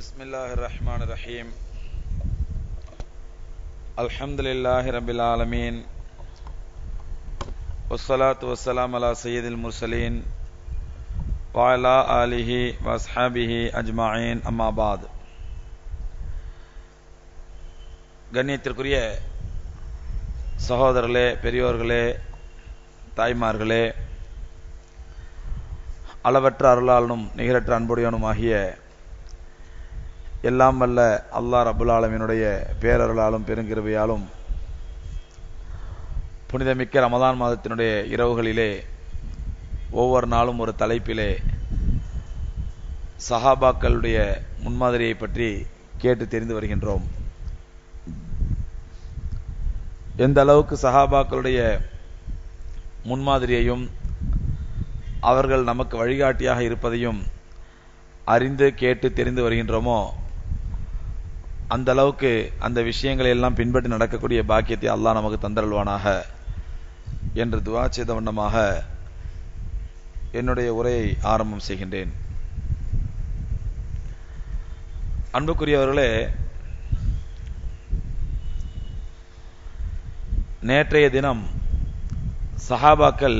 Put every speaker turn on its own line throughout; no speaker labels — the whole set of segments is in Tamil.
Bismillahirrahmanirrahim. Alhamdulillahi Rabbil Alameen. Wassalatu wassalamu ala Sayyidil Mursaleen wa ala alihi wa ashabihi ajma'in amma ba'd. கண்ணியத்திற்குரிய சகோதரர்களே, பெரியோர்களே, தாய்மார்களே, அளவற்ற அருளாளனும் நிகரற்ற அன்புடையவனும் ஆகிய எல்லாம் வல்ல அல்லாஹ் ரப்புல் ஆலமீனுடைய பேரருளாலும் பெருங்கிருபையாலும் புனிதமிக்க ரமதான் மாதத்தினுடைய இரவுகளிலே ஒவ்வொரு நாளும் ஒரு தலைப்பிலே சஹாபாக்களுடைய முன்மாதிரியை பற்றி கேட்டு தெரிந்து வருகின்றோம். எந்த அளவுக்கு சஹாபாக்களுடைய முன்மாதிரியையும் அவர்கள் நமக்கு வழிகாட்டியாக இருப்பதையும் அறிந்து கேட்டு தெரிந்து வருகின்றோமோ, அந்த அளவுக்கு அந்த விஷயங்களை எல்லாம் பின்பற்றி நடக்கக்கூடிய பாக்கியத்தை அல்லாஹ் நமக்கு தந்தருள்வானாக என்று துஆ செய்த வண்ணமாக என்னுடைய உரையை ஆரம்பம் செய்கின்றேன். அன்புக்குரியவர்களே, நேற்றைய தினம் சஹாபாக்கள்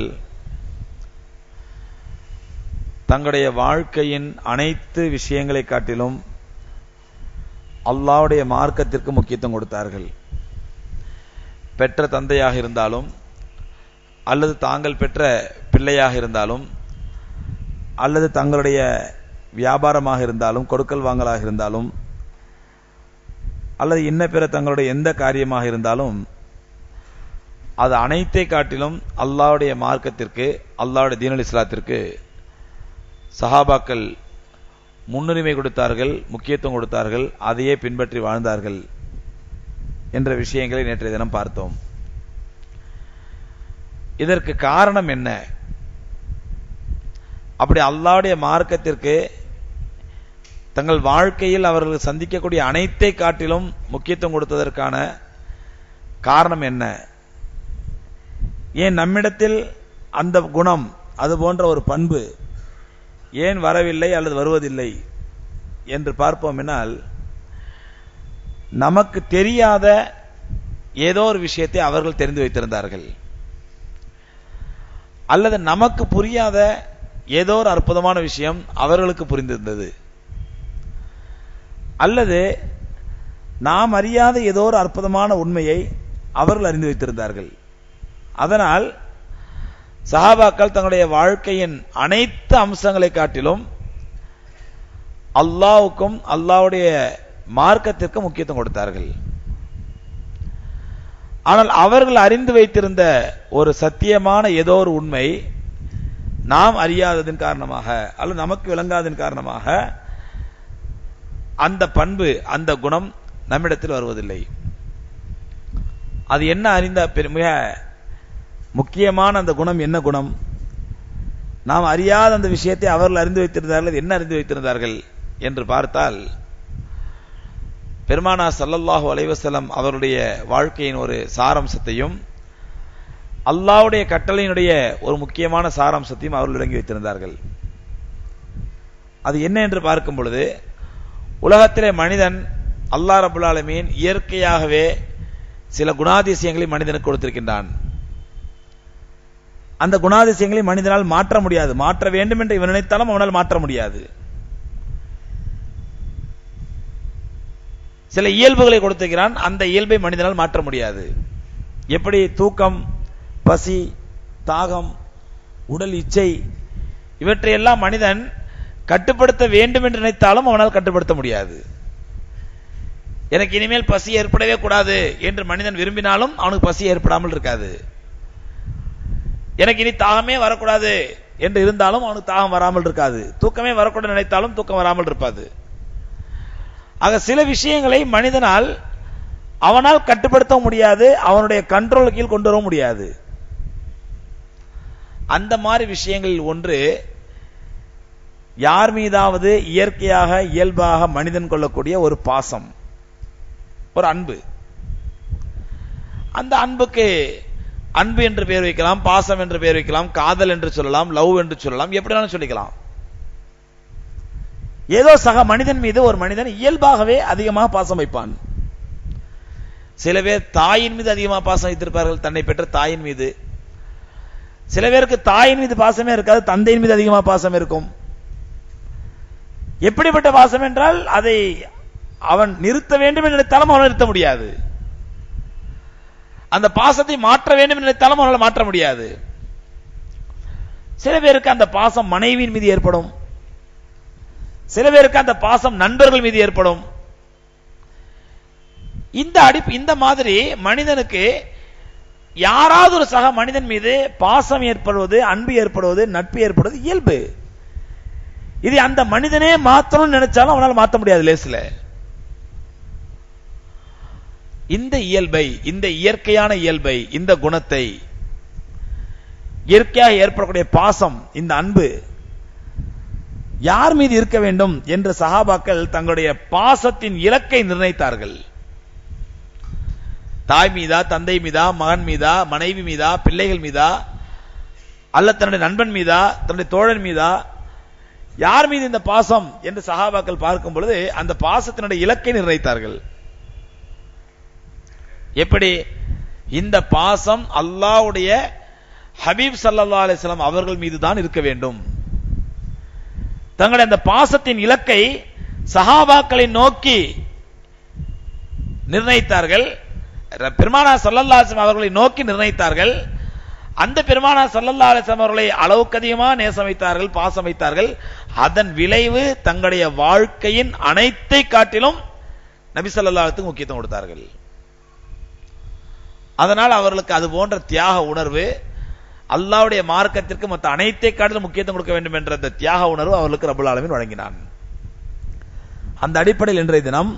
தங்களுடைய வாழ்க்கையின் அனைத்து விஷயங்களை காட்டிலும் அல்லாஹ்வுடைய மார்க்கத்திற்கு முக்கியத்துவம் கொடுத்தார்கள். பெற்ற தந்தையாக இருந்தாலும் அல்லது தாங்கள் பெற்ற பிள்ளையாக இருந்தாலும் அல்லது தங்களுடைய வியாபாரமாக இருந்தாலும் கொடுக்கல் வாங்கலாக இருந்தாலும் அல்லது இன்ன பிற தங்களுடைய எந்த காரியமாக இருந்தாலும் அது அனைத்தை காட்டிலும் அல்லாஹ்வுடைய மார்க்கத்திற்கு, அல்லாஹ்வுடைய தீனுல் இஸ்லாத்திற்கு சஹாபாக்கள் முன்னுரிமை கொடுத்தார்கள், முக்கியத்துவம் கொடுத்தார்கள், அதையே பின்பற்றி வாழ்ந்தார்கள் என்ற விஷயங்களை நேற்றைய தினம் பார்த்தோம். இதற்கு காரணம் என்ன? அப்படி அல்லாஹ்வுடைய மார்க்கத்திற்கு தங்கள் வாழ்க்கையில் அவர்கள் சந்திக்கக்கூடிய அனைத்தை காட்டிலும் முக்கியத்துவம் கொடுத்ததற்கான காரணம் என்ன? ஏன் நம்மிடத்தில் அந்த குணம், அது போன்ற ஒரு பண்பு ஏன் வரவில்லை அல்லது வருவதில்லை என்று பார்ப்போம் என்னால், நமக்கு தெரியாத ஏதோ ஒரு விஷயத்தை அவர்கள் தெரிந்து வைத்திருந்தார்கள், அல்லது நமக்கு புரியாத ஏதோ ஒரு அற்புதமான விஷயம் அவர்களுக்கு புரிந்திருந்தது, அல்லது நாம் அறியாத ஏதோ ஒரு அற்புதமான உண்மையை அவர்கள் அறிந்து வைத்திருந்தார்கள். அதனால் சஹாபாக்கள் தங்களுடைய வாழ்க்கையின் அனைத்து அம்சங்களை காட்டிலும் அல்லாஹ்வுக்கும் அல்லாஹ்வுடைய மார்க்கத்திற்கும் முக்கியத்துவம் கொடுத்தார்கள். ஆனால் அவர்கள் அறிந்து வைத்திருந்த ஒரு சத்தியமான ஏதோ ஒரு உண்மை நாம் அறியாததன் காரணமாக அல்லது நமக்கு விளங்காததன் காரணமாக அந்த பண்பு, அந்த குணம் நம்மிடத்தில் வருவதில்லை. அது என்ன? அறிந்த மிக முக்கியமான அந்த குணம் என்ன குணம்? நாம் அறியாத அந்த விஷயத்தை அவர்கள் அறிந்து வைத்திருந்தார்கள். என்ன அறிந்து வைத்திருந்தார்கள் என்று பார்த்தால், பெருமானார் ஸல்லல்லாஹு அலைஹி வஸல்லம் அவருடைய வாழ்க்கையின் ஒரு சாராம்சத்தையும் அல்லாஹ்வுடைய கட்டளையினுடைய ஒரு முக்கியமான சாராம்சத்தையும் அவர்கள் விளங்கி வைத்திருந்தார்கள். அது என்ன என்று பார்க்கும் பொழுது, உலகத்திலே மனிதன் அல்லாஹ் ரப்புல் ஆலமீன் இயற்கையாகவே சில குணாதிசயங்களை மனிதனுக்கு கொடுத்திருக்கின்றான். அந்த குணாதிசயங்களை மனிதனால் மாற்ற முடியாது. மாற்ற வேண்டும் என்று இவன் நினைத்தாலும் அவனால் மாற்ற முடியாது. சில இயல்புகளை கொடுத்திருக்கிறான், அந்த இயல்பை மனிதனால் மாற்ற முடியாது. எப்படி? தூக்கம், பசி, தாகம், உடல் இச்சை, இவற்றையெல்லாம் மனிதன் கட்டுப்படுத்த வேண்டும் என்று நினைத்தாலும் அவனால் கட்டுப்படுத்த முடியாது. எனக்கு இனிமேல் பசி ஏற்படவே கூடாது என்று மனிதன் விரும்பினாலும் அவனுக்கு பசி ஏற்படாமல் இருக்காது. எனக்கு இனி தாகமே வரக்கூடாது என்று இருந்தாலும் அவனுக்கு தாகம் வராமல் இருக்காது. தூக்கமே வரக்கூடாது நினைத்தாலும் தூக்கம் வராமல் இருப்பாது. ஆக சில விஷயங்களை மனிதனால் அவனால் கட்டுப்படுத்த முடியாது, அவனுடைய கண்ட்ரோல் கீழ் கொண்டு வர முடியாது. அந்த மாதிரி விஷயங்களில் ஒன்று, யார் மீதாவது இயற்கையாக இயல்பாக மனிதன் கொள்ளக்கூடிய ஒரு பாசம், ஒரு அன்பு. அந்த அன்புக்கு அன்பு என்று பெயர் வைக்கலாம், பாசம் என்று பெயர் வைக்கலாம், காதல் என்று சொல்லலாம், லவ் என்று சொல்லலாம், எப்படினாலும் சொல்லிக்கலாம். ஏதோ சக மனிதன் மீது ஒரு மனிதன் இயல்பாகவே அதிகமாக பாசம் வைப்பான். சில பேர் தாயின் மீது அதிகமாக பாசம் வைத்திருப்பார்கள், தன்னை பெற்ற தாயின் மீது. சில பேருக்கு தாயின் மீது பாசமே இருக்காது, தந்தையின் மீது அதிகமாக பாசம் இருக்கும். எப்படிப்பட்ட பாசம் என்றால் அதை அவன் நிறுத்த வேண்டும் என்று நினைத்தாலும் அவன் நிறுத்த முடியாது. அந்த பாசத்தை மாற்ற வேண்டும் என்று நினைத்தாலும் அவனால் மாற்ற முடியாது. சில பேருக்கு அந்த பாசம் மனைவியின் மீது ஏற்படும், சில பேருக்கு அந்த பாசம் நண்பர்கள் மீது ஏற்படும். இந்த மாதிரி மனிதனுக்கு யாராவது ஒரு சக மனிதன் மீது பாசம் ஏற்படுவது, அன்பு ஏற்படுவது, நட்பு ஏற்படுவது இயல்பு. இது அந்த மனிதனே மாற்றணும்னு நினைச்சாலும் அவனால் மாற்ற முடியாது லேசில. இந்த இயல்பை, இந்த இயற்கையான இயல்பை, இந்த குணத்தை, இயற்கையாக ஏற்படக்கூடிய பாசம், இந்த அன்பு யார் மீது இருக்க வேண்டும் என்று சஹாபாக்கள் தங்களுடைய பாசத்தின் இலக்கை நிர்ணயித்தார்கள். தாய் மீதா, தந்தை மீதா, மகன் மீதா, மனைவி மீதா, பிள்ளைகள் மீதா, அல்ல தன்னுடைய நண்பன் மீதா, தன்னுடைய தோழன் மீதா, யார் மீது இந்த பாசம் என்று சஹாபாக்கள் பார்க்கும் பொழுது அந்த பாசத்தினுடைய இலக்கை நிர்ணயித்தார்கள். எப்படி? இந்த பாசம் அல்லாஹ்வுடைய ஹபீப் ஸல்லல்லாஹு அலைஹி வஸல்லம் அவர்கள் மீது தான் இருக்க வேண்டும். தங்களுடைய அந்த பாசத்தின் இலக்கை சஹாபாக்களை நோக்கி நிர்ணயித்தார்கள். பெருமானார் ஸல்லல்லாஹு அலைஹி வஸல்லம் அவர்களை நோக்கி நிர்ணயித்தார்கள். அந்த பெருமானார் ஸல்லல்லாஹு அலைஹி வஸல்லம் அவர்களை அளவுக்கு அதிகமாக நேசம் வைத்தார்கள், பாசம் வைத்தார்கள். அதன் விளைவு தங்களுடைய வாழ்க்கையின் அனைத்தை காட்டிலும் நபி ஸல்லல்லாஹு அலைஹி வஸல்லம் முக்கியத்துவம் கொடுத்தார்கள். அதனால் அவர்களுக்கு அது போன்ற தியாக உணர்வு, அல்லாஹ்வுடைய மார்க்கத்திற்கு மற்ற அனைத்தை காட்டிலும் முக்கியத்துவம் கொடுக்க வேண்டும் என்ற அந்த தியாக உணர்வு அவர்களுக்கு ரப்பல் ஆலமீன் வழங்கினான். அந்த அடிப்படையில் இன்றைய தினம்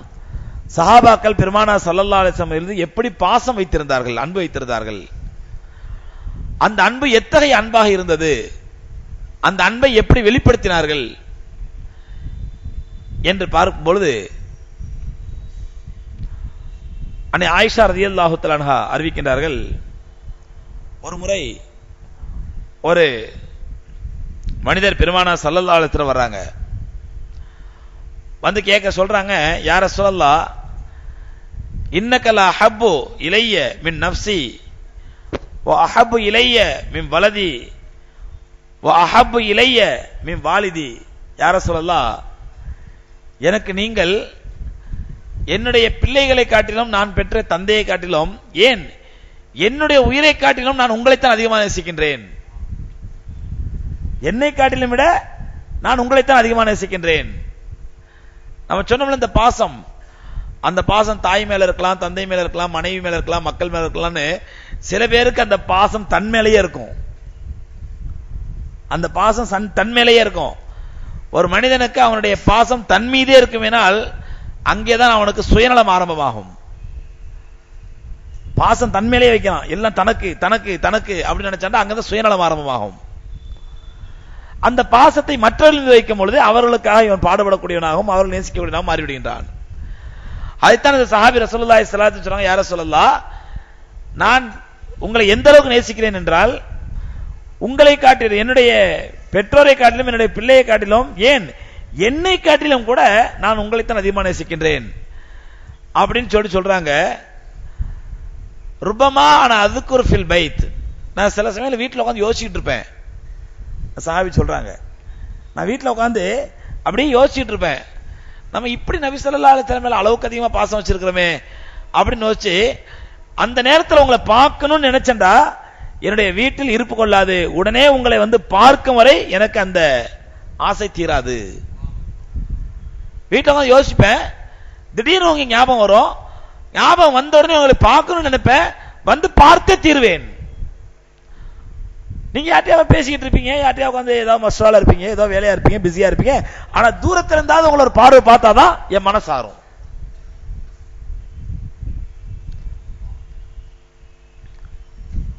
சஹாபாக்கள் பெருமானார் ஸல்லல்லாஹு அலைஹி வஸல்லம் இருந்து எப்படி பாசம் வைத்திருந்தார்கள், அன்பு வைத்திருந்தார்கள், அந்த அன்பு எத்தகைய அன்பாக இருந்தது, அந்த அன்பை எப்படி வெளிப்படுத்தினார்கள் என்று பார்க்கும் பொழுது அன்னை ஆயிஷா ரலியல்லாஹு தஆலா அன்ஹா அறிவிக்கின்றார்கள், ஒரு முறை ஒரு மனிதர் பெருமானார் ஸல்லல்லாஹு அலைஹி வஸல்லம் வர்றாங்க. வந்து கேட்க சொல்றாங்க, யா ரசூலல்லாஹ், இன்னக லா ஹப்பு இலைய மின் நஃப்ஸி வ அஹப்பு இலைய மின் வலதி வ அஹப்பு இலைய மின் வாலிதி. யா ரசூலல்லாஹ், எனக்கு நீங்கள் என்னுடைய பிள்ளைகளை காட்டிலும், நான் பெற்ற தந்தையை காட்டிலும், ஏன் என்னுடைய உயிரை காட்டிலும் நான் உங்களைத்தான் அதிகமாக நேசிக்கின்றேன். என்னை காட்டிலும் விட நான் உங்களைத்தான் அதிகமாக நேசிக்கின்றேன். நம்ம சொன்னோம்ல இந்த பாசம், அந்த பாசம் தாய் மேல இருக்கலாம், தந்தை மேல இருக்கலாம், மனைவி மேல இருக்கலாம், மக்கள் மேல இருக்கலாம்னு சில பேருக்கு அந்த பாசம் தன் மேலேயே இருக்கும். அந்த பாசம் தன் மேலேயே இருக்கும். ஒரு மனிதனுக்கு அவனுடைய பாசம் தன் மீதே இருக்குமேனால் அங்கேதான் அவனுக்கு சுயநலம் ஆரம்பமாகும். பாசம் தன் மேலேயே வைக்கலாம், எல்லாம் தனக்கு தனக்கு தனக்கு அப்படின்னு நினைச்சா அங்கதான் சுயநலம் ஆரம்பமாகும். அந்த பாசத்தை மற்றவர்கள் வைக்கும் பொழுது அவர்களுக்காக இவன் பாடுபடக்கூடியவனாகவும் அவர்கள் நேசிக்கக்கூடியவனாகவும் மாறிவிடுகின்றான். அதைத்தான் இந்த சஹாபி ரசூலுல்லாஹி ஸல்லல்லாஹு அலைஹி வஸல்லம் சொன்னாங்க, யா ரசூலல்லாஹ், நான் உங்களை எந்த அளவுக்கு நேசிக்கிறேன் என்றால், உங்களை காட்டிலும், என்னுடைய பெற்றோரை காட்டிலும், என்னுடைய பிள்ளையை காட்டிலும், ஏன் என்னை காட்டிலும் கூட நான் உங்களைத்தான் அதிகமாக நேசிக்கின்றேன் அப்படின்னு சொல்றாங்க. ருபமா ஆனா அதுக்கு ஒரு ஃபில் பைத், நான் சில சமயம் வீட்டில் உட்காந்து யோசிச்சுட்டு இருப்பேன். சஹாபி சொல்றாங்க, நான் வீட்டில் உட்காந்து அப்படியே யோசிச்சுட்டு இருப்பேன், நம்ம இப்படி நபி ஸல்லல்லாஹு அலைஹி வஸல்லம் மேல அளவுக்கு அதிகமா பாசம் வச்சிருக்கிறோமே அப்படின்னு யோசிச்சு, அந்த நேரத்தில் உங்களை பார்க்கணும்னு நினைச்சேன்டா என்னுடைய வீட்டில் இருப்பு கொள்ளாது, உடனே உங்களை வந்து பார்க்கும் வரை எனக்கு அந்த ஆசை தீராது. வீட்டில் உட்காந்து யோசிப்பேன், திடீர்னு உங்க ஞாபகம் வரும், ஞாபகம் வந்த உடனே உங்களை பார்க்கணும்னு நினைப்பேன், வந்து பார்த்தே தீருவேன். நீங்க யார்ட்டையாவது பேசிக்கிட்டு இருப்பீங்க, யார்ட்டையாவது உட்காந்து ஏதாவது மஸ்டால இருப்பீங்க, ஏதோ வேலையா இருப்பீங்க, பிஸியா இருப்பீங்க, ஆனா தூரத்துல இருந்தாவது உங்களை ஒரு பார்வை பார்த்தாதான் என் மனசாரும்.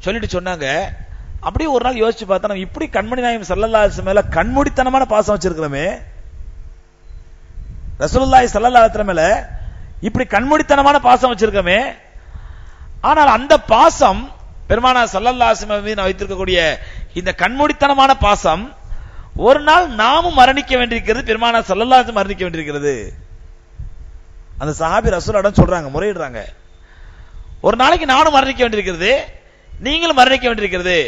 சொல்லிட்டு சொன்னாங்க, அப்படியே ஒரு நாள் யோசிச்சு பார்த்தா, நம்ம இப்படி கண்மணி நாயகம் ஸல்லல்லாஹு அலைஹி வஸல்லம் மேல கண்மூடித்தனமான பாசம் வச்சிருக்கிறோமே, ரசூலுல்லாஹி ஸல்லல்லாஹு அலைஹி வஸல்லம் மேல இப்படி கண்மூடித்தனமான பாசம் வச்சிருக்கோமே, ஆனால் அந்த பாசம் பெருமானார் ஸல்லல்லாஹு அலைஹி வஸல்லம் மீது வைத்திருக்கக்கூடிய இந்த கண்மூடித்தனமான பாசம் ஒரு நாள் நாமும் மரணிக்க வேண்டியிருக்கிறது, பெருமானார் ஸல்லல்லாஹு அலைஹி வஸல்லம் மரணிக்க வேண்டியிருக்கிறது. அந்த சஹாபி ரசூலுல்லாஹ் சொல்றாங்க, முறையிடுறாங்க, ஒரு நாளைக்கு நானும் மரணிக்க வேண்டியிருக்கிறது, நீங்களும் மரணிக்க வேண்டியிருக்கிறது.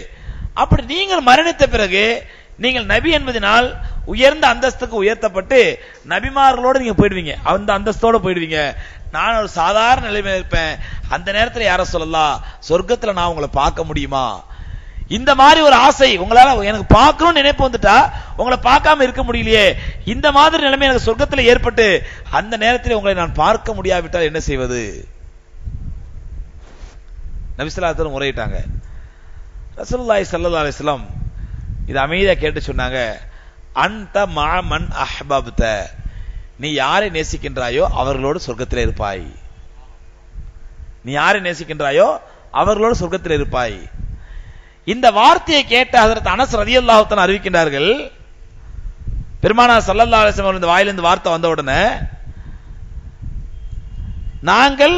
அப்படி நீங்கள் மரணித்த பிறகு நீங்கள் நபி என்பதனால் உயர்ந்த அந்தஸ்துக்கு உயர்த்தப்பட்டு நபிமார்களோடு நீங்க போயிடுவீங்க, அந்த அந்தஸ்தோட போயிடுவீங்க. நான் ஒரு சாதாரண நிலைமையில இருப்பேன், அந்த நேரத்தில் யார சொல்லலாம், சொர்க்கத்துல நான் உங்களை பார்க்க முடியுமா? இந்த மாதிரி ஒரு ஆசை உங்களால, எனக்கு பார்க்கணும்னு நினைப்பு வந்துட்டா உங்களை பார்க்காம இருக்க முடியலையே, இந்த மாதிரி நிலைமை எனக்கு சொர்க்கத்தில் ஏற்பட்டு அந்த நேரத்தில் உங்களை நான் பார்க்க முடியாவிட்டால் என்ன செய்வது? நபி ஸல்லல்லாஹு அலைஹி வஸல்லம் முறையிட்டாங்க. ரசூலுல்லாஹி ஸல்லல்லாஹு அலைஹி வஸல்லம் இது அமைதியா கேட்டு சொன்னாங்க, அன்த மா மன் அஹ்பப்த, நீ யாரை நேசிக்கின்றாயோ அவர்களோடு சொர்க்கத்தில் இருப்பாய். நீ யாரை நேசிக்கின்றாயோ அவர்களோடு சொர்க்கத்தில் இருப்பாய். இந்த வார்த்தையை கேட்ட ஹஜ்ரத் அனஸ் ரலியல்லாஹு தஆலா அறிவிக்கின்றார்கள், பெருமானார் ஸல்லல்லாஹு அலைஹி வஸல்லம் இந்த வாயிலிருந்து வார்த்தை வந்த உடனே நாங்கள்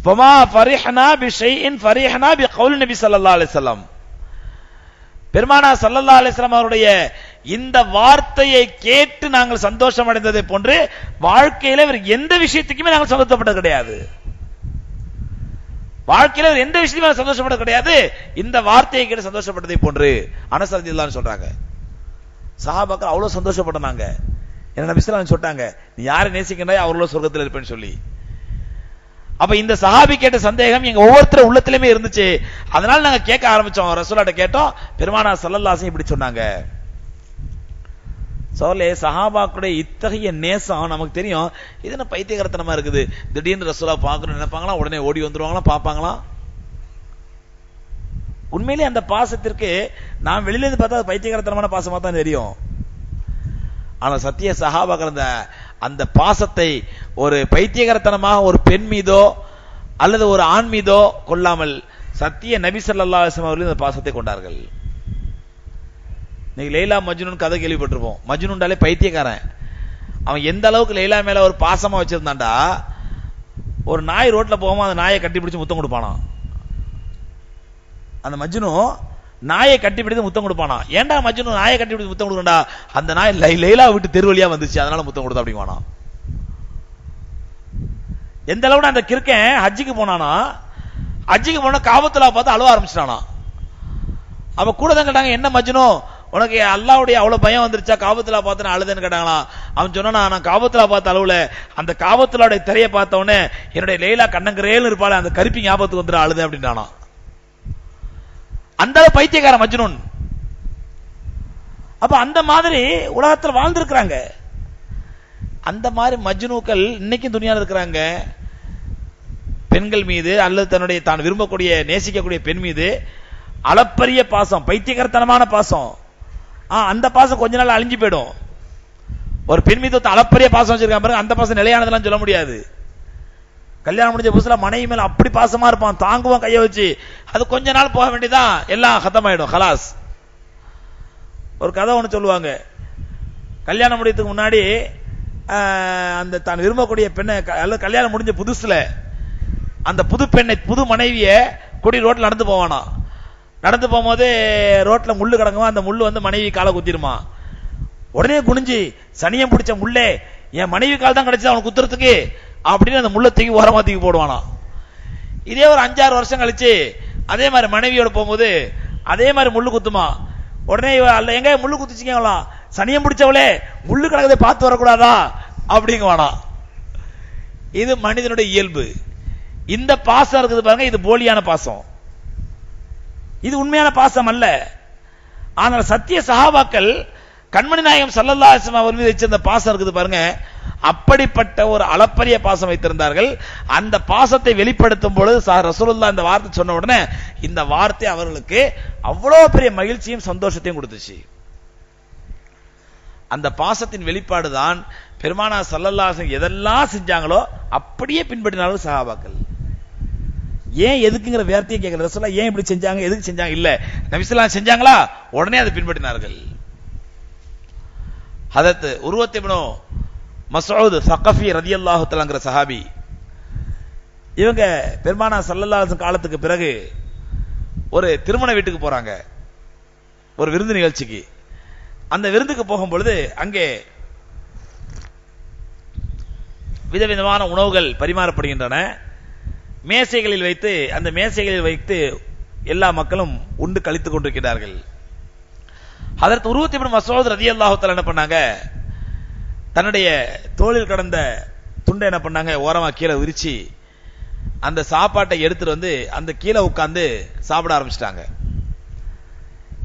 ஃபமா ஃபரிஹ்னா பிஷைஇன் ஃபரிஹ்னா பிகௌலி நபி ஸல்லல்லாஹு அலைஹி வஸல்லம், பெருமானார் ஸல்லல்லாஹு அலைஹி வஸல்லம் அவருடைய இந்த வார்த்தையை கேட்டு நாங்கள் சந்தோஷம் அடைந்ததை போன்று வாழ்க்கையில வேறு எந்த விஷயத்துக்குமே நாங்கள் சந்தோஷப்பட்டது கிடையாது. வாழ்க்கையில எந்த விஷயத்தையும் சந்தோஷப்பட்டது கிடையாது, இந்த வார்த்தையை கேட்டு சந்தோஷப்பட்டதை போன்று அனஸ் ரலியல்லாஹு அன்ஹு சொல்றாங்க. சஹாபாக்கள் அவ்வளவு சந்தோஷப்பட்டாங்க. என்ன நபி ஸல்லல்லாஹு அலைஹி வஸல்லம் சொல்லிட்டாங்க, நீ யாரை நேசிக்கின்றாய் அவர்களோட சொர்க்கத்தில் இருப்பேன்னு சொல்லி. அப்ப இந்த சஹாபி கேட்ட சந்தேகம் எங்க ஒவ்வொருத்தர் உள்ளத்திலுமே இருந்துச்சு. அதனால நாங்க கேட்க ஆரம்பிச்சோம், ரசூலுல்லாஹ்ட்ட கேட்டோம், பெருமானார் ஸல்லல்லாஹு அலைஹி வஸல்லம் இப்படி சொன்னாங்க. சோலே சஹாபாக்களுடைய இத்தகைய நேசம் நமக்கு தெரியும். இது என்ன பைத்தியகாரத்தனமா இருக்குது, திடீர்னு ரசூலுல்லாஹ் பார்க்கணும்னு நினைப்பாங்களா, உடனே ஓடி வந்துருவாங்களா, பார்ப்பாங்களா? உண்மையிலே அந்த பாசத்திற்கு நான் வெளியில இருந்து பார்த்தா பைத்தியகாரத்தனமான பாசமா தான் தெரியும். ஆனா சத்திய சஹாபாக்கள் அந்த பாசத்தை ஒரு பைத்தியகாரத்தனமாக ஒரு பெண் மீதோ அல்லது ஒரு ஆண் மீதோ கொள்ளாமல் சத்திய நபி ஸல்லல்லாஹு அலைஹி வஸல்லம் அவர்கள் இந்த பாசத்தை கொண்டார்கள். நீங்க லைலா மஜ்னூன் கதை கேள்விப்பட்டிருப்போம். மஜ்னூன்டாலே பைத்தியக்காரன். அவன் எந்த அளவுக்கு லைலா மேல ஒரு பாசமா வச்சிருந்தான்டா, ஒரு நாய் ரோட்ல போகாம அந்த நாயை கட்டி பிடிச்சு முத்தம் கொடுப்பானா. அந்த மஜ்னூ நாயை கட்டி பிடித்து முத்தம் கொடுப்பானா. ஏன்டா மஜ்னூ நாயை கட்டி பிடித்து முத்தம் கொடுக்கண்டா, அந்த நாய் லைலா விட்டு தெரு வழியா வந்துச்சு அதனால முத்தம் கொடுத்தா அப்படிவானா. எந்த அளவுக்கு அந்த கிறுக்கன் ஹஜ்ஜுக்கு போனானா, ஹஜ்ஜுக்கு போனா காபத்துல்லா பார்த்து அழுவ ஆரம்பிச்சிட்டானா. அப்ப கூட தான் கேட்டாங்க, என்ன மஜ்னூ உனக்கு அல்லாஹ்வுடைய அவ்வளவு பயம் வந்துருச்சா, காபத்துல்லா பார்த்து நான் அழுதுன்னு கேட்டாங்களா. அவன் சொன்னா, நான் காபத்துல்லா பார்த்து அழுவல, அந்த காபத்துல்லாவுடைய திரையை பார்த்த உடனே என்னுடைய லைலா கண்ணங்கரேல் இருப்பாளே அந்த கருப்பி ஞாபகத்துக்கு வந்துட்டு அழுது அப்படின்றானா. அந்த பைத்தியக்கார மஜ்னூன். அப்ப அந்த மாதிரி உலகத்தில் வாழ்ந்திருக்கிறாங்க. அந்த மாதிரி மஜ்னூக்கள் இன்னைக்கும் துனியால இருக்கிறாங்க. பெண்கள் மீது அல்லது தன்னுடைய தான் விரும்பக்கூடிய நேசிக்கக்கூடிய பெண் மீது அளப்பரிய பாசம், பைத்தியகாரத்தனமான பாசம். அந்த பாசம் கொஞ்ச நாள் அழிஞ்சு போயிடும். ஒரு பெண் மீது அளப்பரிய பாசம் வச்சிருக்காங்க பாருங்க, அந்த பாசம் நிலையானதெல்லாம் சொல்ல முடியாது. கல்யாணம் முடிஞ்ச புதுசுல மனைவி மேல அப்படி பாசமா இருப்பான், தாங்குவான் கைய வச்சு. அது கொஞ்ச நாள் போக வேண்டியதான், எல்லாம் ஹதமாயிடும், ஹலாஸ். ஒரு கதை ஒண்ணு சொல்லுவாங்க. கல்யாணம் முடியறதுக்கு முன்னாடி அந்த தான் விரும்பக்கூடிய பெண்ணை அல்லது கல்யாணம் முடிஞ்ச புதுசுல அந்த புது பெண்ணை புது மனைவிய கூடி ரோட்ல நடந்து போவானா. நடந்து போகும்போது ரோட்ல முள்ளு கிடக்குமா, அந்த முள்ளு வந்து மனைவி காலை குத்திருமா. உடனே குனிஞ்சு, சனியம் பிடிச்ச முள்ளே, என் மனைவி கால் தான் கிடைச்சது அவனுக்கு குத்துறதுக்கு அப்படின்னு அந்த முள்ளை தூக்கி ஓரமா தூக்கி போடுவானா. இதே ஒரு 5-6 வருஷம் கழிச்சு அதே மாதிரி மனைவியோட போகும்போது அதே மாதிரி முள்ளு குத்துமா. உடனே எங்க முள்ளு குத்துச்சிங்களா, சனியம் பிடிச்சவளே முள்ளு கிடக்கதை பார்த்து வரக்கூடாதா அப்படிங்குவானா. இது மனிதனுடைய இயல்பு. இந்த பாசம் இருக்குது பாருங்க, இது போலியான பாசம், இது உண்மையான பாசம் அல்ல. ஆனால் சத்திய சஹாபாக்கள் கண்மணி நாயகம் ஸல்லல்லாஹு அலைஹி வஸல்லம் அவர் மீது வச்சிருந்த பாசம் இருக்குது பாருங்க, அப்படிப்பட்ட ஒரு அளப்பரிய பாசம் வைத்திருந்தார்கள். அந்த பாசத்தை வெளிப்படுத்தும் பொழுது ரசூலுல்லாஹ் இந்த வார்த்தை சொன்ன உடனே இந்த வார்த்தை அவர்களுக்கு அவ்வளவு பெரிய மகிழ்ச்சியும் சந்தோஷத்தையும் கொடுத்துச்சு. அந்த பாசத்தின் வெளிப்பாடு தான் பெருமானார் ஸல்லல்லாஹு அலைஹி வஸல்லம் எதெல்லாம் செஞ்சாங்களோ அப்படியே பின்பற்றினார்கள் சஹாபாக்கள். ஏன் எதுக்குங்கிற வார்த்தையை கேட்கல. ரசூலுல்லாஹ் ஏன் இப்படி செஞ்சாங்க, எதுக்கு செஞ்சாங்க இல்ல, நபி ஸல்லல்லாஹு அலைஹி வஸல்லம் செஞ்சாங்களா உடனே அதை பின்பற்றினார்கள். ஹதரத் உர்வத் இப்னு மஸ்ஊத் ஸகஃபி ரலியல்லாஹு தஆலாங்கிற சஹாபி, இவங்க பெருமானார் ஸல்லல்லாஹு அலைஹி வஸல்லம் காலத்துக்கு பிறகு ஒரு திருமண வீட்டுக்கு போறாங்க, ஒரு விருந்து நிகழ்ச்சிக்கு. அந்த விருந்துக்கு போகும் பொழுது அங்கே விதவிதமான உணவுகள் பரிமாறப்படுகின்றன. மேசைகளில் வைத்து அந்த மேசைகளில் வைத்து எல்லா மக்களும் உண்டு கழித்துக் கொண்டிருக்கிறார்கள். ஹதரத் உர்வத் இப்னு மஸ்ஊத் ரலியல்லாஹு தஆலா என்ன பண்ணாங்க, தன்னுடைய தோளில் கடந்த துண்டை என்ன பண்ணாங்க, ஓரமா கீழே விரிச்சு அந்த சாப்பாட்டை எடுத்துட்டு வந்து அந்த கீழே உட்கார்ந்து சாப்பிட ஆரம்பிச்சிட்டாங்க.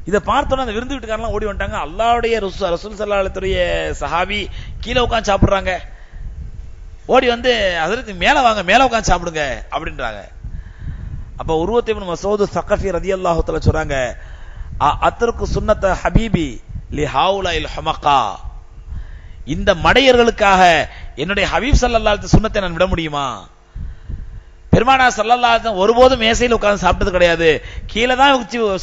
இதை பார்த்தோன்னா அந்த விருந்து வீட்டுக்காரெல்லாம் ஓடி வந்துட்டாங்க. அல்லாஹ்வுடைய ரசூல் ஸல்லல்லாஹு அலைஹி வஸல்லம் சஹாபி கீழே உட்கார்ந்து சாப்பிடுறாங்க. ஓடி வந்து ஹஜ்ரத் மேல வாங்க, மேல உட்கார்ந்து சாப்பிடுங்க அப்படின்றாங்க. அப்ப உர்வத் இப்னு மஸ்ஊத் ஸகஃபி ரலியல்லாஹு தஆலா சொல்றாங்க, அத்ருக்கு சுன்னத ஹபீபி லிஹாவுலாயில் ஹமகா, இந்த மடையர்களுக்காக என்னுடைய ஹபீப் ஸல்லல்லாஹு அலைஹி வஸல்லம் சுன்னத்தை நான் விட முடியுமா? பெருமானார் ஸல்லல்லாஹு அலைஹி வஸல்லம் ஒருபோதும் மேசையில் உட்கார்ந்து சாப்பிட்டது கிடையாது, கீழே தான்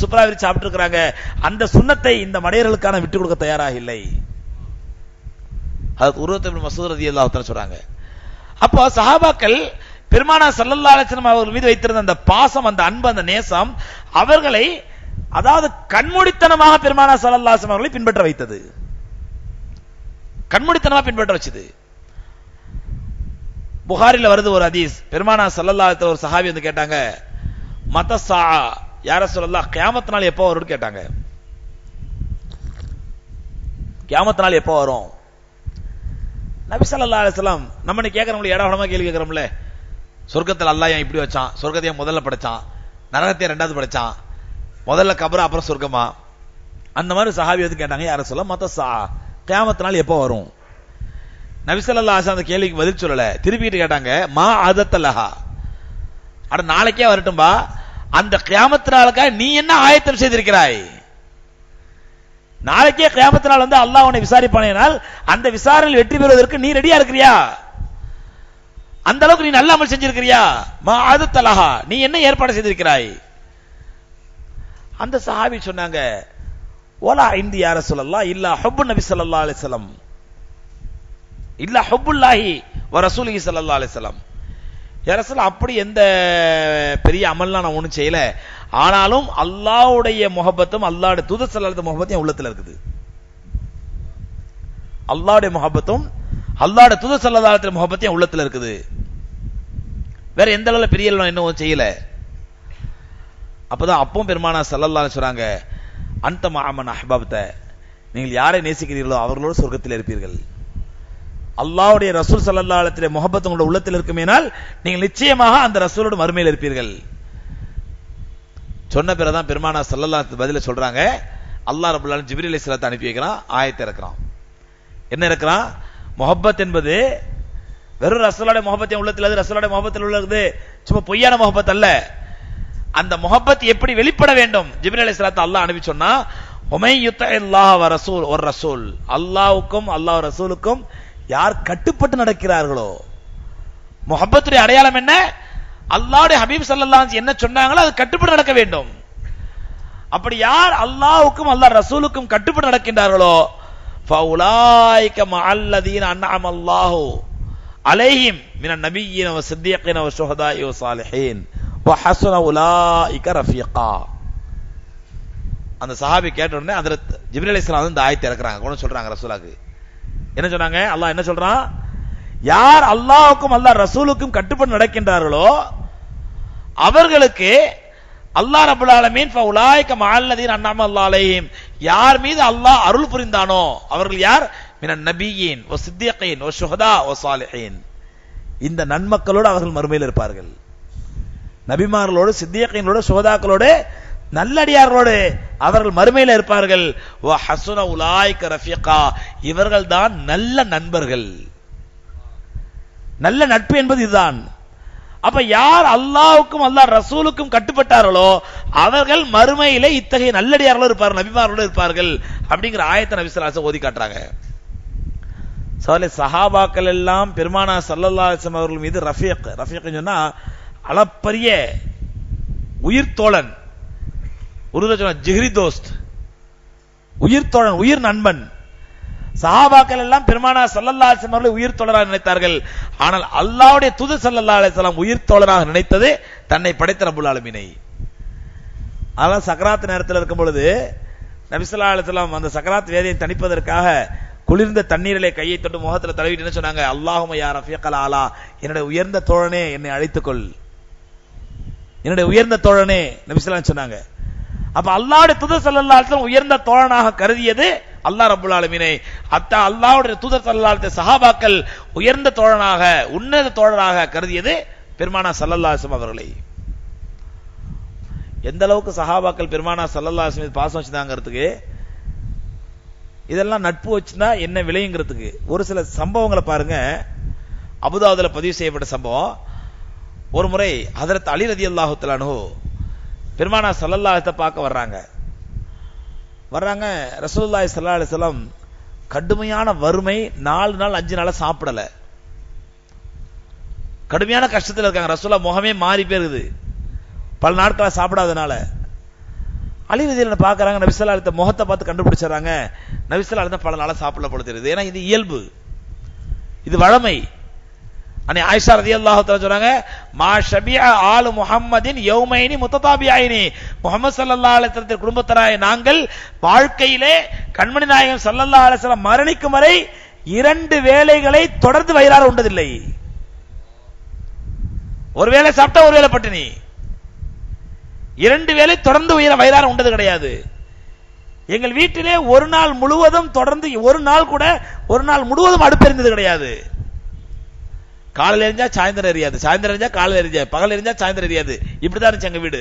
சுப்ரா விரிச்சு சாப்பிட்டு இருக்காங்க. அந்த சுன்னத்தை இந்த மடையர்களுக்கான விட்டு கொடுக்க தயாராக இல்லை. அது உர்வத் இப்னு மஸ்ஊத் ரலியல்லாஹு தஆலா சொல்றாங்க. அப்போ சஹாபாக்கள் பெருமானார் ஸல்லல்லாஹு அலைஹி வஸல்லம் அவர்கள் மீது வைத்திருந்த அந்த பாசம், அந்த அன்பு, அந்த நேசம் அவர்களை அதாவது கண்மூடித்தனமாக பெருமானார் ஸல்லல்லாஹு அலைஹி வஸல்லம் அவர்களை பின்பற்ற வைத்தது, கண்மூடித்தனமாக பின்பற்ற வச்சது. புகாரில வருது ஒரு ஹதீஸ், பெருமானார் ஸல்லல்லாஹு அலைஹி வஸல்லம் ஒரு சஹாபி வந்து கேட்டாங்க, மத்தஸா யா ரசூலல்லாஹ், கியாமத் நாள் எப்போ வரும்னு கேட்டாங்க. கியாமத் நாள் எப்போ வரும்? நபி ஸல்லல்லாஹு அலைஹி வஸல்லம் நம்ம கேட்கறவங்க இடவடமா கேள்வி கேட்கறோம்ல, சொர்க்கத்தில் அல்லாஹ் ஏன் இப்படி வச்சான், சொர்க்கத்தை முதல்ல படைச்சான், நரகத்தை ரெண்டாவது படைச்சான், முதல்ல கபர் அப்புறம் சொர்க்கமா? அந்த மாதிரி சஹாபி வந்து கேட்டாங்க, யார சொல்ல மத்தஸா, கியாமத் நாள் எப்போ வரும்? நபி ஸல்லல்லாஹு அலைஹி வஸல்லம் அந்த கேள்விக்கு பதில் சொல்லல, திருப்பிட்டு கேட்டாங்க, மா அதத்தலஹா, அட நாளைக்கே வரட்டும்பா, அந்த கியாமத் நாளுக்காக நீ என்ன ஆயத்தம் செய்திருக்கிறாய்? நாளைக்கே கியாமத் நாள் வந்து அல்லாஹ் உன்னை விசாரிப்பானேனால் அந்த விசாரணையில் வெற்றி பெறுவதற்கு நீ ரெடியா இருக்கிறியா? அந்த அளவுக்கு நீ நல்ல அமல் செஞ்சிருக்கிறியா? மா அதத்தலஹா, நீ என்ன ஏற்பாடு செய்திருக்கிறாய்? அந்த சஹாபி சொன்னாங்க, ஓலா இந்தி யா ரசூலல்லாஹ் இல்லா ஹுப்பு நபி ஸல்லல்லாஹு அலைஹி வஸல்லம் இல்லா ஹுப்புல்லாஹி வ ரசூலிஹி ஸல்லல்லாஹு அலைஹி வஸல்லம். யா ரசூல், அப்படி எந்த பெரிய அமல்லாம் நான் ஒன்றும் செய்யல, ஆனாலும் அல்லாஹ்வுடைய முஹப்பத்தும் அல்லாஹ்வுடைய தூதர் ஸல்லல்லாஹு அலைஹி வஸல்லம் முஹப்பத்தும் என் உள்ளத்துல இருக்குது. அல்லாஹ்வுடைய முஹப்பத்தும் அல்லாஹ்வுடைய தூதர் ஸல்லல்லாஹு அலைஹி வஸல்லம் முஹப்பத்தும் என் உள்ளத்துல இருக்குது. வேற எந்த அளவுல பெரிய அளவு இன்னும் செய்யல. அப்பதான் அப்பவும் பெருமானார் ஸல்லல்லாஹு அலைஹி வஸல்லம் சொல்றாங்க, அன்த மஅமன் அஹ்பப்த, நீங்கள் யாரை நேசிக்கிறீர்களோ அவர்களோடு சொர்க்கத்தில் இருப்பீர்கள். அல்லாஹ்வுடைய ரசூல் ஸல்லல்லாஹு அலைஹி வஸல்லம் முஹப்பத் உங்களுடைய உள்ளத்தில் இருக்குமேனால் நீங்கள் நிச்சயமாக அந்த ரசூலோடு மறுமையில் இருப்பீர்கள். சொன்ன பிறகுதான் பெருமானார் ஸல்லல்லாஹு அலைஹி வஸல்லம் பதில சொல்றாங்க, அல்லாஹ் ரப்பல் ஆலமீன் ஜிப்ரீல் அலைஹிஸ்ஸலாத்தை அனுப்பி வைக்கிறான், ஆயத்தை இறக்குறான். என்ன இறக்குறான்? முஹப்பத் என்பது வெறும் ரசூலுடைய முஹப்பத் உள்ளத்தில், அது ரசூலுடைய முஹப்பத்தில் உள்ளது சும்மா பொய்யான முஹப்பத் அல்ல. அந்த முஹப்பத் எப்படி வெளிப்பட வேண்டும்? ஜிப்ரீல் அலைஹிஸ்ஸலாத்தை அல்லாஹ் அனுப்பி சொன்னா, உமை யுத்தஇல்லாஹ வ ரசூல் ஒரு ரசூல், அல்லாஹ்வுக்கும் அல்லாஹ் ரசூலுக்கும் யார் கட்டுப்பட்டு நடக்கிறார்களோ, முஹப்பத்துடைய அடையாளம் என்ன? அல்லாஹ்வுடைய ஹபீப் ஸல்லல்லாஹு அலைஹி வஸல்லம் என்ன சொன்னாங்களோ அது கட்டுப்பட்டு நடக்க வேண்டும். அப்படி யார் அல்லாஹ்வுக்கும் அல்லாஹ் ரசூலுக்கும் கட்டுப்பட்டு நடக்கின்றார்களோ, ஃபஉலாயிக மஅல்லதீன அன்அம அல்லாஹு அலைஹிம் மினன் நபிய்யின வ ஸித்தீகீன வ ஷுஹதாஇ வ ஸாலிஹீன் வ ஹஸன உலாயிக ரஃபீகா. அந்த சஹாபி கேட்ட உடனே ஹஜ்ரத் ஜிப்ரீல் அலைஹிஸ்ஸலாம் இந்த ஆயத்தை இறக்குறாங்க, கொண்டு சொல்றாங்க ரசூலுக்கு. என்ன சொன்னாங்க? அல்லாஹ் என்ன சொல்றான்? யார் அல்லாஹ்வுக்கும் அல்லாஹ் ரசூலுக்கும் கட்டுப்பட்டு நடக்கின்றார்களோ அவர்களுக்கு அல்லாஹ் ரப்பல் ஆலமீன் ஃபஉலாயிக மஅல்லதீன அன்அம அல்லாஹு அலைஹிம், யார் மீது அல்லாஹ் அருள் புரிந்தானோ அவர்கள் யார்? மினன் நபிய்யீன் வ ஸித்தீகீன் வ ஷுஹதா வ ஸாலிஹீன், இந்த நன்மக்களோடு அவர்கள் மறுமையில் இருப்பார்கள். நபிமார்களோடு, சித்தியீன்களோடு, ஷுஹதாக்களோடு, நல்லடியார்களோடு அவர்கள் மறுமையில் இருப்பார்கள். வ ஹஸன உலாயிக ரஃபீகா, இவர்கள் தான் நல்ல நண்பர்கள். நல்ல நட்பு என்பது இதுதான். அப்ப யார் அல்லாஹ்வுக்கும் அல்லாஹ் ரசூலுக்கும் கட்டுப்பட்டார்களோ அவர்கள் மறுமையிலே இத்தகைய நல்லடியார்களோடு இருப்பார்கள், நபிமார்களோடு இருப்பார்கள் அப்படிங்கிற ஆயத்தை நபி ஸல்லல்லாஹு அலைஹி வஸல்லம் ஓதி காட்டுறாங்க. சஹாபாக்கள் எல்லாம் பெருமானார் ஸல்லல்லாஹு அலைஹி வஸல்லம் அவர்கள் மீது ரஃபீக் சொன்னா அளப்பரிய உயிர் தோழன், உருது சொன்ன ஜிஹ்ரி தோஸ்த், உயிர் தோழன், உயிர் நண்பன். சஹாபாக்கள் எல்லாம் பெருமானார் ஸல்லல்லாஹு அலைஹி வஸல்லம் அவர்களை உயிர் தோழராக நினைத்தார்கள். ஆனால் அல்லாஹ்வுடைய தூதர் ஸல்லல்லாஹு அலைஹி வஸல்லம் உயிர் தோழராக நினைத்தது தன்னை படைத்த ரப்புல் ஆலமீனை. அதனால சக்கராத் நேரத்தில் இருக்கும் பொழுது நபி ஸல்லல்லாஹு அலைஹி வஸல்லம் அந்த சக்கராத் வேதனையை தணிப்பதற்காக குளிர்ந்த தண்ணீரிலே கையை தொட்டு முகத்துல தடவிட்டு என்ன சொன்னாங்க? அல்லாஹும்ம யா ரஃபீகல் ஆலா, என்னுடைய உயர்ந்த தோழனே என்னை அழைத்துக்கொள், என்னுடைய உயர்ந்த தோழனே நபி ஸல்லல்லாஹு அலைஹி சொன்னாங்க. அப்ப அல்லாஹ்வுடைய தூதர் ஸல்லல்லாஹு அலைஹி வஸல்லம் உயர்ந்த தோழனாக கருதியது அல்லாஹ் ரப்பல் ஆலமீனை. அத்தா அல்லாஹ்வுடைய தூதர் ஸல்லல்லாஹு அலைஹி சஹாபாக்கள் உயர்ந்த தோழனாக உன்னத தோழராக கருதியது பெருமானா ஸல்லல்லாஹு அலைஹி வஸல்லம் அவர்களை. எந்த அளவுக்கு சஹாபாக்கள் பெருமானா ஸல்லல்லாஹு அலைஹி வஸல்லம் பாசம் வச்சுதாங்கிறதுக்கு, இதெல்லாம் நட்பு வச்சுனா என்ன விளையுங்கிறதுக்கு ஒரு சில சம்பவங்களை பாருங்க. அபூதாவுதுல பதிவு செய்யப்பட்ட சம்பவம். ஒரு முறை ஹஜ்ரத் அலி ரலியல்லாஹு தஆலா அன்ஹு பெருமானா ஸல்லல்லாஹு அலைஹி பார்க்க வர்றாங்க. ரசூலுல்லாஹி ஸல்லல்லாஹு அலைஹி வஸல்லம் கடுமையான வறுமை, 4 நாள் 5 நாளா சாப்பிடல, கடுமையான கஷ்டத்தில் இருக்காங்க. ரசூலுல்லாஹ் முகமே மாறி போயிருக்குது பல நாட்களா சாப்பிடாதனால. அலி ரலியல்லாஹு அன்ஹு பார்க்கறாங்க, நபி ஸல்லல்லாஹு அலைஹி முகத்தை பார்த்து கண்டுபிடிச்சறாங்க, நபி ஸல்லல்லாஹு அலைஹி பல நாளா சாப்பிடல போல தெரியுது. ஏன்னா இது இயல்பு, இது வழமை. அன்னை ஆயிஷா ரலியல்லாஹு தஆலா சொல்றாங்க, மா ஷபிஅ ஆலு முஹம்மதின் யௌமைனி முத்ததாபியைனி, முஹம்மது ஸல்லல்லாஹு அலைஹி வஸல்லம் குடும்பத்தாராய நாங்கள் வாழ்க்கையிலே கண்மணி நாயகம் ஸல்லல்லாஹு அலைஹி வஸல்லம் மரணிக்கும் வரை 2 வேளைகளை தொடர்ந்து வயிறார உண்டதில்லை. ஒரு வேளை சாப்பிட்டா ஒரு வேளை பட்டினி, 2 வேளை தொடர்ந்து வயிறார உண்டது கிடையாது. எங்கள் வீட்டிலே ஒரு நாள் முழுவதும் தொடர்ந்து ஒரு நாள் முழுவதும் அடுப்பு எரிந்தது கிடையாது. காலையில் எரிஞ்சா சாயந்தரம் எரியாது, சாயந்தரம் எரிஞ்சா காலையில் எரியாது, பகல் எரிஞ்சா சாயந்தரம் எரியாது. இப்படிதான் இருந்துச்சு எங்க வீடு.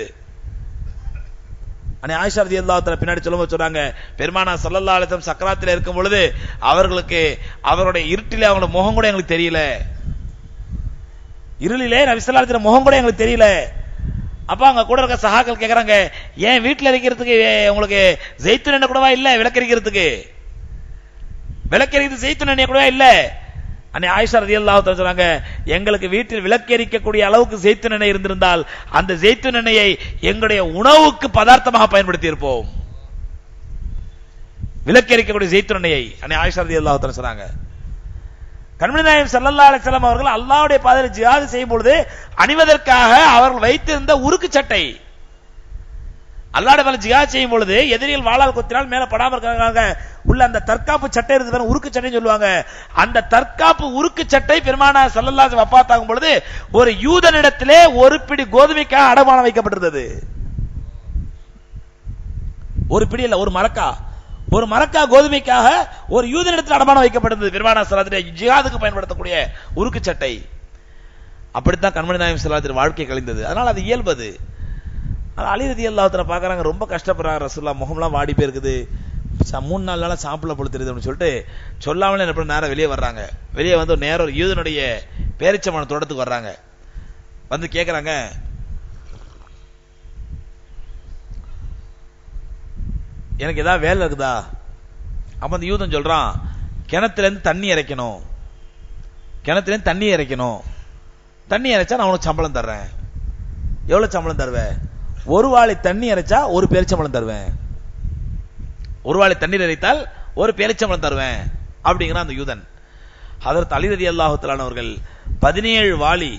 அன்னை ஆயிஷா ரலியல்லாஹு தஆலா பின்னாடி சொல்லும்போது சொன்னாங்க, பெருமானா ஸல்லல்லாஹு அலைஹி வஸல்லம் சக்கராத்தில் இருக்கும் பொழுது அவர்களுக்கு அவருடைய இருட்டிலே அவங்களோட முகம் கூட எங்களுக்கு தெரியல, இருளிலே நபி ஸல்லல்லாஹு அலைஹி வஸல்லம் முகம் கூட எங்களுக்கு தெரியல. அப்ப அங்க கூட இருக்க சஹாக்கள் கேக்குறாங்க, ஏன் வீட்டுல இருக்கிறதுக்கு உங்களுக்கு ஜெய்துன் எண்ணெய் கூடவா இல்ல? விளக்கரிக்கிறதுக்கு ஜெய்துன் எண்ணெய் கூடவா இல்ல? அன்னை ஆயிஷா ரலியல்லாஹு தஆலா சொன்னாங்க, எங்களுக்கு வீட்டில் விளக்கரிக்கக்கூடிய அளவுக்கு ஜெய்துன் எண்ணெய் இருந்திருந்தால் அந்த ஜெய்துன் எண்ணெயை எங்களுடைய உணவுக்கு பதார்த்தமாக பயன்படுத்தி இருப்போம். விளக்கரிக்கக்கூடிய ஜெய்துன் எண்ணெயை அன்னை ஆயிஷா ரலியல்லாஹு தஆலா சொன்னாங்க. கண்மணி நாயகம் ஸல்லல்லாஹு அலைஹி வஸல்லம் அவர்கள் அல்லாஹ்வுடைய பாதையில் ஜிஹாத் செய்யும் பொழுது அணிவதற்காக அவர்கள் வைத்திருந்த உருக்கு சட்டை, அல்லாஹ்வுடைய பாதையில் ஜிஹாத் செய்யும் பொழுது எதிரிகள் வாளால் குத்தினால் மேல படாம இருக்காங்க உள்ள அந்த தற்காப்பு சட்டை இருந்து உருக்கு சட்டைன்னு சொல்லுவாங்க. அந்த தற்காப்பு உருக்கு சட்டை பெருமானா ஸல்லல்லாஹு அலைஹி வஃபாத் ஆகும் பொழுது ஒரு யூதனிடத்திலே ஒரு பிடி கோதுமைக்காக அடமானம் வைக்கப்பட்டிருந்தது. ஒரு பிடி இல்ல, ஒரு மரக்கா கோதுமைக்காக ஒரு யூதனிடத்தில் அடமானம் வைக்கப்பட்டிருந்தது. பெருமானா ஸல்லல்லாஹு அலைஹி வஸல்லம் ஜிஹாதுக்கு பயன்படுத்தக்கூடிய உருக்கு சட்டை. அப்படித்தான் கண்மணி நாயகம் ஸல்லல்லாஹு அலைஹி வஸல்லம் வாழ்க்கை கழிந்தது. அதனால அது இயல்பது. அலி ரலியல்லாஹு தஆலா பார்க்கறாங்க, ரொம்ப கஷ்டப்படுறாங்க, ரசூலுல்லாஹ் முகம்லாம் வாடி போயிருக்குது, 3-4 நாளா சாப்பிடல போல தெரியுது அப்படின்னு சொல்லிட்டு சொல்லாமலே என்ன நேரம் வெளியே வர்றாங்க. வெளியே வந்து நேரம் ஒரு யூதனுடைய பேரிச்சமான தோட்டத்துக்கு வர்றாங்க. வந்து கேட்கறாங்க, எனக்கு ஏதாவது வேலை இருக்குதா? அப்ப அந்த யூதன் சொல்றான், கிணத்துல இருந்து தண்ணி இறைக்கணும், தண்ணி இறைச்சா நான் உனக்கு சம்பளம் தர்றேன். எவ்வளவு சம்பளம் தருவேன்? 1 வாளி தண்ணி இறைச்சா 1 பேரிச்சம்பளம் தருவேன், 1 வாளி தண்ணீர் இறைத்தால் 1 பேரிச்சம்பளம் தருவேன் அப்படிங்கிறான் அந்த யூதன். ஹஜ்ரத் அலி ரலியல்லாஹு தஆலா அவர்கள் 17 வாளி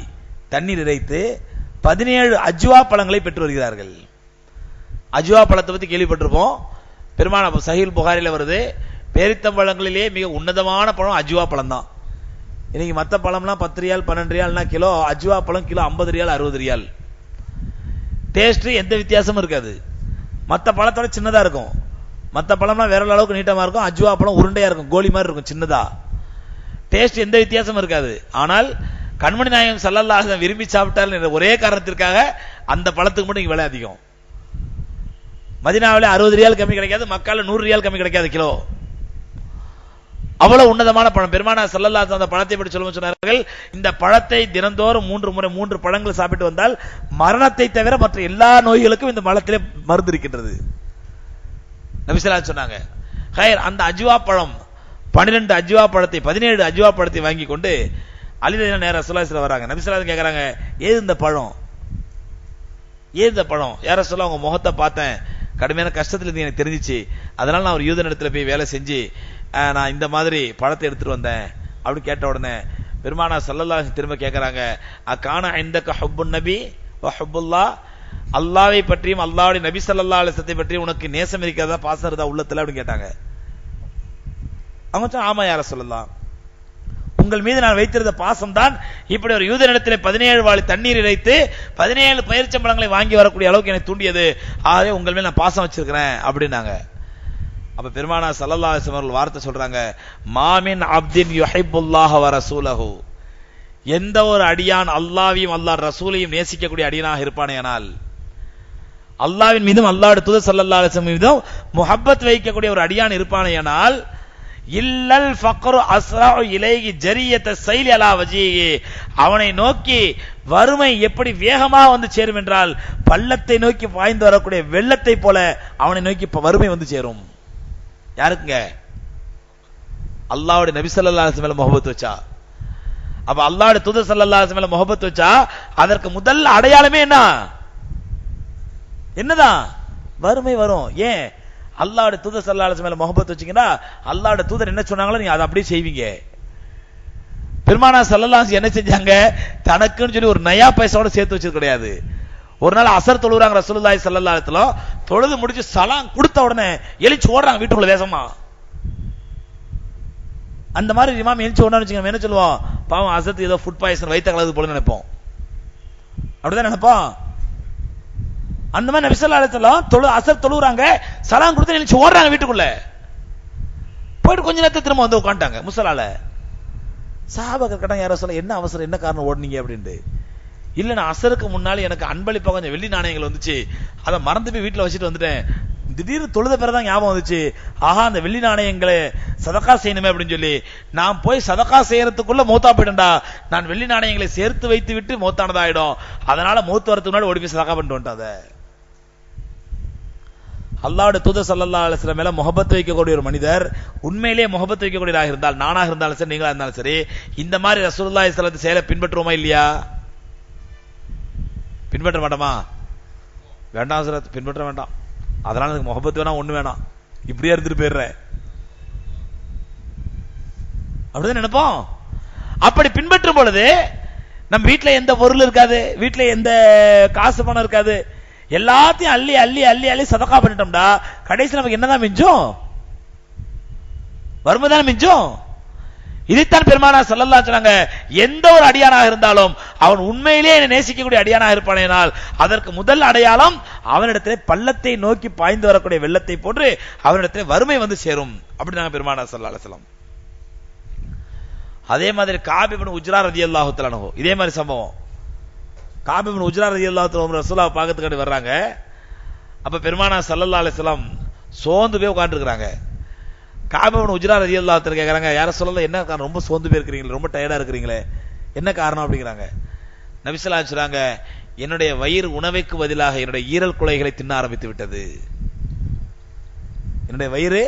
தண்ணீர் இறைத்து 17 அஜ்வா பழங்களை பெற்று வருகிறார்கள். அஜ்வா பழத்தை பத்தி கேள்விப்பட்டிருப்போம், பெருமான சஹீல் புகாரில வருது. பேரித்தம்பழங்களிலே மிக உன்னதமான பழம் அஜ்வா பழம் தான். இன்னைக்கு மத்த பழம்லாம் 10 ரியால் 12 ரியால்னா கிலோ, அஜ்வா பழம் கிலோ 50 ரியால் 60 ரியால். டேஸ்ட் எந்த வித்தியாசமும் இருக்காது. மத்த பழத்தோட சின்னதா இருக்கும், மத்த பழம்லாம் விரல் அளவுக்கு நீட்டமா இருக்கும், அஜ்வா பழம் உருண்டையா இருக்கும், கோலி மாதிரி இருக்கும் சின்னதா. டேஸ்ட் எந்த வித்தியாசமும் இருக்காது. ஆனால் கண்மணி நாயகம் ஸல்லல்லாஹு அலைஹி வஸல்லம் விரும்பி சாப்பிட்டார் என்ற ஒரே காரணத்திற்காக அந்த பழத்துக்கு மட்டும் விலை அதிகம். மதீனாவிலே 60 ரியால் கம்மி கிடைக்காது, மக்கால 100 ரியால் கம்மி கிடைக்காது கிலோ. அவ்வளவு உன்னதமான பழம். பெருமானா ஸல்லல்லாஹு அலைஹி வஸல்லம் அந்த பழத்தை பற்றி சொல்லும்போது சொன்னார்கள், இந்த பழத்தை தினந்தோறும் 3 பழங்கள் சாப்பிட்டு வந்தால் மரணத்தை தவிர மற்ற எல்லா நோய்களுக்கும் இந்த பழத்திலே மருந்து இருக்கின்றது நபி ஸல்லல்லாஹு அலைஹி சொன்னாங்க. ஹைர், அந்த அஜ்வா பழம் 12 அஜ்வா பழத்தை 17 அஜ்வா பழத்தை வாங்கி கொண்டு அலி ரலியல்லாஹு நேரா ரசூலுல்லாஹி ஸல்லல்லாஹு வராங்க. நபி ஸல்லல்லாஹு கேக்குறாங்க, ஏது இந்த பழம்? யார சொல்ல உங்க முகத்தை பார்த்தேன், கடுமையான கஷ்டத்துல இருந்து எனக்கு தெரிஞ்சிச்சு, அதனால நான் ஒரு யூதன் இடத்துல போய் வேலை செஞ்சு நான் இந்த மாதிரி பழத்தை எடுத்துட்டு வந்தேன் அப்படின்னு கேட்ட உடனே பெருமானா ஸல்லல்லாஹு அலைஹி திரும்ப கேட்கறாங்க, அகான இந்தக ஹுப்புன் நபி வ ஹுப்புல்லாஹ், அல்லாஹ்வை பற்றியும் அல்லாஹ்வுடைய நபி ஸல்லல்லாஹு அலைஹி வஸல்லம் பற்றியும் உனக்கு நேசம் இருக்கிறதா, பாசம் இருந்தா உள்ளத்துல அப்படின்னு கேட்டாங்க. அவங்க சொன்னாங்க, ஆமா யா ரசூலல்லாஹ், உங்கள் மீது நான் வைத்திருந்த பாசம் தான் இப்படி ஒரு யூதனிடத்திலே 17 வாளி தண்ணீர் இறைத்து 17 பயிர்ச்சம்பளங்களை வாங்கி வரக்கூடிய அளவுக்கு எனக்கு தூண்டியது. ஆகவே உங்கள் மேல் நான் பாசம் வச்சிருக்கிறேன் அப்படின்னாங்க. அப்ப பெருமானார் ஸல்லல்லாஹு அலைஹி வஸல்லம் அவர்கள் வார்த்தை சொல்றாங்க, மாமின் அப்தின் யுஹிப்புல்லாஹ வ ரசூலஹு, எந்த ஒரு அடியான் அல்லாஹ்வையும் அல்லாஹ் ரசூலையும் நேசிக்கக்கூடிய அடியானாக இருப்பானேயானால், அல்லாஹ்வின் மீதும் அல்லாஹ்வுடைய தூதர் ஸல்லல்லாஹு அலைஹி வஸல்லம் மீதும் முஹப்பத் வைக்கக்கூடிய ஒரு அடியான் இருப்பானேயானால், இல்லல் ஃபக்ரு அஸ்ரஉ இலைஹி ஜரியத ஸைல் அலா வஜீஹி, அவனை நோக்கி வறுமை எப்படி வேகமாக வந்து சேரும் என்றால் பள்ளத்தை நோக்கி பாய்ந்து வரக்கூடிய வெள்ளத்தை போல அவனை நோக்கி வறுமை வந்து சேரும். யாருக்குங்க? அல்லாஹ்வுடைய நபி ஸல்லல்லாஹு அலைஹி வஸல்லம் முஹப்பத் வச்சா. அப்ப அல்லாஹ்வுடைய தூதர் ஸல்லல்லாஹு அலைஹி வஸல்லம் முஹப்பத் வச்சா அதற்கு முதல் அடையாளமே என்னதான்? வறுமை வரும். ஏன்? அல்லாஹ்வுடைய தூதர் ஸல்லல்லாஹு அலைஹி வஸல்லம் முஹப்பத் வச்சீங்கன்னா அல்லாஹ்வுடைய தூதர் என்ன சொன்னாங்களோ நீங்க அதை அப்படியே செய்வீங்க. பெருமானார் ஸல்லல்லாஹு அலைஹி வஸல்லம் என்ன செஞ்சாங்க? தனக்குன்னு சொல்லி ஒரு நயா பைசாவோட சேர்த்து வச்சது கிடையாது. ஒரு நாள் அசர் தொழுறாங்க ரசூலுல்லாஹி ஸல்லல்லாஹு அலைஹி வஸல்லம், தொழுது முடிச்சு சலாம் கொடுத்த உடனே எழுச்சி ஓடுறாங்க வீட்டுக்குள்ள வேகமா. அந்த மாதிரி இமாம் எழுச்சி ஓடுறான்னு வச்சுக்கோங்க, என்ன சொல்லுவோம்? பாவம் அசத் ஏதோ ஃபுட் பாய்சன் வைத்த கலது போல நினைப்போம். அப்படிதான் நினைப்போம். அந்த மாதிரி நபி ஸல்லல்லாஹு அலைஹி வஸல்லம் அசர் தொழுறாங்க, சலாம் கொடுத்து எழுச்சி ஓடுறாங்க வீட்டுக்குள்ள. போயிட்டு கொஞ்ச நேரத்தை திரும்ப வந்து உட்காந்துட்டாங்க முஸல்லால. சஹாபாக்கள் கேட்டாங்க, யார சொல்ல என்ன அவசரம், என்ன காரணம் ஓடுனீங்க அப்படின்ட்டு. இல்ல நான் அசருக்கு முன்னாடி எனக்கு அன்பளிப்பா கொஞ்சம் வெள்ளி நாணயங்கள் வந்துச்சு, அதை மறந்து போய் வீட்டுல வச்சுட்டு வந்துட்டேன். திடீர்னு தொழுத பிறதான் ஞாபகம் வந்துச்சு, ஆஹா அந்த வெள்ளி நாணயங்களை சதக்கா செய்யணுமே அப்படின்னு சொல்லி நான் போய் சதக்கா செய்யறதுக்குள்ள மௌத்தா போயிட்டேன்டா, நான் வெள்ளி நாணயங்களை சேர்த்து வைத்து விட்டு மௌத்தானதாயிடும், அதனால மௌத்து வரதுக்கு முன்னாடி ஓடி போய் சதக்கா பண்ணிட்டு வந்துட்டாத. அல்லாஹ்வுடைய தூதர் ஸல்லல்லாஹு அலைஹி வஸல்லம் மேல முஹப்பத் வைக்கக்கூடிய ஒரு மனிதர், உண்மையிலேயே முஹப்பத் வைக்கக்கூடியதாக இருந்தால், நானாக இருந்தாலும் சரி நீங்களா இருந்தாலும் சரி, இந்த மாதிரி ரசூலுல்லாஹி ஸல்லல்லாஹு அலைஹி வஸல்லம் செயலை பின்பற்றுவோமா இல்லையா? பின்பற்ற மாட்டோமா? வேண்டாம் ஹஸரத், பின்பற்ற வேண்டாம், அதனால எனக்கு முஹப்பத் வேணாம், ஒண்ணு வேணாம், இப்படியே இருந்துட்டு போயிடுறேன் அப்படிதான் நினைப்போம். அப்படி பின்பற்றும் பொழுது நம்ம வீட்டுல எந்த பொருள் இருக்காது, வீட்டுல எந்த காசு பணம் இருக்காது, எல்லாத்தையும் அள்ளி அள்ளி அள்ளி அள்ளி சதக்கா பண்ணிட்டோம்டா கடைசியில் நமக்கு என்னதான் மிஞ்சும்? வறுமை தானே மிஞ்சும். இதைத்தான் பெருமானார் ஸல்லல்லாஹு அலைஹி வஸல்லம் சொன்னாங்க, எந்த ஒரு அடியானாக இருந்தாலும் அவன் உண்மையிலேயே என்னை நேசிக்கக்கூடிய அடியானாக இருப்பானேனால் அதற்கு முதல் அடையாளம் அவனிடத்திலே பள்ளத்தை நோக்கி பாய்ந்து வரக்கூடிய வெள்ளத்தை போன்று அவனிடத்திலே வறுமை வந்து சேரும் அப்படி நாங்க பெருமானார் ஸல்லல்லாஹு அலைஹி வஸல்லம். அதே மாதிரி காப் இப்னு உஜ்ரா ரலியல்லாஹு தஆலா அன்ஹு, இதே மாதிரி சம்பவம். காப் இப்னு உஜ்ரா ரலியல்லாஹு தஆலா ரசூலுல்லாஹ் பார்க்கிறதுக்கு வர்றாங்க. அப்ப பெருமானார் ஸல்லல்லாஹு அலைஹி வஸல்லம் சோர்ந்து போய் உட்கார்ந்து இருக்காங்க. காப் இப்னு உஜ்ரா ரலியல்லாஹு தஆலா கேக்குறாங்க, யார சொல்லல என்ன காரணம், ரொம்ப சோர்ந்து போய் இருக்கீங்களே, ரொம்ப டயர்டா இருக்கீங்களே, என்ன காரணம் அப்படிங்கிறாங்க. நபி ஸல்லல்லாஹு அலைஹி வஸல்லம் சொல்றாங்க, என்னுடைய வயிறு உணவுக்கு பதிலாக என்னுடைய ஈரல் குலைகளை தின்ன ஆரம்பித்து விட்டது. என்னுடைய வயிறு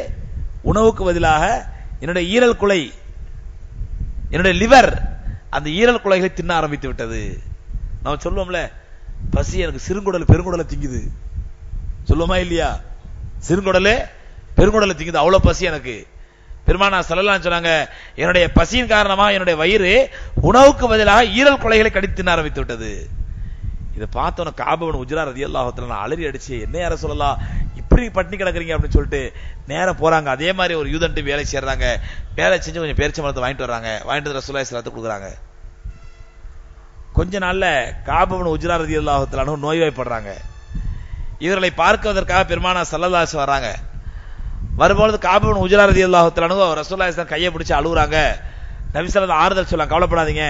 உணவுக்கு பதிலாக என்னுடைய ஈரல் குலை, என்னுடைய லிவர் அந்த ஈரல் குலைகளை தின்ன ஆரம்பித்து விட்டது. நம்ம சொல்லுவோம்ல, பசி எனக்கு சிறுங்குடல் பெருங்குடலை திங்குது சொல்லுவோமா இல்லையா? சிறுங்குடலே பெருங்குடலை திங்குது, அவ்வளவு பசி எனக்கு. பெருமானார் ஸல்லல்லாஹு அலைஹி வஸல்லம் சொன்னாங்க, என்னுடைய பசியின் காரணமாக என்னுடைய வயிறு உணவுக்கு பதிலாக ஈரல் குலைகளை கடித்து தின்ன ஆரம்பித்து விட்டது. இதை பார்த்தோன்னு காப் இப்னு உஜ்ரா ரலியல்லாஹு தஆலா அலறி அடிச்சு, என்ன யார சொல்லலாம் இப்படி பட்டினி கிடக்குறீங்க அப்படின்னு சொல்லிட்டு நேரா போறாங்க. அதே மாதிரி ஒரு யூதன்ட்டு வேலை செய்யறாங்க. வேலை செஞ்சு கொஞ்சம் பேரிச்சம்பழத்தை வாங்கிட்டு வர்றாங்க. வாங்கிட்டு வந்து ரசூலுல்லாஹி ஸல்லல்லாஹு அலைஹி வஸல்லம் கொடுக்குறாங்க. கொஞ்ச நாள்ல காப் இப்னு உஜ்ரா ரலியல்லாஹு தஆலா நோய்வாய்ப்படுறாங்க. இவர்களை பார்ப்பதற்காக பெருமானார் ஸல்லல்லாஹு அலைஹி வஸல்லம் வராங்க. வரும்பொழுது காப் இப்னு உஜ்ரா ரலியல்லாஹு தஆலா ரசூலுல்லாஹி ஸல்லல்லாஹு அலைஹி வஸல்லம் கையை பிடிச்சு அழுகுறாங்க. நபி ஸல்லல்லாஹு அலைஹி வஸல்லம் ஆறுதல் சொல்றாங்க, கவலைப்படாதீங்க,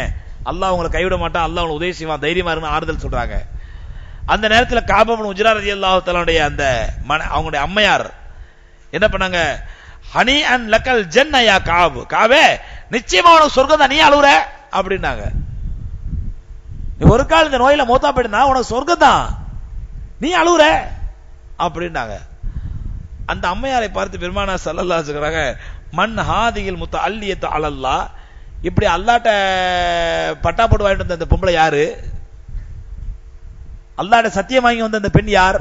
அல்லாஹ் உங்களை கைவிட மாட்டான், அல்லாஹ் உங்களுக்கு உதவி செய்வான், தைரியமா இருங்க ஆறுதல் சொல்றாங்க. அந்த நேரத்தில் காப் இப்னு உஜ்ரா ரலியல்லாஹு தஆலாவுடைய அந்த அவங்களுடைய அம்மையார் என்ன பண்ணாங்க, ஹனி அன் லக்கல் ஜன்ன யா காப், காவே நிச்சயமா உனக்கு சொர்க்கம் தான், நீ அழுகுற அப்படின்னாங்க. நீ ஒரு கால் இந்த நோயில மௌத்தா போயிட்டா உனக்கு சொர்க்கம் தான், நீ அழுகுற அப்படின்னாங்க. அந்த அம்மையாரை பார்த்து பெருமானார் ஸல்லல்லாஹு அலைஹி வஸல்லம், மன் ஹாதிகில் முத்தஅல்லியத்து அலல்லாஹ், இப்படி அல்லாஹ்ட்ட பட்டா போட்டு வாங்கிட்டு வந்த அந்த பொம்பளை யாரு, அல்லாஹ்ட்ட சத்தியம் வாங்கி வந்த அந்த பெண் யார்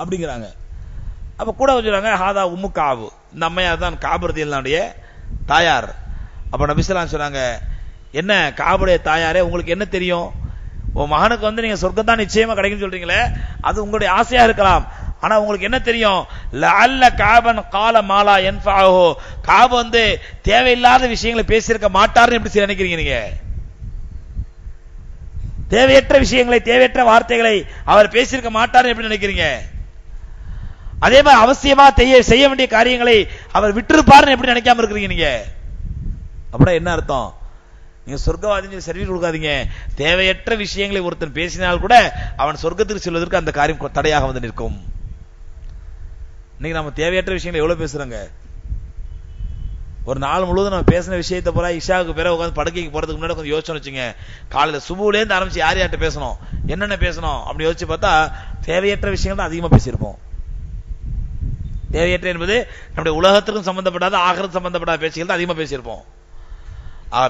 அப்படிங்கிறாங்க. அப்ப கூட சொல்றாங்க, ஹாதா உம்மு காப், இந்த அம்மையார் தான் காப் ரலியல்லாஹுடைய தாயார். அப்ப நபி ஸல்லல்லாஹு அலைஹி வஸல்லம் சொன்னாங்க, என்ன காபுடைய தாயாரே உங்களுக்கு என்ன தெரியும், உன் மகனுக்கு வந்து நீங்க சொர்க்கம் தான் நிச்சயமா கிடைக்கும்னு சொல்றீங்களே, அது உங்களுடைய ஆசையா இருக்கலாம். ஆனா உங்களுக்கு என்ன தெரியும், லஅல்ல காபன் கால மாலா யன்ஃபஅஹு, காப் வந்து தேவையில்லாத விஷயங்களை பேசியிருக்க மாட்டார்னு எப்படி நினைக்கிறீங்க நீங்க? தேவையற்ற விஷயங்களை, தேவையற்ற வார்த்தைகளை அவர் பேசியிருக்க மாட்டார்னு எப்படி நினைக்கிறீங்க? அதே மாதிரி அவசியமா செய்ய வேண்டிய காரியங்களை அவர் விட்டிருப்பார்னு எப்படி நினைக்காம இருக்கிறீங்க நீங்க? அப்படின்னா என்ன அர்த்தம்? நீங்க சொர்க்கவாதின்னு சர்வீஸ் கொடுக்காதீங்க. தேவையற்ற விஷயங்களை ஒருத்தன் பேசினால் கூட அவன் சொர்க்கத்துக்கு செல்வதற்கு அந்த காரியம் தடையாக வந்து நிற்கும். இன்னைக்கு நம்ம தேவையற்ற விஷயங்களை எவ்வளவு பேசுறோங்க. ஒரு நாள் முழுவதும் நம்ம பேசின விஷயத்தை பூரா இஷாவுக்கு பிறகு உட்காந்து படுக்கைக்கு போறதுக்கு முன்னாடி கொஞ்சம் யோசிச்சு வச்சுங்க. காலையில சுபுல இருந்து ஆரம்பிச்சு யார் யார்கிட்ட பேசணும், என்னென்ன பேசணும் அப்படி யோசிச்சு பார்த்தா தேவையற்ற விஷயங்கள் தான் அதிகமா பேசியிருப்போம். தேவையற்ற என்பது நம்முடைய உலகத்திற்கும் சம்பந்தப்படாத ஆகிரத்துக்கும் சம்பந்தப்படாத பேச்சுகள் தான் அதிகமா பேசியிருப்போம்.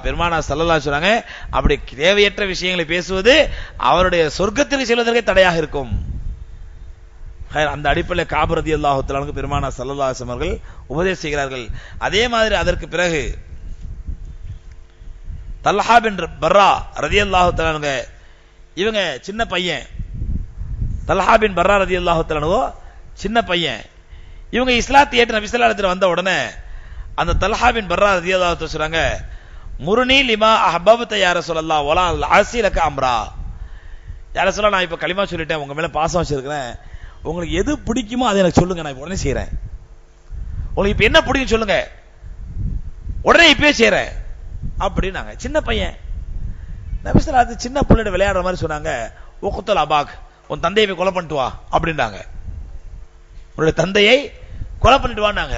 பெருமானார் ஸல்லல்லாஹு அலைஹி வஸல்லம் அப்படி தேவையற்ற விஷயங்களை பேசுவது அவருடைய சொர்க்கத்திற்கு செல்வதற்கே தடையாக இருக்கும். அந்த அடிப்படையில் காப் ரலியல்லாஹு தஆலா பெருமானார் ஸல்லல்லாஹு அலைஹி வஸல்லம் அவர்கள் உபதேசம் செய்கிறார்கள். அதே மாதிரி அதற்கு பிறகு தல்ஹா பின் பர்ரா ரலியல்லாஹு தஆலா, இவங்க சின்ன பையன். தல்ஹா பின் பர்ரா ரலியல்லாஹு தஆலா சின்ன பையன். இவங்க இஸ்லாத்தை ஏற்று நபி ஸல்லல்லாஹு அலைஹி வஸல்லம் வந்த உடனே அந்த தல்ஹா பின் பர்ரா ரலியல்லாஹு தஆலா சொல்றாங்க, முர்னி லிமா அஹ்பப்த யா ரசூலல்லாஹ் வலா அஸிலக அம்ரா. யா ரசூலல்லாஹ், நான் இப்ப கலிமா சொல்லிட்டேன், உங்க மேல பாசம் வச்சிருக்கிறேன், உங்களுக்கு எது பிடிக்குமோ அதை எனக்கு சொல்லுங்க, நான் உடனே செய்யறேன். உங்களுக்கு இப்ப என்ன பிடிக்கும் சொல்லுங்க, உடனே இப்பயே செய்யறேன் அப்படின்னாங்க. சின்ன பையன். நபி ஸல்லல்லாஹு அலைஹி வஸல்லம் சின்ன பிள்ளையோட விளையாடுற மாதிரி சொன்னாங்க, உக்துல் அபாக், உன் தந்தையை போய் கொலை பண்ணிட்டு வா அப்படின்னாங்க. உன்னுடைய தந்தையை கொலை பண்ணிட்டு வான்னாங்க.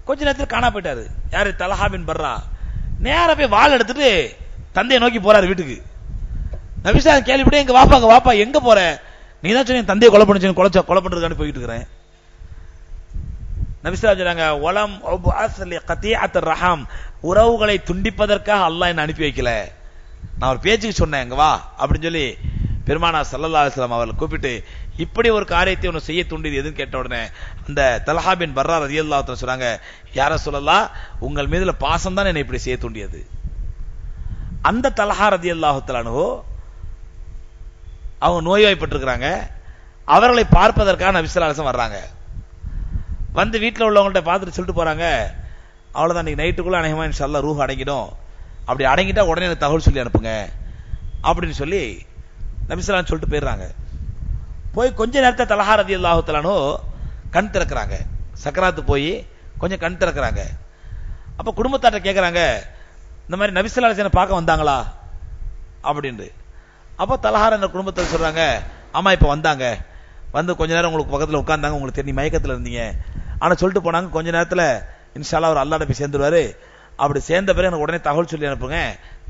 கொஞ்ச நேரத்தில் காணா போயிட்டாரு. யாரு? தல்ஹா பின் பர்ரா. நேரா போய் வாள் எடுத்துட்டு தந்தையை நோக்கி போறாரு வீட்டுக்கு. நபி ஸல்லல்லாஹு அலைஹி வஸல்லம் கேள்விப்பட்டு, எங்க வாப்பா எங்க போற? நீ தான் சொன்ன தந்தையை கொலை பண்ணிச்சு, கொலை பண்றதுக்காண்டி போயிட்டு இருக்கிறேன். நபி ஸல்லல்லாஹு அலைஹி வஸல்லம் சொல்றாங்க, வலம் உபஅஸ் லிகதிஅத் ரஹம், உறவுகளை துண்டிப்பதற்காக அல்லாஹ் என்ன அனுப்பி வைக்கல, நான் ஒரு பேச்சுக்கு சொன்னேன், எங்க வா அப்படின்னு சொல்லி பெருமானார் ஸல்லல்லாஹு அலைஹி வஸல்லம் அவர்கள் கூப்பிட்டு இப்படி ஒரு காரியத்தை ஒன்று செய்ய தூண்டியது எதுன்னு கேட்ட உடனே அந்த தல்ஹா பின் பர்ரா ரலியல்லாஹு தஆலா சொல்றாங்க, யா ரசூலல்லாஹ், உங்கள் மீதுல பாசம் தான் என்னை இப்படி செய்ய தூண்டியது. அந்த தல்ஹா ரலியல்லாஹு தஆலா அவங்க நோய்வாய்ப்பட்டிருக்கிறாங்க. அவர்களை பார்ப்பதற்காக நபி ஸல்லல்லாஹு அலைஹி வஸல்லம் வர்றாங்க. வந்து வீட்டில் உள்ளவங்கள்ட்ட பார்த்துட்டு சொல்லிட்டு போறாங்க, அவ்வளவுதான், இன்னைக்கு நைட்டுக்குள்ள அநேகமா இன்ஷாஅல்லாஹ் ரூஹ் அடங்கிடும், அப்படி அடங்கிட்டா உடனே எனக்கு தகவல் சொல்லி அனுப்புங்க அப்படின்னு சொல்லி நபி ஸல்லல்லாஹு அலைஹி வஸல்லம் சொல்லிட்டு போயிடுறாங்க. போய் கொஞ்ச நேரத்தை தல்ஹா ரலியல்லாஹு தஆலா கண் திறக்கிறாங்க. சக்கராத்து போய் கொஞ்சம் கண் திறக்கிறாங்க. அப்ப குடும்பத்தார்ட்ட கேட்கறாங்க, இந்த மாதிரி நபி ஸல்லல்லாஹு அலைஹி வஸல்லம் பார்க்க வந்தாங்களா அப்படின்னு. அப்ப தல்ஹா என்ற குடும்பத்தில் சொல்றாங்க, ஆமா இப்ப வந்தாங்க, வந்து கொஞ்ச நேரம் உங்களுக்கு பக்கத்துல உட்கார்ந்தாங்க, உங்களுக்கு தெரியும் மயக்கத்துல இருந்தீங்க, ஆனா சொல்லிட்டு போனாங்க கொஞ்ச நேரத்துல இன்ஷா அல்லாஹ் அவர் அல்லாஹ்ட்ட போய் சேர்ந்துருவாரு, அப்படி சேர்ந்த பிறகு எனக்கு உடனே தகவல் சொல்லி அனுப்புங்க,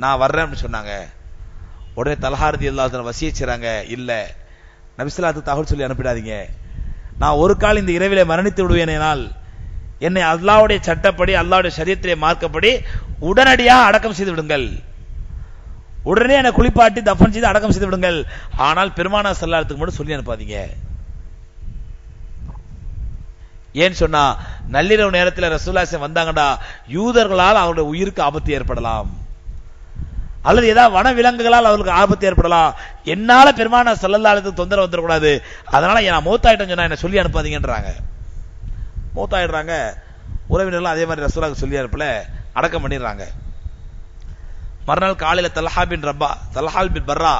நான் வர்றேன் அப்படின்னு சொன்னாங்க. உடனே தல்ஹா ரலியல்லாஹு தஆலா வசியச்சாங்க, இல்ல நபி ஸல்லல்லாஹு அலைஹி வஸல்லம் தகவல் சொல்லி அனுப்பிடாதீங்க, நான் ஒரு கால் இந்த இரவிலே மரணித்து விடுவேனால் என்னை அல்லாஹ்வுடைய சட்டப்படி, அல்லாஹ்வுடைய ஷரியத்திலே மார்க்கப்படி உடனடியாக அடக்கம் செய்து விடுங்கள், உடனே என்னை குளிப்பாட்டி தஃபன் செய்து அடக்கம் செய்து விடுங்கள், ஆனால் பெருமானார் ஸல்லல்லாஹு அலைஹி வஸல்லம் மட்டும் சொல்லி அனுப்பாதீங்க. ஏன்னு சொன்னா நள்ளிரவு நேரத்தில் ரசூலுல்லாஹி ஸல்லல்லாஹு அலைஹி வஸல்லம் வந்தாங்கடா யூதர்களால் அவருடைய உயிருக்கு ஆபத்து ஏற்படலாம், அல்லது ஏதாவது வன விலங்குகளால் அவர்களுக்கு ஆபத்து ஏற்படலாம், என்னால பெருமானார் ஸல்லல்லாஹு அலைஹி வஸல்லம் தொந்தரவு வந்துடக்கூடாது, அதனால நான் மௌத்தாயிட்டேன்னு சொன்னா என்ன சொல்லி அனுப்பாதீங்கன்றாங்க. மௌத்தாயிடுறாங்க. உறவினர்கள் அதே மாதிரி ரசூலுல்லாஹி சொல்லி அனுப்பல, அடக்கம் பண்ணிடுறாங்க. மறுநாள் காலையில தல்ஹா பின் பர்ரா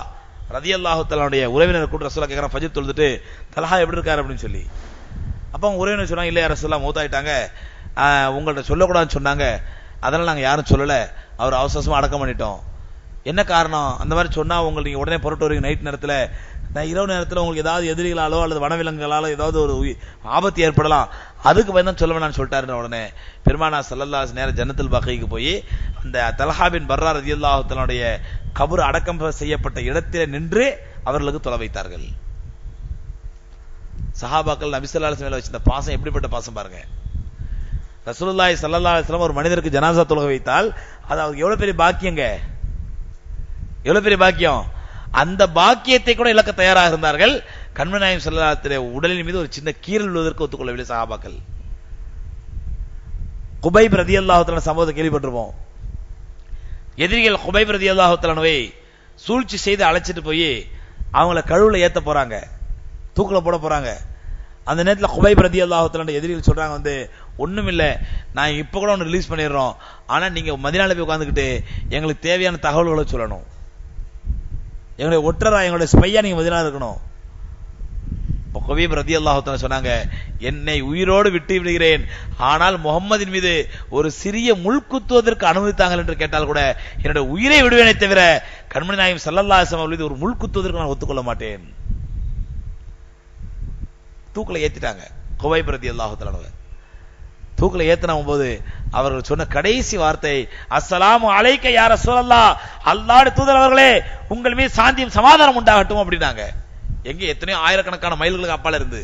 ரலியல்லாஹு தஆலாவுடைய உறவினர் கூட ரசூலுல்லாஹ் கேக்குறாங்க, ஃபஜ்ர் தொழுதுட்டு தல்ஹா எப்படி இருக்காரு அப்படின்னு சொல்லி. அப்ப அவங்க உறவினர் சொன்னாங்க, இல்லையா ரசூலுல்லாஹ் மௌத்தாயிட்டாங்க, உங்கள்ட்ட சொல்லக்கூடாதுன்னு சொன்னாங்க, அதனால நாங்க யாரும் சொல்லல, அவர் அவசரமா அடக்கம் பண்ணிட்டோம். என்ன காரணம்? அந்த மாதிரி சொன்னா உங்களுக்கு நீங்க உடனே புறட்டு வருவீங்க நைட் நேரத்துல, இரவு நேரத்தில் உங்களுக்கு ஏதாவது எதிரிகளாலோ அல்லது வனவிலங்குகளாலோ ஏதாவது ஒரு ஆபத்து ஏற்படலாம், அதுக்கு பயந்து சொல்ல வேணாம்னு சொல்லிட்டாரு. உடனே பெருமானார் ஸல்லல்லாஹு அலைஹி வஸல்லம் நேர ஜன்னத்துல் பகீக்கு போய் அந்த தல்ஹா பின் பர்ரா ரலியல்லாஹு தஆலாவுடைய கபர் அடக்கம் செய்யப்பட்ட இடத்திலே நின்று அவர்களுக்கு தொலை வைத்தார்கள். சஹாபாக்கள் நபி ஸல்லல்லாஹு அலைஹி வஸல்லம் வச்சிருந்த பாசம் எப்படிப்பட்ட பாசம் பாருங்க. ரசூலுல்லாஹி ஸல்லல்லாஹு அலைஹி வஸல்லம் ஒரு மனிதருக்கு ஜனாசா தொழுகை வைத்தால் அது அவருக்கு எவ்வளவு பெரிய பாக்கியங்க, எவ்வளவு பெரிய பாக்கியம். அந்த பாக்கியத்தை கூட இழக்க தயாராக இருந்தார்கள். கண்மணி நாயகம் ஸல்லல்லாஹு அலைஹி வஸல்லம் உடலின் மீது ஒரு சின்ன கீறல் விழுவதற்கு ஒத்துக்கொள்ளவில்லை சஹாபாக்கள். குபைப் ரலியல்லாஹு தஆலா சம்பவத்தை கேள்விப்பட்டிருப்போம். எதிரிகள் குபைப் ரலியல்லாஹு தஆலாவை சூழ்ச்சி செய்து அழைச்சிட்டு போய் அவங்கள கழுவுல ஏத்த போறாங்க, தூக்குல போட போறாங்க. அந்த நேரத்தில் குபைப் ரலியல்லாஹு தஆலா எதிரிகள் சொல்றாங்க, ஒண்ணும் இல்ல, நான் இப்ப கூட ஒன்னு ரிலீஸ் பண்ணிடுறோம், ஆனா நீங்க மதீனால போய் உட்கார்ந்துகிட்டு எங்களுக்கு தேவையான தகவல்களை சொல்லணும், எங்களுடைய ஒற்றரா எங்களுடைய ஸ்பையா நீங்க மதீனால இருக்கணும். குபைப் ரலியல்லாஹு தஆலா சொன்னாங்க, என்னை உயிரோடு விட்டு விடுகிறேன், ஆனால் முகம்மதின் மீது ஒரு சிறிய முள் குத்துவதற்கு அனுமதித்தாங்கள் என்று கேட்டால் கூட என்னுடைய உயிரை விடுவேனே தவிர கண்மணி நாயகம் ஸல்லல்லாஹு அலைஹி வஸல்லம் மீது ஒரு முள் குத்துவதற்கு நான் ஒத்துக்கொள்ள மாட்டேன். தூக்கில ஏத்திட்டாங்க. குபைப் ரலியல்லாஹு தஆலா தூக்கில ஏத்தின போது அவர்கள் சொன்ன கடைசி வார்த்தை, அஸ்ஸலாமு அலைக்க யா ரசூலல்லாஹ், அல்லாஹ்வுடைய தூதர் அவர்களே உங்கள் மீது சாந்தியும் சமாதானம் உண்டாகட்டும் அப்படினாங்க. எங்க எத்தனையோ ஆயிரக்கணக்கான மைல்களுக்கு அப்பால இருந்து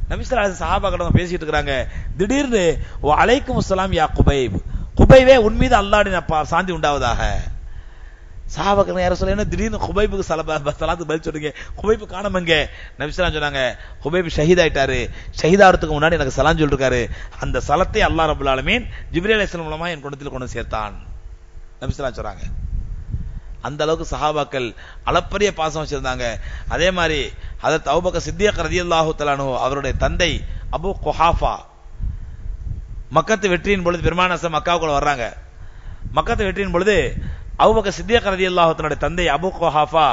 நபி ஸல்லல்லாஹு அலைஹி வஸல்லம் சஹாபாக்களோட பேசிட்டு இருக்காங்க. திடீர்னு வலைக்கும் அஸ்ஸலாம் யா குபைப், குபைவே உன் மீது அல்லாஹ்வுடைய சாந்தி உண்டாவதாக. சஹாபாக்கள் யார சொல்ல, என்ன திடீர்னு குபைபுக்கு சலாத்து பதில் சொல்றீங்க, குபைபு காணமங்க. நபி ஸல்லல்லாஹு சொன்னாங்க, குபைப் ஷஹீத் ஆயிட்டாரு, ஷஹீதாகிறதுக்கு முன்னாடி எனக்கு சலாம் சொல்லிருக்காரு, அந்த சலத்தை அல்லாஹ் ரப்பல் ஆலமீன் ஜிப்ரீல் அலைஹிஸ்ஸலாம் மூலமா என் குணத்தில் கொண்டு சேர்த்தான் நபி ஸல்லல்லாஹு சொல்றாங்க. அந்த அளவுக்கு சஹாபாக்கள் அளப்பரிய பாசம் வச்சிருந்தாங்க. அதே மாதிரி ஹஜ்ரத் அபூபக்கர் சித்திக் ரலியல்லாஹு தஆலா அன்ஹு அவருடைய தந்தை அபூ குஹாஃபா மக்கத்து வெற்றியின் பொழுது பெருமானார் மக்காவுக்குள்ள வர்றாங்க. மக்கத்து வெற்றியின் பொழுது அபூபக்கர் சித்திக் ரலியல்லாஹு தஆலா தந்தை அபூ குஹாஃபா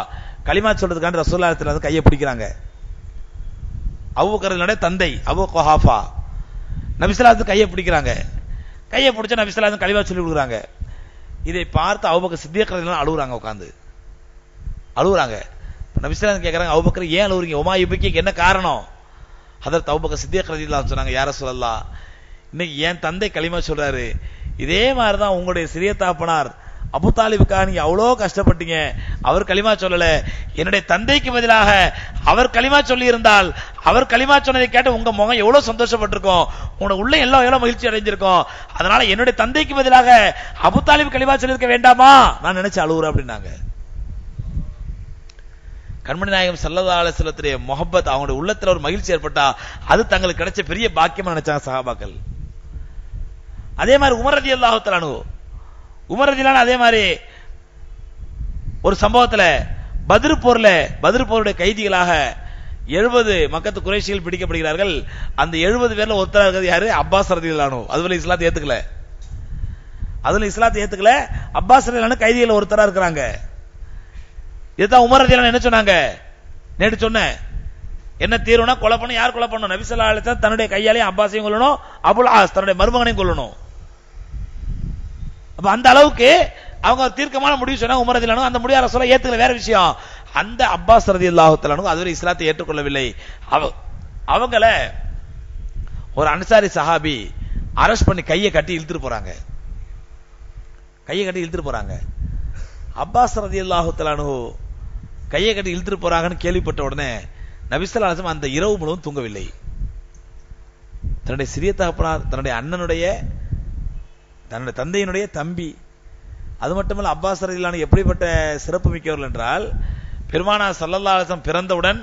கலிமா சொல்றதுக்காக ரசூலுல்லாஹி ஸல்லல்லாஹு அலைஹி வஸல்லம் கையை பிடிக்கிறாங்க. அபூபக்கருடைய தந்தை அபூ குஹாஃபா நபி ஸல்லல்லாஹு அலைஹி வஸல்லம் கையை பிடிக்கிறாங்க. கையை பிடிச்ச நபி ஸல்லல்லாஹு அலைஹி வஸல்லம் கலிமா சொல்லி கொடுக்குறாங்க. இதை பார்த்து அபூபக்கர் சித்திக் ரலியல்லாஹு அழுகுறாங்க, உட்கார்ந்து அழுகுறாங்க. நபி ஸல்லல்லாஹு அலைஹி வஸல்லம் கேக்குறாங்க, அபூபக்கர் ஏன் அழுகுறீங்க, உமா இப்கிக்கு என்ன காரணம்? ஹஜ்ரத் அபூபக்கர் சித்திக் ரலியல்லாஹு அன்ஹு சொன்னாங்க, யா ரசூலல்லாஹ், இன்னைக்கு என் தந்தை கலிமா சொல்றாரு, இதே மாதிரி தான் உங்களுடைய சிறிய தகப்பனார் அபூ தாலிபுக்காக நீங்க அவ்வளோ கஷ்டப்பட்டீங்க, அவர் கலிமா சொல்லல, என்னுடைய தந்தைக்கு பதிலாக அவர் கலிமா சொல்லி இருந்தால் அவர் கலிமா சொன்னதை கேட்டு உங்க முகம் எவ்வளவு சந்தோஷப்பட்டிருக்கும், உங்களோட உள்ள எவ்வளவு மகிழ்ச்சி அடைஞ்சிருக்கும், அதனால என்னுடைய தந்தைக்கு பதிலாக அபூ தாலிப் கலிமா சொல்லியிருக்க வேண்டாமா நான் நினைச்சு அழுவுறேன் அப்படின்னாங்க. கண்மணி நாயகம் ஸல்லல்லாஹு அலைஹி வஸல்லத்துடைய முஹப்பத், அவங்களுடைய உள்ளத்துல ஒரு மகிழ்ச்சி ஏற்பட்டா அது தங்களுக்கு கிடைச்ச பெரிய பாக்கியமா நினைச்சாங்க சஹாபாக்கள். அதே மாதிரி உமர் ரலியல்லாஹு தஆலா அன்ஹு, உமர் ரலியல்லாஹு அதே மாதிரி ஒரு சம்பவத்துல பத்ர் போருடைய கைதிகளாக 70 மக்கத்து குறைஷிகள் பிடிக்கப்படுகிறார்கள். அந்த 70 பேர்ல ஒருத்தரா இருக்கிறது யாரு? அப்பாஸ் ரலியல்லாஹு அன்ஹு. அதுல இஸ்லாத்தை ஏத்துக்கல, அப்பாஸ் ரலியல்லாஹு அன்ஹு கைதிகள் ஒருத்தரா இருக்கிறாங்க. இதுதான் உமர் ரலியல்லாஹு என்ன சொன்னாங்க, நேற்று சொன்னேன், என்ன தீர்வுனா கொலை பண்ண, யார் கொலை பண்ணணும்? நபி ஸல்லல்லாஹு அலைஹி வஸல்லம் தன்னுடைய கையாலையும் அப்பாஸையும் கொல்லணும், அபுல் ஆஸ் தன்னுடைய மருமகனையும் கொல்லணும். அப்ப அந்த அளவுக்கு அவங்க தீர்க்கமான முடிவு சொன்னா உமர் ரலியல்லாஹு அன்ஹு அந்த முடிவை ரசூலுல்லாஹ் ஏத்துக்கல, வேற விஷயம். அந்த அப்பாஸ் ரலியல்லாஹு தஆலா அன்ஹு அதுவரை இஸ்லாத்தை ஏற்றுக்கொள்ளவில்லை. அவங்கள ஒரு அன்சாரி சஹாபி அரெஸ்ட் பண்ணி கையை கட்டி இழுத்துட்டு போறாங்க. அப்பாஸ் ரலியல்லாஹு தஆலா அன்ஹு கையை கட்டி இழுத்துட்டு போறாங்கன்னு கேள்விப்பட்ட உடனே நபி ஸல்லல்லாஹு அலைஹி வஸல்லம் அந்த இரவு முழுவதும் தூங்கவில்லை. தன்னுடைய சிறிய தகப்பனார், தன்னுடைய அண்ணனுடைய, தன்னுடைய தந்தையினுடைய தம்பி, அது மட்டுமல்ல அப்பாஸ் ரலியல்லாஹு அன்ஹு எப்படிப்பட்ட சிறப்பு மிக்கவர்கள் என்றால், பெருமானார் ஸல்லல்லாஹு அலைஹி வஸல்லம் பிறந்தவுடன்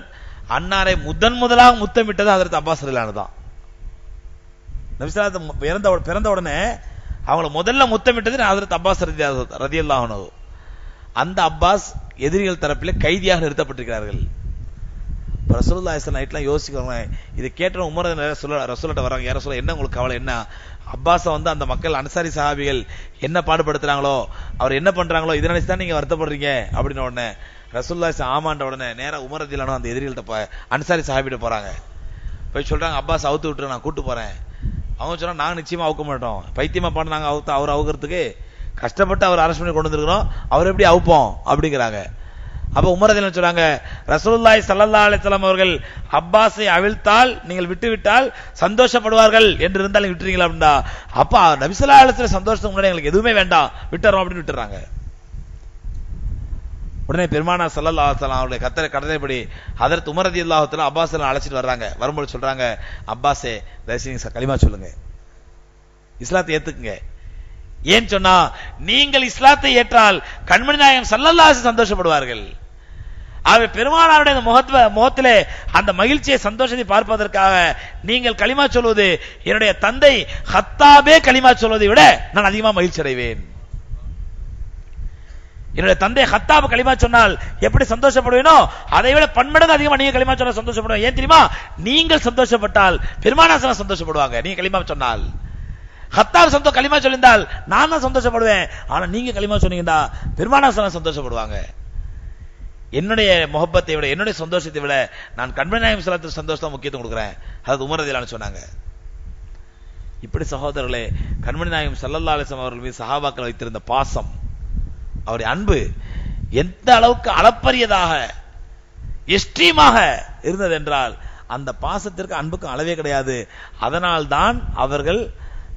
அன்னாரை முதலாக முத்தமிட்டது ஹஜ்ரத் அப்பாஸ் ரலியல்லாஹு அன்ஹு தான். நபி ஸல்லல்லாஹு அலைஹி வஸல்லம் பிறந்த உடனே அவங்கள முதல்ல முத்தமிட்டது ஹஜ்ரத் அப்பாஸ் ரலியல்லாஹு அன்ஹு. அந்த அப்பாஸ் எதிரிகள் தரப்பில் கைதியாக நிறுத்தப்பட்டிருக்கிறார்கள். ரசூலுல்லாஹி ஸல்லல்லாஹு அலைஹி வஸல்லம் யோசிக்கிறாங்க, இதை கேட்ட உமர் ரசூலுல்லாஹ்ட்ட வராங்க, யார சொல்ல, என்ன உங்களுக்கு கவலை, என்ன அப்பாஸை அந்த மக்கள் அன்சாரி சஹாபிகள் என்ன பாடுபடுத்துறாங்களோ, அவர் என்ன பண்றாங்களோ, இதை நினைச்சு தான் நீங்க வருத்தப்படுறீங்க அப்படின்னு உடனே ரசூலுல்லாஹி ஆமாண்ட உடனே நேரா உமர் ரலியல்லாஹு அன்ஹு அந்த எதிரிகள்ட்ட அன்சாரி சஹாபிட்ட போறாங்க. போய் சொல்றாங்க, அப்பாஸ் அவுத்து விட்டு நான் கூட்டு போறேன். அவங்க சொன்னா, நாங்க நிச்சயமா அவுக்க மாட்டோம், பைத்தியமா பண்ண நாங்க அவர் அவுக்கிறதுக்கு கஷ்டப்பட்டு அவர் அரெஸ்ட் பண்ணி கொண்டு வந்திருக்கிறோம், அவர் எப்படி அவுப்போம் அப்படிங்கிறாங்க. அப்ப உமர் ரலியல்லாஹு சொல்றாங்க, ரசூலுல்லாஹி ஸல்லல்லாஹு அலைஹி வஸல்லம் அவர்கள் அப்பாஸை அவிழ்த்தால் நீங்கள் விட்டுவிட்டால் சந்தோஷப்படுவார்கள் என்று இருந்தால் விட்டுறீங்களா அப்படின்னா, அப்ப நபி ஸல்லல்லாஹு அலைஹி வஸல்லம் சந்தோஷத்துக்கு முன்னாடி எங்களுக்கு எதுவுமே வேண்டாம், விட்டுறோம் அப்படின்னு விட்டுறாங்க. உடனே பெருமானார் ஸல்லல்லாஹு அலைஹி வஸல்லம் அவருடைய கட்டளைப்படி ஹஜ்ரத் உமர் ரலியல்லாஹு தஆலா அப்பாஸ் அழைச்சிட்டு வர்றாங்க. வரும்போது சொல்றாங்க, அப்பாஸே தயவுசெய்து கலிமா சொல்லுங்க, இஸ்லாத்தை ஏத்துக்குங்க. ஏன் சொன்னா, நீங்கள் இஸ்லாத்தை ஏற்றால் கண்மணி நாயகம் ஸல்லல்லாஹு அலைஹி வஸல்லம் சந்தோஷப்படுவார்கள். ஆகவே பெருமானாருடைய முகத்திலே அந்த மகிழ்ச்சியை, சந்தோஷத்தை பார்ப்பதற்காக நீங்கள் கலிமா சொல்வது, என்னுடைய தந்தை ஹத்தாபே கலிமா சொல்வதை விட நான் அதிகமாக மகிழ்ச்சி அடைவேன். என்னுடைய தந்தை ஹத்தாப் களிமா சொன்னால் எப்படி சந்தோஷப்படுவேனோ அதை விட பன்மடங்கு அதிகமா நீங்க களிமா சொன்னா சந்தோஷப்படுவேன். ஏன் தெரியுமா? நீங்கள் சந்தோஷப்பட்டால் பெருமானார் ஸல்லல்லாஹு அலைஹி சந்தோஷப்படுவாங்க. நீங்க களிமா சொன்னால். ஹத்தாப் களிமா சொல்லியிருந்தால் நான் தான் சந்தோஷப்படுவேன். ஆனா நீங்க களிமா சொன்னீங்கன்னா பெருமானார் ஸல்லல்லாஹு அலைஹி சந்தோஷப்படுவாங்க. என்னுடைய முஹப்பத்தை விட, என்னுடைய சந்தோஷத்தை விட நான் கண்மணி நாயகம் ஸல்லல்லாஹு அலைஹி சந்தோஷம் முக்கியத்துவம் கொடுக்கிறேன். அது உமர் ரலியல்லாஹு அன்ஹு சொன்னாங்க. இப்படி சகோதரர்களே, கண்மணி நாயகம் ஸல்லல்லாஹு அலைஹி வஸல்லம் அவர்கள் மீது சஹாபாக்கள் வைத்திருந்த பாசம், அவருடைய அன்பு எந்த அளவுக்கு அளப்பரியதாக எக்ஸ்ட்ரீமாக இருந்தது என்றால் அந்த பாசத்திற்கு அன்புக்கு அளவே கிடையாது. அதனால் தான் அவர்கள்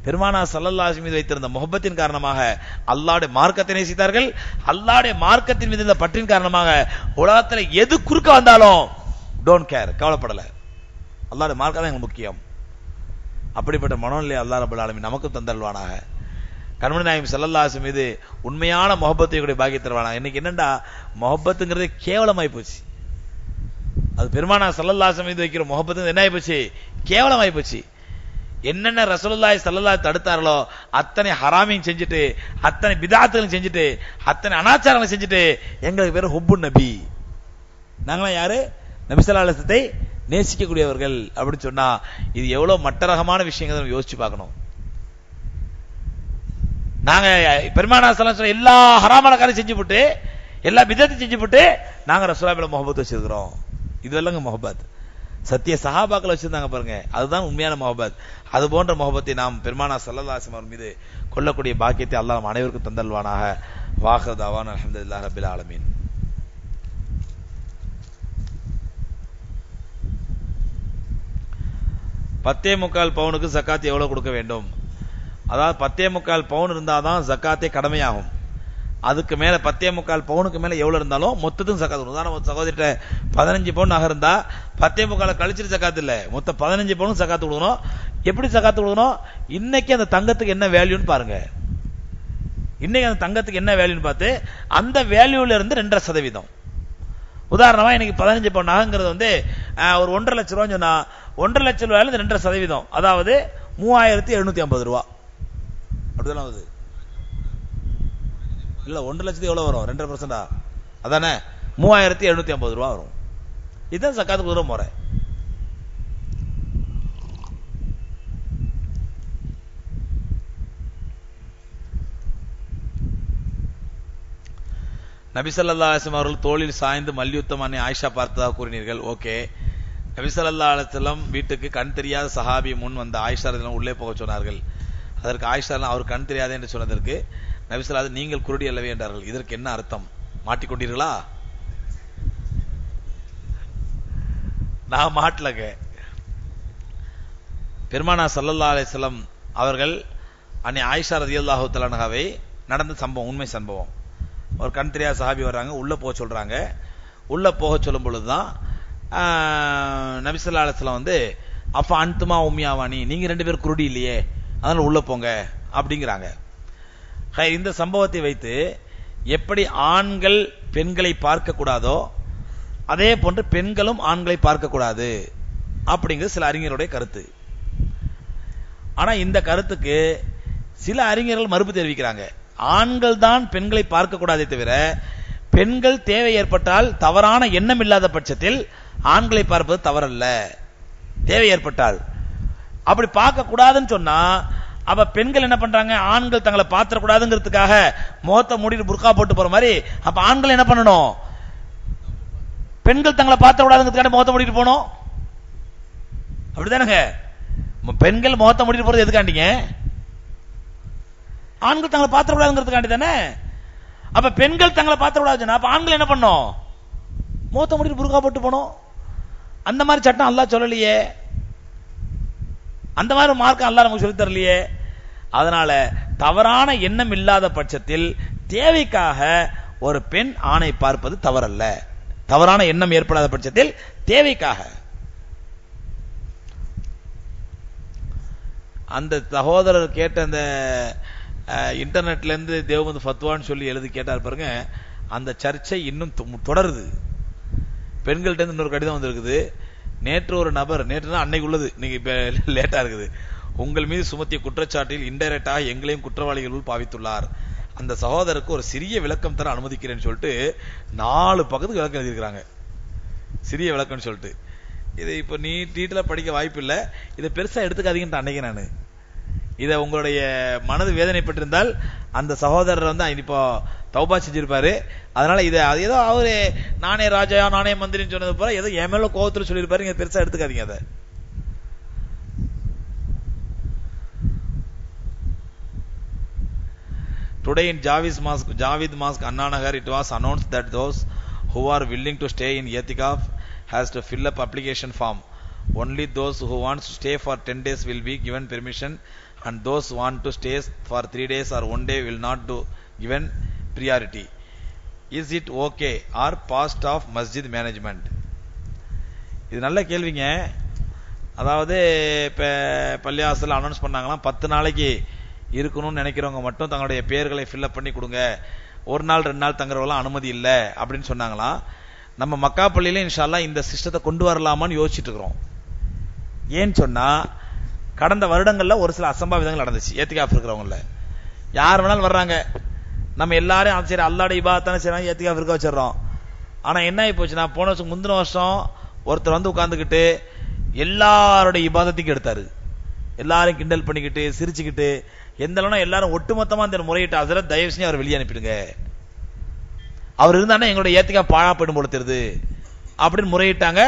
பெருமானார் ஸல்லல்லாஹு அலைஹி மீது வைத்திருந்த முஹப்பத்தின் காரணமாக அல்லாஹ்வுடைய மார்க்கத்தை நேசித்தார்கள். அல்லாஹ்வுடைய மார்க்கத்தின் மீது இருந்த பற்றின் காரணமாக உலகத்தில் எது குறுக்க வந்தாலும் டோன்ட் கேர், கவலைப்படல. அல்லாஹ்வுடைய மார்க்கம் தான் எங்களுக்கு முக்கியம். அப்படிப்பட்ட மனோநிலை அல்லாஹ் ரப்பல் ஆலமீன் நமக்கு தந்தல்வானாக. கண்மணி நாயகம் ஸல்லல்லாஹு அலைஹி மீது உண்மையான முஹப்பத்தை கூட பாக்கி தருவானாக. இன்னைக்கு என்னண்டா முஹப்பத்துங்கிறது கேவலமாய் போச்சு. அது பெருமானார் ஸல்லல்லாஹு அலைஹி மீது வைக்கிற முஹப்பத்து என்ன ஆயி போச்சு? கேவலமாய் போச்சு. என்னென்ன ரசூலுல்லாஹி ஸல்லல்லாஹு அலைஹி தடுத்தார்களோ அத்தனை ஹராமையும் செஞ்சுட்டு, அத்தனை பிதாத்துகளையும் செஞ்சுட்டு, அத்தனை அனாச்சாரங்களை செஞ்சுட்டு எங்களுக்கு பேர் ஹுப்பு நபி. நாங்களாம் யாரு? நபி ஸல்லல்லாஹு அலைஹி வஸல்லத்தை நேசிக்கக்கூடியவர்கள் அப்படின்னு சொன்னா இது எவ்வளவு மட்டரகமான விஷயங்கள் யோசிச்சு பார்க்கணும். நாங்க பெருமானார் ஸல்லல்லாஹு அலைஹி வஸல்லம் எல்லா ஹராமான காரியம் செஞ்சு போட்டு, எல்லா பிதத்தையும் செஞ்சு போட்டு நாங்க ரசூலுல்லாஹி மேல முஹப்பத் வச்சிருக்கிறோம். இதுவெல்லாம் முஹப்பத். சத்திய சஹாபாக்கள் வச்சிருந்தாங்க பாருங்க, அதுதான் உண்மையான முஹப்பத். அது போன்ற முஹப்பத்தை நாம் பெருமானார் ஸல்லல்லாஹு அலைஹி வஸல்லம் மீது கொள்ளக்கூடிய பாக்கியத்தை அல்லாஹ் நம் அனைவருக்கும் தந்தல்வானாக. வாஹிர் தஅவானா அல்ஹம்துலில்லாஹி ரப்பில் ஆலமீன். பத்தே முக்கால் பவுனுக்கு ஜக்காத் எவ்வளவு கொடுக்க வேண்டும்? அதாவது 10.25 பவுன் இருந்தாதான் ஜக்காத்தே கடமையாகும். அதுக்கு மேல 10.25 பவுனுக்கு மேல எவ்வளவு இருந்தாலும் மொத்தத்துக்கும் ஜக்காத். உதாரணம், சகோதரிட்ட 15 பவுன் நகை இருந்தா 10.25 கழிச்சிட்டு ஜக்காத் இல்ல, மொத்தம் 15 பவுன் ஜக்காத் கொடுக்கணும். எப்படி ஜக்காத் கொடுக்கணும்? இன்னைக்கு அந்த தங்கத்துக்கு என்ன வேல்யூன்னு பாருங்க. இன்னைக்கு அந்த தங்கத்துக்கு என்ன வேல்யூன்னு பார்த்து அந்த வேல்யூல இருந்து 2.5%. உதாரணமா இன்னைக்கு 15 பவுன் நகைங்கிறது வந்து ஒரு 1.5 லட்சம் ரூபாய் சொன்னா 1.5 லட்சம் ரூபாயில 2.5%, அதாவது 3750 ரூபா. அப்படிதான் ஆகுது இல்ல? 1.5 லட்சத்துக்கு எவ்வளவு வரும்? 2%. அதானே 3750 ரூபா வரும். இதுதான் ஜக்காத் கொடுக்கிற முறை. நபி ஸல்லல்லாஹு அலைஹி வஸல்லம் அவர்கள் தோளில் சாய்ந்து மல்யுத்தம் அன்னை ஆயிஷா பார்த்ததாக கூறினீர்கள். ஓகே, நபி ஸல்லல்லாஹு அலைஹி வஸல்லம் வீட்டுக்கு கண் தெரியாத சஹாபி முன் வந்த ஆயிஷா ரலியல்லாஹு உள்ளே போக சொன்னார்கள். அதற்கு ஆயிஷா அவர் கண் தெரியாது என்று சொன்னதற்கு நபி ஸல்லல்லாஹு நீங்கள் குருடி அல்லவே என்றார்கள். இதற்கு என்ன அர்த்தம்? மாட்டிக்கொண்டீர்களா? நான் மாட்டலங்க. பெருமானார் ஸல்லல்லாஹு அலைஹி வஸல்லம் அவர்கள் அன்னை ஆயிஷா ரலியல்லாஹு தஆலா அன்ஹாவை நடந்த சம்பவம், உண்மை சம்பவம். ஒரு கண் தெரியாத சஹாபி வர்றாங்க, உள்ள போக சொல்றாங்க. உள்ள போக சொல்லும் பொழுதுதான் நபி ஸல்லல்லாஹு அலைஹி வஸல்லம் வந்து அப்ப அன்துமா உம்மியாவானி, நீங்க 2 பேரும் குருடி இல்லையே, அதனால உள்ள போங்க அப்படிங்கிறாங்க. இந்த சம்பவத்தை வைத்து எப்படி ஆண்கள் பெண்களை பார்க்க கூடாதோ அதே போன்று பெண்களும் ஆண்களை பார்க்க கூடாது அப்படிங்கிற சில அறிஞருடைய கருத்து. ஆனா இந்த கருத்துக்கு சில அறிஞர்கள் மறுப்பு தெரிவிக்கிறாங்க. ஆண்கள் தான் பெண்களை பார்க்க கூடாதே தவிர பெண்கள் தேவை ஏற்பட்டால் தவறான எண்ணம் இல்லாத பட்சத்தில் ஆண்களை பார்ப்பது தவறல்ல. தேவை ஏற்பட்டால் அப்படி பார்க்க கூடாதுன்னு சொன்னா அப்ப பெண்கள் என்ன பண்றாங்க? ஆண்கள் தங்களை பாத்திர கூடாதுங்கிறதுக்காக முகத்தை மூடிட்டு புர்கா போட்டு போற மாதிரி, அப்ப ஆண்கள் என்ன பண்ணணும்? பெண்கள் தங்களை பாத்திர கூடாதுங்கிறதுக்காக முகத்தை மூடிட்டு போனோம். அப்படிதானங்க? பெண்கள் முகத்தை மூடிட்டு போறது எதுக்காண்டிங்க? ஆண்கள் தங்களை பாத்திர கூடாதுங்கிறதுக்காண்டி தானே. அப்ப பெண்கள் தங்களை பாத்திர கூடாதுன்னா அப்ப ஆண்கள் என்ன பண்ணோம்? முகத்தை மூடிட்டு புர்கா போட்டு போனோம். அந்த மாதிரி சட்டம் அல்லாஹ் சொல்லலையே, அந்த மாதிரி மார்க்கம் அல்லாஹ் நமக்கு சொல்லி தரலையே. அதனால தவறான எண்ணம் இல்லாத பட்சத்தில் தேவைக்காக ஒரு பெண் ஆணை பார்ப்பது தவறல்ல. தவறான எண்ணம் ஏற்படாத பட்சத்தில் தேவைக்காக. அந்த சகோதரர் கேட்ட அந்த இன்டர்நெட்ல இருந்து தேவபந்து ஃபத்வான்னு சொல்லி எழுதி கேட்டார் பாருங்க, அந்த சர்ச்சை இன்னும் தொடருது. பெண்கள்ட்ட இருந்து இன்னொரு கடிதம் வந்திருக்குது. நேற்று ஒரு நபர், நேற்றுனா அன்னைக்கு உள்ளது, இன்னைக்கு லேட்டா இருக்குது, உங்கள் மீது சுமத்திய குற்றச்சாட்டில் இன்டைரக்டாக எங்களையும் குற்றவாளிகளுள் பாவித்துள்ளார். அந்த சகோதரருக்கு ஒரு சிறிய விளக்கம் தர அனுமதிக்கிறேன்னு சொல்லிட்டு 4 பக்கத்துக்கு விளக்கம் எழுதியிருக்கிறாங்க. சிறிய விளக்கம்னு சொல்லிட்டு. இதை இப்ப நீ டீட்டெயிலா படிக்க வாய்ப்பு இல்லை, இதை பெருசா எடுத்துக்காதீங்கன்னு அன்னைக்கு நான் இதை உங்களுடைய மனது வேதனைப்பட்டிருந்தால் அந்த சகோதரர் வந்து இப்போ தௌபா செஞ்சிருப்பாரு. அதனால இதை ஏதோ அவரு நானே ராஜா நானே மந்திரின்னு சொன்னது போல ஏதோ என் மேல கோவத்தில் சொல்லியிருப்பாரு, இங்க பெருசா எடுத்துக்காதீங்க அதை. Today in Javed Mosque, Anna Nagar, it was announced that those who are willing to stay in Etikaf has to fill up application form. Only those who want to stay for 10 days will be given permission, and those who want to stay for 3 days or 1 day will not be given priority. Is it okay or part of masjid management? இது நல்ல கேள்விங்க. அதாவது இப்ப பள்ளியாசல் அனௌன்ஸ் பண்ணாங்களாம் 10 நாளைக்கு இருக்கணும்னு நினைக்கிறவங்க மட்டும் தங்களுடைய பெயர்களை ஃபில்அப் பண்ணி கொடுங்க, 1 நாள் 2 நாள் தங்குறவங்களாம் அனுமதி இல்லை அப்படின்னு சொன்னாங்களாம். நம்ம மக்கா பள்ளியில இன்ஷா அல்லாஹ் இந்த சிஸ்டத்தை கொண்டு வரலாமான்னு யோசிச்சுட்டு இருக்கிறோம். ஏன்னு சொன்னா கடந்த வருடங்கள்ல ஒரு சில அசம்பாவிதங்கள் நடந்துச்சு. ஏத்திகாஃப் இருக்கிறவங்கள யார் வேணாலும் வர்றாங்க, நம்ம எல்லாரும் சரி அல்லாஹ்ட இபாதத்தான சரி ஏத்திகாஃப் இருக்க வச்சிடறோம். ஆனா என்ன ஆகி போச்சுன்னா போன வருஷம் முந்தின வருஷம் ஒருத்தர் வந்து உட்கார்ந்துக்கிட்டு எல்லாருடைய இபாதத்தையும் எடுத்தாரு. எல்லாரும் கிண்டல் பண்ணிக்கிட்டு சிரிச்சுக்கிட்டு எந்த அளவுனா எல்லாரும் ஒட்டுமொத்தமா இந்த முறையிட்டு அதுல தயவு செஞ்சு அவர் வெளியே அனுப்பிடுங்க, அவர் இருந்தானே எங்களுடைய ஏத்திகாஃப் பாழா போயிடும் போல தெரியுது அப்படின்னு முறையிட்டாங்க.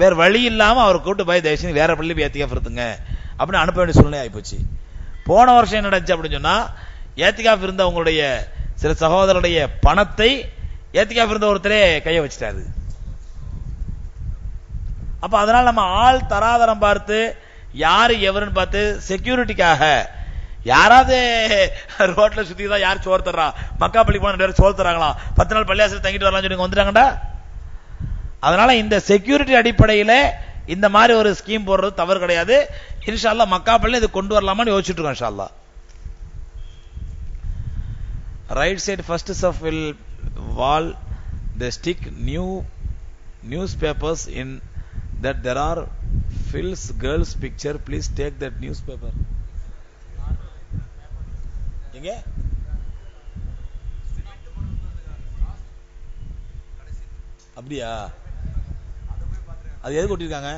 வேற வழி இல்லாம அவர் கூட்டு போய் தயவு செஞ்சு வேற பள்ளி ஏத்திகாஃப் இருந்துங்க அப்படின்னு அனுப்ப வேண்டிய சூழ்நிலை ஆயிப்போச்சு. போன வருஷம் என்ன நடந்துச்சு அப்படின்னு சொன்னா ஏத்திகாஃப் இருந்த உங்களுடைய சில சகோதரருடைய பணத்தை ஏத்திகாஃப் இருந்த ஒருத்தரே கைய வச்சுட்டாரு. அப்ப அதனால நம்ம ஆள் தராதரம் பார்த்து யாரு எவருன்னு பார்த்து செக்யூரிட்டிக்காக யாராவது ரோட்ல சுத்தி தான் யார் சோறு தர்றா, மக்கா பள்ளி போன சோறு தராங்களா, 10 நாள் பள்ளியாசல் தங்கிட்டு வரலாம் சொல்லி வந்துட்டாங்கடா. அதனால இந்த செக்யூரிட்டி அடிப்படையில இந்த மாதிரி ஒரு ஸ்கீம் போடுறது தவறு கிடையாது. இன்ஷா அல்லாஹ் மக்கா பள்ளி இது கொண்டு வரலாமான்னு யோசிச்சுட்டு இருக்கோம் இன்ஷா அல்லாஹ். Right side first of will wall they stick newspapers in that there are Phil's girls picture, please take that newspaper. எங்க அப்படியா? அது எது கொட்டிருக்காங்க?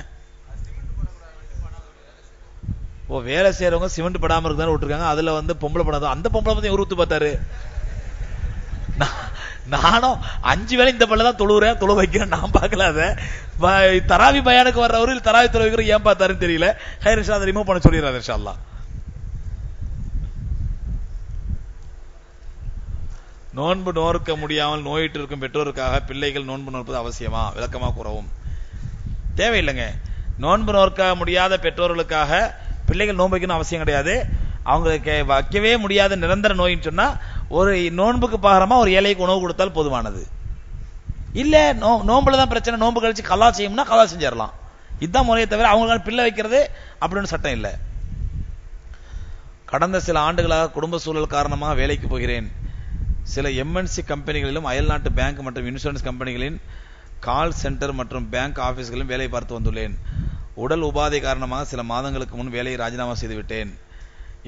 ஓ வேலை செய்யறவங்க சிமெண்ட் படாம இருக்குதான்னு விட்டுருக்காங்க. அதுல வந்து பொம்பளை படம், அந்த பொம்பளை பத்தி ஒரு ஊத்து பார்த்தாரு. நானும் 5 வேளை இந்த பள்ள தான் தொழு வைக்கிறேன், நான் பார்க்கல. அதை தராவி பயானுக்கு வர்றவரு தராவி தொழு வைக்கிற ஏன் பார்த்தாருன்னு தெரியல. ஹைர் இன்ஷா அதை ரிமூவ் பண்ண சொல்லிடுறாரு இன்ஷா அல்லாஹ். நோன்பு நோர்க்க முடியாமல் நோயிட்டு இருக்கும் பெற்றோருக்காக பிள்ளைகள் நோன்பு நோற்பது அவசியமா? விளக்கமா கூறவும். தேவையில்லைங்க. நோன்பு நோர்க்க முடியாத பெற்றோர்களுக்காக பிள்ளைகள் நோன்பு வைக்கணும் அவசியம் கிடையாது. அவங்களுக்கு வைக்கவே முடியாத நிரந்தர நோயின்னு சொன்னா ஒரு நோன்புக்கு பாகரமா ஒரு ஏழைக்கு உணவு கொடுத்தால் போதுமானது. இல்ல நோன்புல தான் பிரச்சனை, நோன்பு கழிச்சு கலா செய்யும்னா கலா செஞ்சிடலாம். இதுதான் முறையை தவிர அவங்களுக்கு பிள்ளை வைக்கிறது அப்படின்னு சட்டம் இல்லை. கடந்த சில ஆண்டுகளாக குடும்ப சூழல் காரணமாக வேலைக்கு போகிறேன். சில எம்என்சி கம்பெனிகளிலும் அயல்நாட்டு பேங்க் மற்றும் இன்சூரன்ஸ் கம்பெனிகளின் கால் சென்டர் மற்றும் பேங்க் ஆபீஸ்களிலும் வேலை பார்த்து வந்துள்ளேன். உடல் உபாதை காரணமாக சில மாதங்களுக்கு முன் வேலையை ராஜினாமா செய்துவிட்டேன்.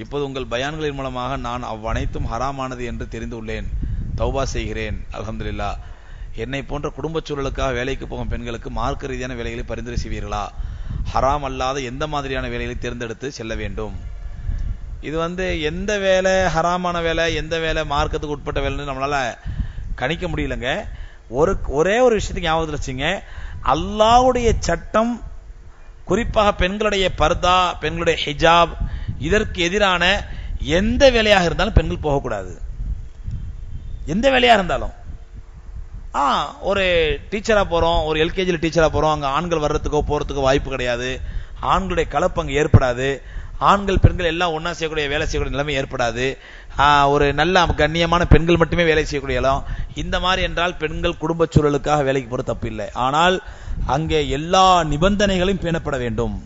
இப்போது உங்கள் பயான்களின் மூலமாக நான் அவ்வனைத்தும் ஹராமானது என்று தெரிந்து உள்ளேன். தௌபா செய்கிறேன். அல்ஹம்துலில்லாஹ். என்னை போன்ற குடும்ப சூழலுக்காக வேலைக்கு போகும் பெண்களுக்கு மார்க்க ரீதியான வேலைகளை பரிந்துரை செய்வீர்களா? ஹராம் அல்லாத எந்த மாதிரியான வேலைகளை தேர்ந்தெடுத்து செல்ல வேண்டும்? இது எந்த வேலை ஹராமான வேலை, எந்த வேலை மார்க்கத்துக்கு உட்பட்ட வேலைன்னு நம்மளால கணிக்க முடியலங்க. ஒரே ஒரு விஷயத்துக்கு ஞாபகத்தில் வச்சுங்க, அல்லாஹ்வுடைய சட்டம் குறிப்பாக பெண்களுடைய பர்தா, பெண்களுடைய ஹிஜாப், இதற்கு எதிரான எந்த வேலையாக இருந்தாலும் பெண்கள் போகக்கூடாது. எந்த வேலையா இருந்தாலும். ஒரு டீச்சரா போறோம், ஒரு எல்கேஜில டீச்சரா போறோம், அங்க ஆண்கள் வர்றதுக்கோ போறதுக்கோ வாய்ப்பு கிடையாது. ஆண்களுடைய கலப்பு அங்கு ஏற்படாது. ஆண்கள் பெண்கள் எல்லாம் ஒன்னா செய்யக்கூடிய வேலை செய்யக்கூடிய நிலைமை ஏற்படாது. ஒரு நல்ல கண்ணியமான பெண்கள் மட்டுமே வேலை செய்யக்கூடிய இடம். இந்த மாதிரி என்றால் பெண்கள் குடும்ப சூழலுக்காக வேலைக்கு போற தப்பு இல்லை. ஆனால் அங்கே எல்லா நிபந்தனைகளும் பேணப்பட வேண்டும்.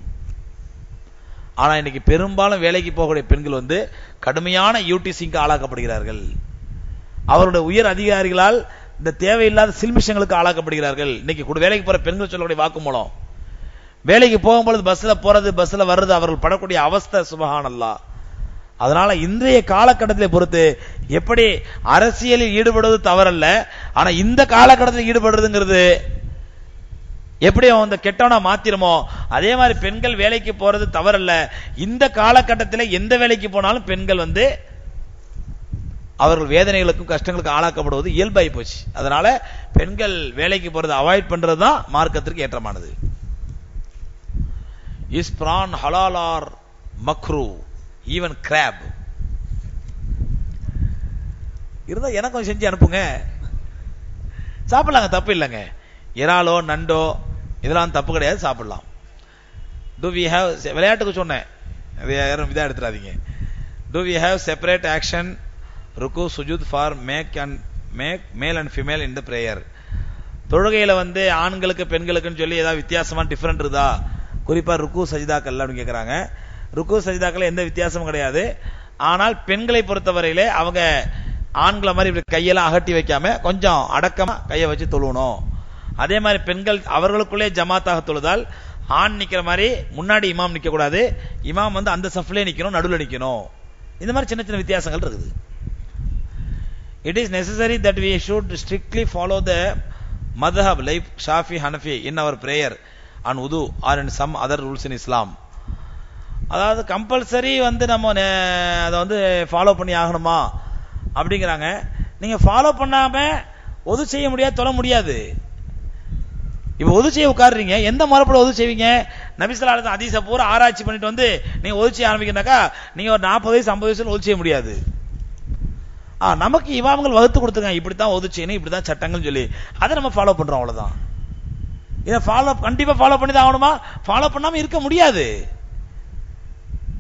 ஆனா இன்னைக்கு பெரும்பாலும் வேலைக்கு போகக்கூடிய பெண்கள் கடுமையான யூடிசிக்கு ஆளாக்கப்படுகிறார்கள். அவருடைய உயர் அதிகாரிகளால் இந்த தேவையில்லாத சில்மிஷங்களுக்கு ஆளாக்கப்படுகிறார்கள். இன்னைக்கு வேலைக்கு போற பெண்கள் சொல்லக்கூடிய வாக்குமூலம், வேலைக்கு போகும்போது பஸ்ல போறது பஸ்ல வர்றது அவர்கள் படக்கூடிய அவஸ்தை சுபஹானல்லாஹ். அதனால இன்றைய காலகட்டத்தை பொறுத்து எப்படி அரசியலில் ஈடுபடுவது தவறல்ல, ஆனா இந்த காலகட்டத்தில் ஈடுபடுறதுங்கிறது எப்படி அந்த கெட்டவனா மாத்திரமோ அதே மாதிரி பெண்கள் வேலைக்கு போறது தவறல்ல. இந்த காலகட்டத்தில் எந்த வேலைக்கு போனாலும் பெண்கள் அவர்கள் வேதனைகளுக்கும் கஷ்டங்களுக்கும் ஆளாக்கப்படுவது இயல்பாகி போச்சு. அதனால பெண்கள் வேலைக்கு போறதை அவாய்ட் பண்றது தான் மார்க்கத்திற்கு ஏற்றமானது. இஸ் பிரான் ஹலால் ஆர் மக்ரூ, ஈவன் கிராப் இருந்தா எனக்கும் செஞ்சு அனுப்புங்க, சாப்பிடலாங்க, தப்பு இல்லைங்க. இறாலோ நண்டோ இதெல்லாம் தப்பு கிடையாது, சாப்பிடலாம். டு வி ஹேவ், விளையாட்டுக்கு சொன்னேன், யாரும் இதா எடுத்துறாதீங்க. Do we have separate action ருக்கு சுஜூத் for male and female in the prayer. தொழுகையில ஆண்களுக்கு பெண்களுக்குன்னு சொல்லி ஏதாவது வித்தியாசமா டிஃபரெண்ட் இருக்குதா, குறிப்பா ருக்கு சஜிதாக்கள் அப்படின்னு கேட்கறாங்க. ருக்கு சஜிதாக்கள் எந்த வித்தியாசமும் கிடையாது. ஆனால் பெண்களை பொறுத்தவரையிலே அவங்க ஆண்களை மாதிரி இப்படி கையெல்லாம் அகட்டி வைக்காம கொஞ்சம் அடக்கமா கையை வச்சு தொழுவணும். அதே மாதிரி பெண்கள் அவர்களுக்குள்ளே ஜமாத்தாக தொழுதால் ஆண் நிக்கிற மாதிரி முன்னாடி இமாம் நிக்க கூடாது, இமாம் அந்த சஃப்லே நிக்கணும், நடுவில் நிக்கணும். இந்த மாதிரி சின்ன சின்ன வித்தியாசங்கள் இருக்குது. It is necessary that we should strictly follow the madhab like Shafi, Hanafi in our prayer on wudu or in some other rules in Islam. அதாவது கம்பல்சரி நம்ம அதை ஃபாலோ பண்ணி ஆகணுமா அப்படிங்கிறாங்க. நீங்க ஃபாலோ பண்ணாம ஒது செய்ய முடியாது, தொழ முடியாது. இப்ப ஒது செய்ய உட்காருறீங்க, எந்த மரப்பட ஒது செய்வீங்க? நபி ஸல்லல்லாஹு அலைஹி வஸல்லம் ஹதீஸை பூரா ஆராய்ச்சி பண்ணிட்டு நீங்க ஒது செய்ய ஆரம்பிக்கிறனாக்கா நீங்க ஒரு 40 வயசு 50 வயசுல ஒது செய்ய முடியாது. நமக்கு இமாம்கள் வகுத்து கொடுத்துருக்காங்க, இப்படித்தான் ஒது செய்யணும், இப்படித்தான் சட்டங்கள் சொல்லி அதை நம்ம ஃபாலோ பண்றோம், அவ்வளவுதான். இதை கண்டிப்பா ஃபாலோ பண்ணி தான் ஆகணுமா? ஃபாலோ பண்ணாம இருக்க முடியாது.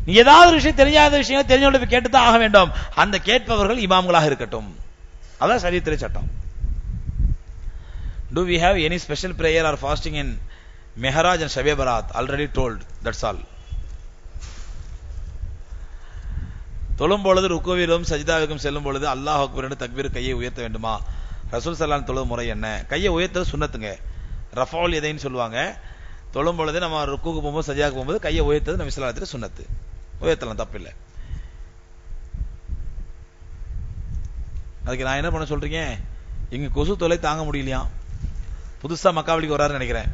நீ ஏதாவது ஒரு விஷயம் தெரியாத விஷயம் தெரிஞ்சவங்க கேட்டுதான் ஆக வேண்டும். அந்த கேட்பவர்கள் இமாம்களாக இருக்கட்டும். அதான் சரியத்திலே சட்டம். Do we have any special prayer or fasting in Mihraj and Shab-e Barat? Already told. That's all. தொழும் பொழுது ருக்குவிலும் சஜிதாவுக்கும் செல்லும் பொழுது அல்லாஹ் அக்பர் என்று தக்பீர் கையை உயர்த்த வேண்டுமா? ரசூல் ஸல்லல்லாஹு அலைஹி தொழும் முறை என்ன? கையை உயர்த்தது சுன்னத்துங்க, ரஃபவுல் எதைன்னு சொல்லுவாங்க. தொழும் பொழுது நம்ம ருக்குக்கு போகும்போது சஜிதாவுக்கு போகும்போது கையை உயர்த்தது நபி ஸல்லல்லாஹு அலைஹி சுன்னத்து, உயர்த்தலாம், தப்பில்லை. அதுக்கு நான் என்ன பண்ண சொல்றீங்க? இங்க கொசு தொலை தாங்க முடியலையா, புதுசா மக்காவளிக்கு வராருன்னு நினைக்கிறேன்.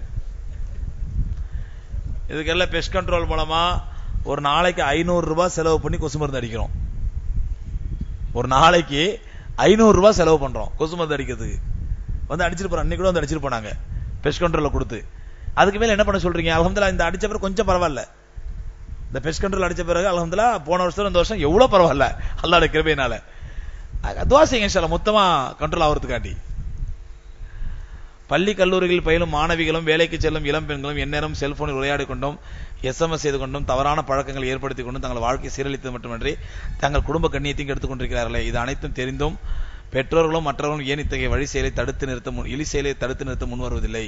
இதுக்கெல்லாம் பெஸ்ட் கண்ட்ரோல் மூலமா ஒரு நாளைக்கு 500 ரூபாய் செலவு பண்ணி கொசு மருந்து அடிக்கிறோம். ஒரு நாளைக்கு 500 ரூபாய் செலவு பண்றோம் கொசு மருந்து அடிக்கிறதுக்கு. அடிச்சிட்டு போறோம், அன்னைக்கு கூட அடிச்சிட்டு போனாங்க பெஸ்ட் கண்ட்ரோல கொடுத்து. அதுக்கு மேல என்ன பண்ண சொல்றீங்க? அல்ஹம்துலில்லாஹ் இந்த அடிச்ச பிறகு கொஞ்சம் பரவாயில்ல, இந்த பெஸ்ட் கண்ட்ரோல் அடிச்ச பிறகு அல்ஹம்துலில்லாஹ் போன வருஷம் இந்த வருஷம் எவ்வளவு பரவாயில்ல அல்லாஹ்வுடைய கிருபையினால. துஆ செய்யுங்க இன்ஷாஅல்லாஹ் மொத்தமா கண்ட்ரோல் ஆகிறதுக்காண்டி. பள்ளி கல்லூரிகளில் பயிலும் மாணவிகளும் வேலைக்கு செல்லும் இளம் பெண்களும் எந்நேரம் செல்போனில் விளையாடி கொண்டும் SMS செய்து கொண்டும் தவறான பழக்கங்கள் ஏற்படுத்திக் கொண்டும் தங்கள் வாழ்க்கை சீரழித்தது மட்டுமின்றி தங்கள் குடும்ப கண்ணியத்தையும் கெடுத்துக் கொண்டிருக்கிறார்களே. இது அனைத்தும் தெரிந்தும் பெற்றோர்களும் மற்றவர்களும் ஏன் இத்தகைய வழி செயலை இழி செயலை தடுத்து நிறுத்த முன்வருவதில்லை?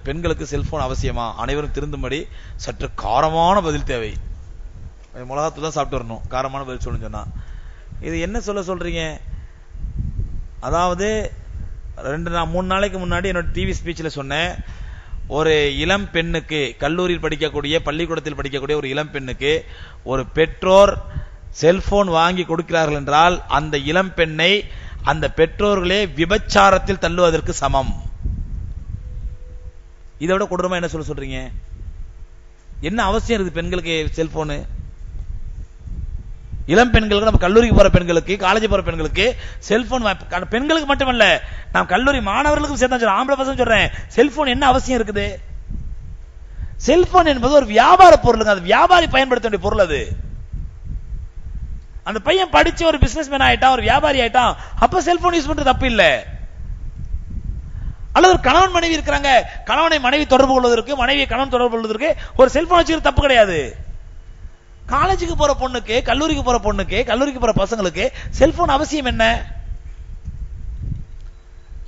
பெண்களுக்கு செல்போன் அவசியமா? அனைவரும் திருந்தும்படி சற்று காரமான பதில் தேவை. மிளகாத்தூள் தான் சாப்பிட்டு வரணும், காரமான பதில் சொல்லணும்னு சொன்னா இது என்ன சொல்றீங்க? அதாவது 3 நாளைக்கு முன்னாடி என்னோட டிவி ஸ்பீச்ல சொன்னேன், ஒரு இளம் பெண்ணுக்கு, கல்லூரியில் படிக்கக்கூடிய பள்ளிக்கூடத்தில் படிக்கக்கூடிய ஒரு இளம் பெண்ணுக்கு ஒரு பெற்றோர் செல்போன் வாங்கி கொடுக்கிறார்கள் என்றால் அந்த இளம் பெண்ணை அந்த பெற்றோர்களே விபச்சாரத்தில் தள்ளுவதற்கு சமம். இதை விட கொடூரமா என்ன சொல்றீங்க? என்ன அவசியம் இருக்குது பெண்களுக்கு செல்போனு? இளம் பெண்களுக்கு, நம்ம கல்லூரிக்கு போற பெண்களுக்கு, காலேஜ் போற பெண்களுக்கு செல்போன், பெண்களுக்கு மட்டுமல்ல நான் கல்லூரி மாணவர்களுக்கும் சேர்த்து ஆம்பளை பசங்க சொல்றேன், செல்போன் என்ன அவசியம் இருக்குது? செல்போன் என்பது ஒரு வியாபார பொருளுங்க, அது வியாபாரி பயன்படுத்த வேண்டிய பொருள். அது அந்த பையன் படிச்சு ஒரு பிசினஸ் மேன் ஆயிட்டான், ஒரு வியாபாரி ஆயிட்டான், அப்ப செல்போன் யூஸ் பண்றது தப்பு இல்ல. அல்லது ஒரு கணவன் மனைவி இருக்கிறாங்க, கணவனை மனைவி தொடர்பு கொள்வதற்கு, மனைவியை கணவன் தொடர்பு கொள்வதற்கு ஒரு செல்போன் வச்சுக்கிறது தப்பு கிடையாது. காலேஜுக்கு போற பொண்ணுக்கு, கல்லூரிக்கு போற பொண்ணுக்கு, கல்லூரிக்கு போற பசங்களுக்கு செல்போன் அவசியம் என்ன?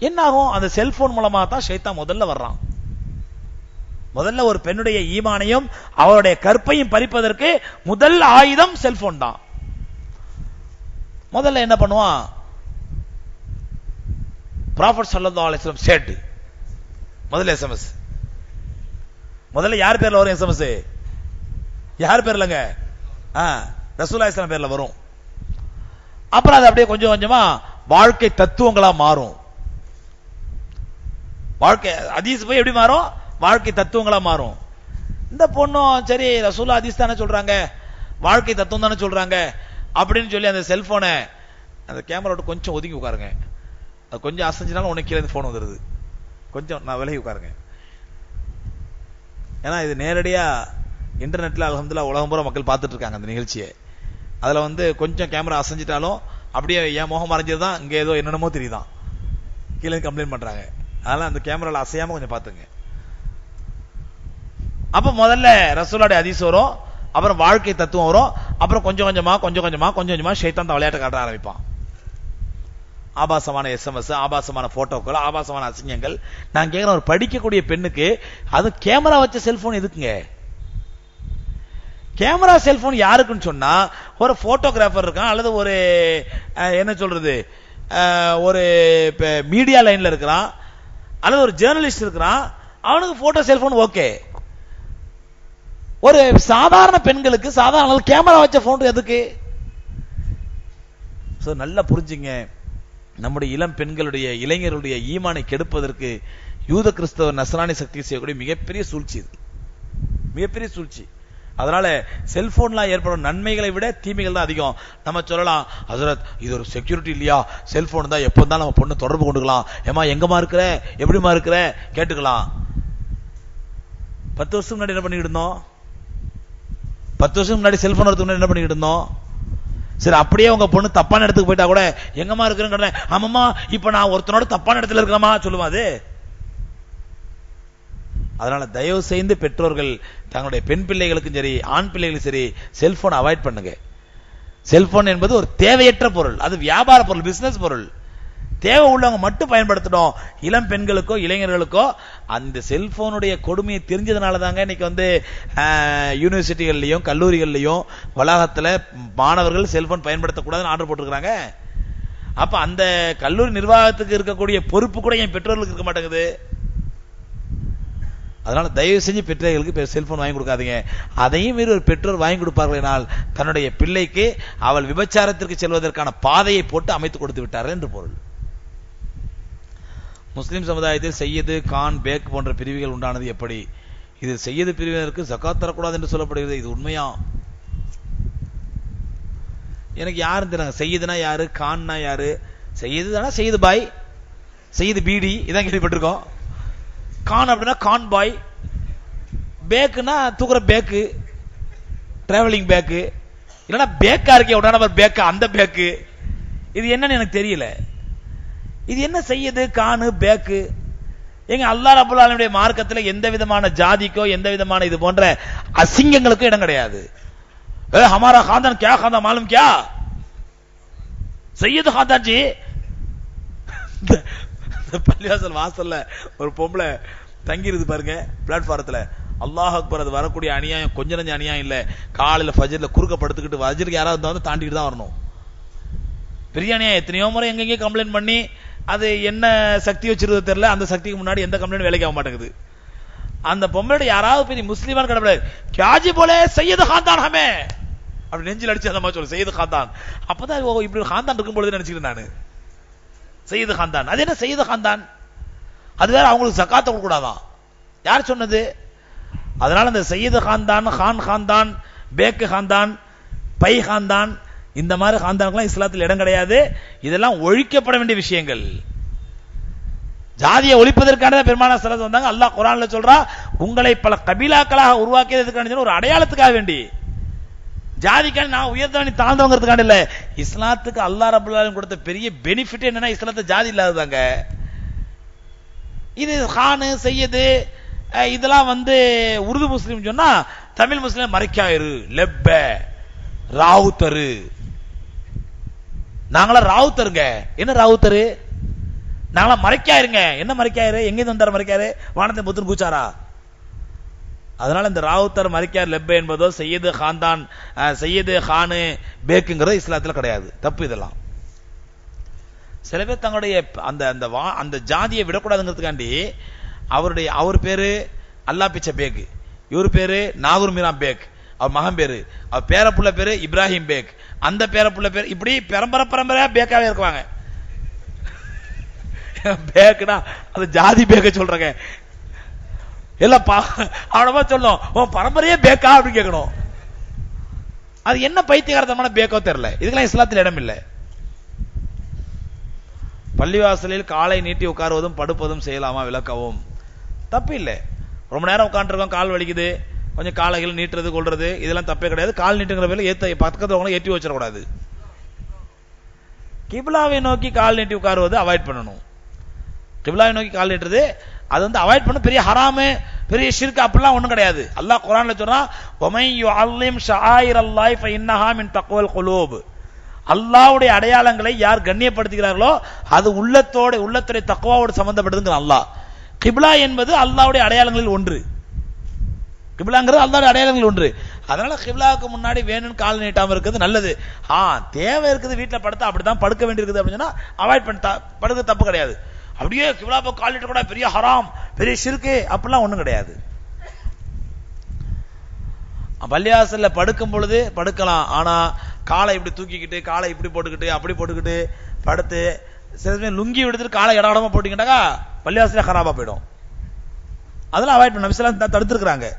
என்ன ஆகும்? அந்த செல்போன் மூலமா தான் ஷைத்தான் முதல்ல வர்றான். முதல்ல ஒரு பெண்ணுடைய ஈமானையும் அவருடைய கற்பையும் பறிப்பதற்கு முதல் ஆயுதம் செல்போன் தான். முதல்ல என்ன பண்ணுவான்? Prophet sallallahu alaihi wasallam said, முதல்ல SMS. முதல்ல யார் பேர்ல வரும் SMS? யார் பேர்லங்க? ரசூலுல்லாஹி ஸல்லல்லாஹு அலைஹி பேர்ல வரும். அப்புறம் அது அப்படியே கொஞ்சம் கொஞ்சமா வாழ்க்கை தத்துவங்களா மாறும். வாழ்க்கை ஹதீஸ் போய் எப்படி மாறும்? வாழ்க்கை தத்துவங்களா மாறும். இந்த பொண்ணும் சரி ரசூலுல்லாஹ் ஹதீஸ் தானே சொல்றாங்க, வாழ்க்கை தத்துவம் தானே சொல்றாங்க அப்படின்னு சொல்லி அந்த செல்போனை அந்த கேமரா விட்டு கொஞ்சம் ஒதுங்கி உட்காருங்க. அது கொஞ்சம் அசைஞ்சினாலும் உனக்கு கீழே போன் வந்துருது. கொஞ்சம் நான் விலகி உட்காருங்க. ஏன்னா இது நேரடியா இன்டர்நெட்ல அல்ஹம்துலில்லாஹ் உலகம் பூரா மக்கள் பார்த்துட்டு இருக்காங்க அந்த நிகழ்ச்சியை. அதுல கொஞ்சம் கேமரா அசைஞ்சிட்டாலும் அப்படியே என் முகம் மறைஞ்சதுதான், இங்க ஏதோ என்னென்னமோ தெரியுதான், கீழே கம்ப்ளைண்ட் பண்றாங்க. அதனால அந்த கேமரால அசையாம கொஞ்சம் பாத்துங்க. அப்ப முதல்ல ரசூலுல்லாஹி ஹதீஸ் வரும், அப்புறம் வாழ்க்கை தத்துவம் வரும், அப்புறம் கொஞ்சம் கொஞ்சமா ஷைத்தான் தான் விளையாட்டு காட்ட ஆரம்பிப்பான். ஆபாசமான SMS, ஆபாசமான போட்டோக்கள், ஆபாசமான அசிங்கங்கள். நான் கேட்கிறேன், ஒரு படிக்கக்கூடிய பெண்ணுக்கு அது கேமரா வச்ச செல்போன் எதுக்குங்க? கேமரா செல்போன் யாருக்குன்னு சொன்னா, ஒரு போட்டோகிராஃபர் இருக்கான், அல்லது ஒரு என்ன சொல்றது, ஒரு மீடியா லைன்ல இருக்கிறான், அல்லது ஒரு ஜேர்னலிஸ்ட் இருக்கிறான், அவனுக்கு போட்டோ செல்போன் ஓகே. ஒரு சாதாரண பெண்களுக்கு சாதாரண கேமரா வச்ச போன் எதுக்கு? நல்லா புரிஞ்சுங்க. நம்முடைய இளம் பெண்களுடைய இளைஞர்களுடைய ஈமானை கெடுப்பதற்கு யூத கிறிஸ்தவ நஸ்ரானி சக்தி செய்யக்கூடிய மிகப்பெரிய சூழ்ச்சி இது, மிகப்பெரிய சூழ்ச்சி. அதனால செல்போன்லாம் ஏற்படும் நன்மைகளை விட தீமைகள் தான் அதிகம். நம்ம சொல்லலாம், ஹசரத் இது ஒரு செக்யூரிட்டி இல்லையா, செல்போன் தான் எப்போ தான் நம்ம பொண்ணு தொடர்பு கொண்டுக்கலாம், ஏமா எங்கம்மா இருக்கிற, எப்படிமா இருக்கிற கேட்டுக்கலாம். 10 வருஷம் முன்னாடி என்ன பண்ணிட்டு இருந்தோம்? 10 வருஷம் முன்னாடி செல்போன் வரதுக்கு முன்னாடி என்ன பண்ணிட்டு இருந்தோம்? சரி, அப்படியே உங்க பொண்ணு தப்பான இடத்துக்கு போயிட்டா கூட எங்கம்மா இருக்கிறேன்னு, ஆமாம்மா இப்ப நான் ஒருத்தனோட தப்பான இடத்துல இருக்கிறமா சொல்லுமா அது? அதனால தயவு செய்து பெற்றோர்கள் தங்களுடைய பெண் பிள்ளைகளுக்கும் சரி ஆண் பிள்ளைகளுக்கும் சரி செல்போன் அவாய்ட் பண்ணுங்க. செல்போன் என்பது ஒரு தேவையற்ற பொருள், அது வியாபார பொருள், பிசினஸ் பொருள். தேவை உள்ளவங்க மட்டும் பயன்படுத்தணும். இளம் பெண்களுக்கோ இளைஞர்களுக்கோ அந்த செல்போனுடைய கொடுமையை தெரிஞ்சதுனால தாங்க இன்னைக்கு யூனிவர்சிட்டிகள்லயும் கல்லூரிகள்லயும் வளாகத்துல மாணவர்கள் செல்போன் பயன்படுத்தக்கூடாதுன்னு ஆர்டர் போட்டுருக்காங்க. அப்ப அந்த கல்லூரி நிர்வாகத்துக்கு இருக்கக்கூடிய பொறுப்பு கூட என் பெற்றோர்களுக்கு இருக்க மாட்டேங்குது. அதனால தயவு செஞ்சு பெற்றோர்களுக்கு செல்போன் வாங்கி கொடுக்காதீங்க. அதையும் மீறி ஒரு பெற்றோர் வாங்கி கொடுப்பார்கள் தன்னுடைய பிள்ளைக்கு அவள் விபச்சாரத்திற்கு செல்வதற்கான பாதையை போட்டு அமைத்து கொடுத்து விட்டார்கள் என்று பொருள். முஸ்லிம் சமுதாயத்தில் செய்யது, கான், பேக் போன்ற பிரிவுகள் உண்டானது எப்படி? இது செய்யது பிரிவினருக்கு ஜகாத் தரக்கூடாது என்று சொல்லப்படுகிறது. இது உண்மையா? எனக்கு யாரும் தெரியாங்க. செய்யதுனா யாரு, கான்னா யாரு? செய்யதுனா செய்யது பாய், செய்யது பீடி, இதான் கேள்விப்பட்டிருக்கோம். கான் அப்படின்னா கான் பாய், பேக்குனா தூக்குற பேக்கு, டிராவலிங் பேக்கு, இல்லைன்னா பேக்கா இருக்கே உடனே பேக்கா, அந்த பேக்கு. இது என்னன்னு எனக்கு தெரியல. இது என்ன செய்யுது கானு பேக்கு? எங்க அல்லாஹ் ரப்பல் ஆலமீனுடைய மார்க்கத்தில் எந்த விதமான ஜாதிக்கோ எந்த விதமான இது போன்ற அசிங்கங்களுக்கும் இடம் கிடையாது. ஹமாரா खानदान क्या खानदान मालूम क्या? सैयद खानदान जी. பள்ளிவாசல் வாசல்ல ஒரு பொம்பளை தங்கி இருக்கு பாருங்க பிளாட்பாரத்துல. அல்லாஹ் அக்பர். அது வரக்கூடிய அநியாயம் கொஞ்ச நஞ்ச அநியாயம் இல்ல. காலையில ஃபஜ்ர்ல குறுக்க படுத்துக்கிட்டு ஃபஜ்ருக்கு யாராவது வந்து தாண்டிட்டு தான் வரணும். பெரிய அநியாயம். எத்தனையோ முறை எங்கெங்கே கம்ப்ளைண்ட் பண்ணி அது என்ன சக்தி வச்சிருக்கிறது தெரியல, அந்த சக்திக்கு முன்னாடி எந்த கம்ப்ளைண்ட் வேலைக்கு ஆக மாட்டேங்குது. அந்த பொம்பளை யாராவது பெரிய முஸ்லிமான கடவுளே கியாஜி போலே சையது खानदान ஹமே அப்படி நெஞ்சில் அடிச்சு அந்த மாதிரி சொல்லு, சையது खानदान. அப்பதான் இப்படி खानदान இருக்கும் பொழுது நினைச்சுக்கிறேன் நானு. சையது खानदान, அது என்ன சையது खानदान? அது வேற, அவங்களுக்கு ஜகாத் கொடுக்க கூடாதான். யார் சொன்னது? அதனால இந்த சையது खानदान, खान खानदान, பேக் खानदान, பை खानदान, இந்த மாதிரி खानदानக்குலாம் இஸ்லாத்தில் இடம் கிடையாது. இதெல்லாம் ஒழிக்கப்பட வேண்டிய விஷயங்கள். ஜாதியை ஒழிப்பதற்கான பெருமானார் ஸல்லல்லாஹு அலைஹி வஸல்லம் வந்தாங்க. அல்லாஹ் குர்ஆன்ல சொல்றா, உங்களை பல கபீலாக்களாக உருவாக்கியதுக்கான ஒரு அடையாளத்துக்காக வேண்டி. ஜாதிக்கான நான் உயர்ந்தவன் நீ தாழ்ந்தவங்கிறதுக்கான இல்ல. இஸ்லாத்துக்கு அல்லாஹ் ரப்பல் ஆலமீன் கொடுத்த பெரிய பெனிஃபிட் என்னன்னா இஸ்லாத்துல ஜாதி இல்லாததாங்க. இது கானு சையது இதெல்லாம் உருது முஸ்லீம் சொன்னா தமிழ் முஸ்லீம் மறைக்காயிரு லெப்ப ராவுத்தரு. நாங்களாம் ராவுத்தருங்க. என்ன ராவுத்தரு? நாங்களாம் மறைக்காயிருங்க. என்ன மறைக்காயிரு? எங்க வந்தாரு மறைக்காரு? வானத்தை முத்துன்னு பூச்சாரா? அதனால இந்த ராவுத்தர் மறைக்கார் லெப்ப என்பதோ சையது खानदान, சையது கானு பேக்குங்கிறதோ இஸ்லாத்துல கிடையாது. தப்பு இதெல்லாம். சில பேர் தங்களுடைய அந்த ஜாதியை விடக்கூடாதுங்கிறதுக்காண்டி அவர் பேரு அல்லா பிச்சை பேக், இவர் பேரு நாகூர் மீரா பேக், அவர் மகன் பேரு, அவர் பேரப்புள்ள பேரு இப்ராஹிம் பேக், அந்த பேரப்புள்ள பேரு, இப்படி பரம்பரையா பேக்காவே இருக்குவாங்க. பேக்குனா அது ஜாதி பேக்க சொல்றங்க எல்லாம் அவனமா சொல்லணும், உன் பரம்பரையே பேக்கா அப்படின்னு கேட்கணும். அது என்ன பைத்தியகாரத்தமான பேக்கோ தெரியல. இதுக்கெல்லாம் இஸ்லாத்தில் இடம் இல்லை. பள்ளிவாசலில் காலை நீட்டி உட்காருவதும் படுப்பதும் செய்யலாமா? விளக்கவும். தப்பு இல்லை. ரொம்ப நேரம் உட்காந்துருக்கோம், கால் வலிக்குது, கொஞ்சம் காலைகள் நீட்டுறது கொள்றது இதெல்லாம் தப்பே கிடையாது. கால் நீட்டுங்கிற பேர்ல பக்கத்துல ஏற்றி வச்சிடக்கூடாது. கிப்லாவை நோக்கி கால் நீட்டி உட்காருவது அவாய்ட் பண்ணணும். கிப்லாவை நோக்கி கால் நீட்டுறது அது வந்து அவாய்ட் பண்ண பெரிய ஹராமு, பெரிய ஷிர்க் அப்படிலாம் ஒண்ணும் கிடையாது. அல்லாஹ் குர்ஆன்ல சொல்றான், வமை யுஅல்லிம் ஷஆயிரல்லாஹி ஃபஇன்னஹா மின் தக்வல் குலூப். அல்லாஹ்வுடைய அடையாளங்களை யார் கண்ணியப்படுத்துகிறார்களோ அது உள்ளத்துடைய தக்வாவோடு சம்பந்தப்பட்டதுங்கிற அல்லாஹ். கிப்லா என்பது அல்லாஹ்வுடைய அடையாளங்களில் ஒன்று. கிப்லாங்கிறது அல்லாஹ்வுடைய அடையாளங்களில் ஒன்று. அதனால கிப்லாவுக்கு முன்னாடி வேணும்னு கால் நீட்டாம இருக்கிறது நல்லது. தேவை இருக்குது, வீட்டில் படுத்தா அப்படிதான் படுக்க வேண்டியிருக்குது அப்படின்னு சொன்னா அவாய்ட் பண்ண படுக்க தப்பு கிடையாது. அப்படியே கிப்லா பக்கம் கால் நீட்ட கூட பெரிய ஹராம், பெரிய ஷிர்க்கு அப்படிலாம் ஒண்ணும் கிடையாது. பள்ளிவாசல்ல படுக்கும் பொழுது படுக்கலாம். ஆனா காலை இப்படி தூக்கிக்கிட்டு காலை இப்படி போட்டுக்கிட்டு அப்படி போட்டுக்கிட்டு படுத்து சில லுங்கி எடுத்துட்டு காலை இடமா போட்டீங்கன்னாக்கா பள்ளிவாசல ஹராபா போயிடும். அதெல்லாம் அவாய்ட் பண்ண நபிஸெல்லாம் தடுத்துருக்காங்க.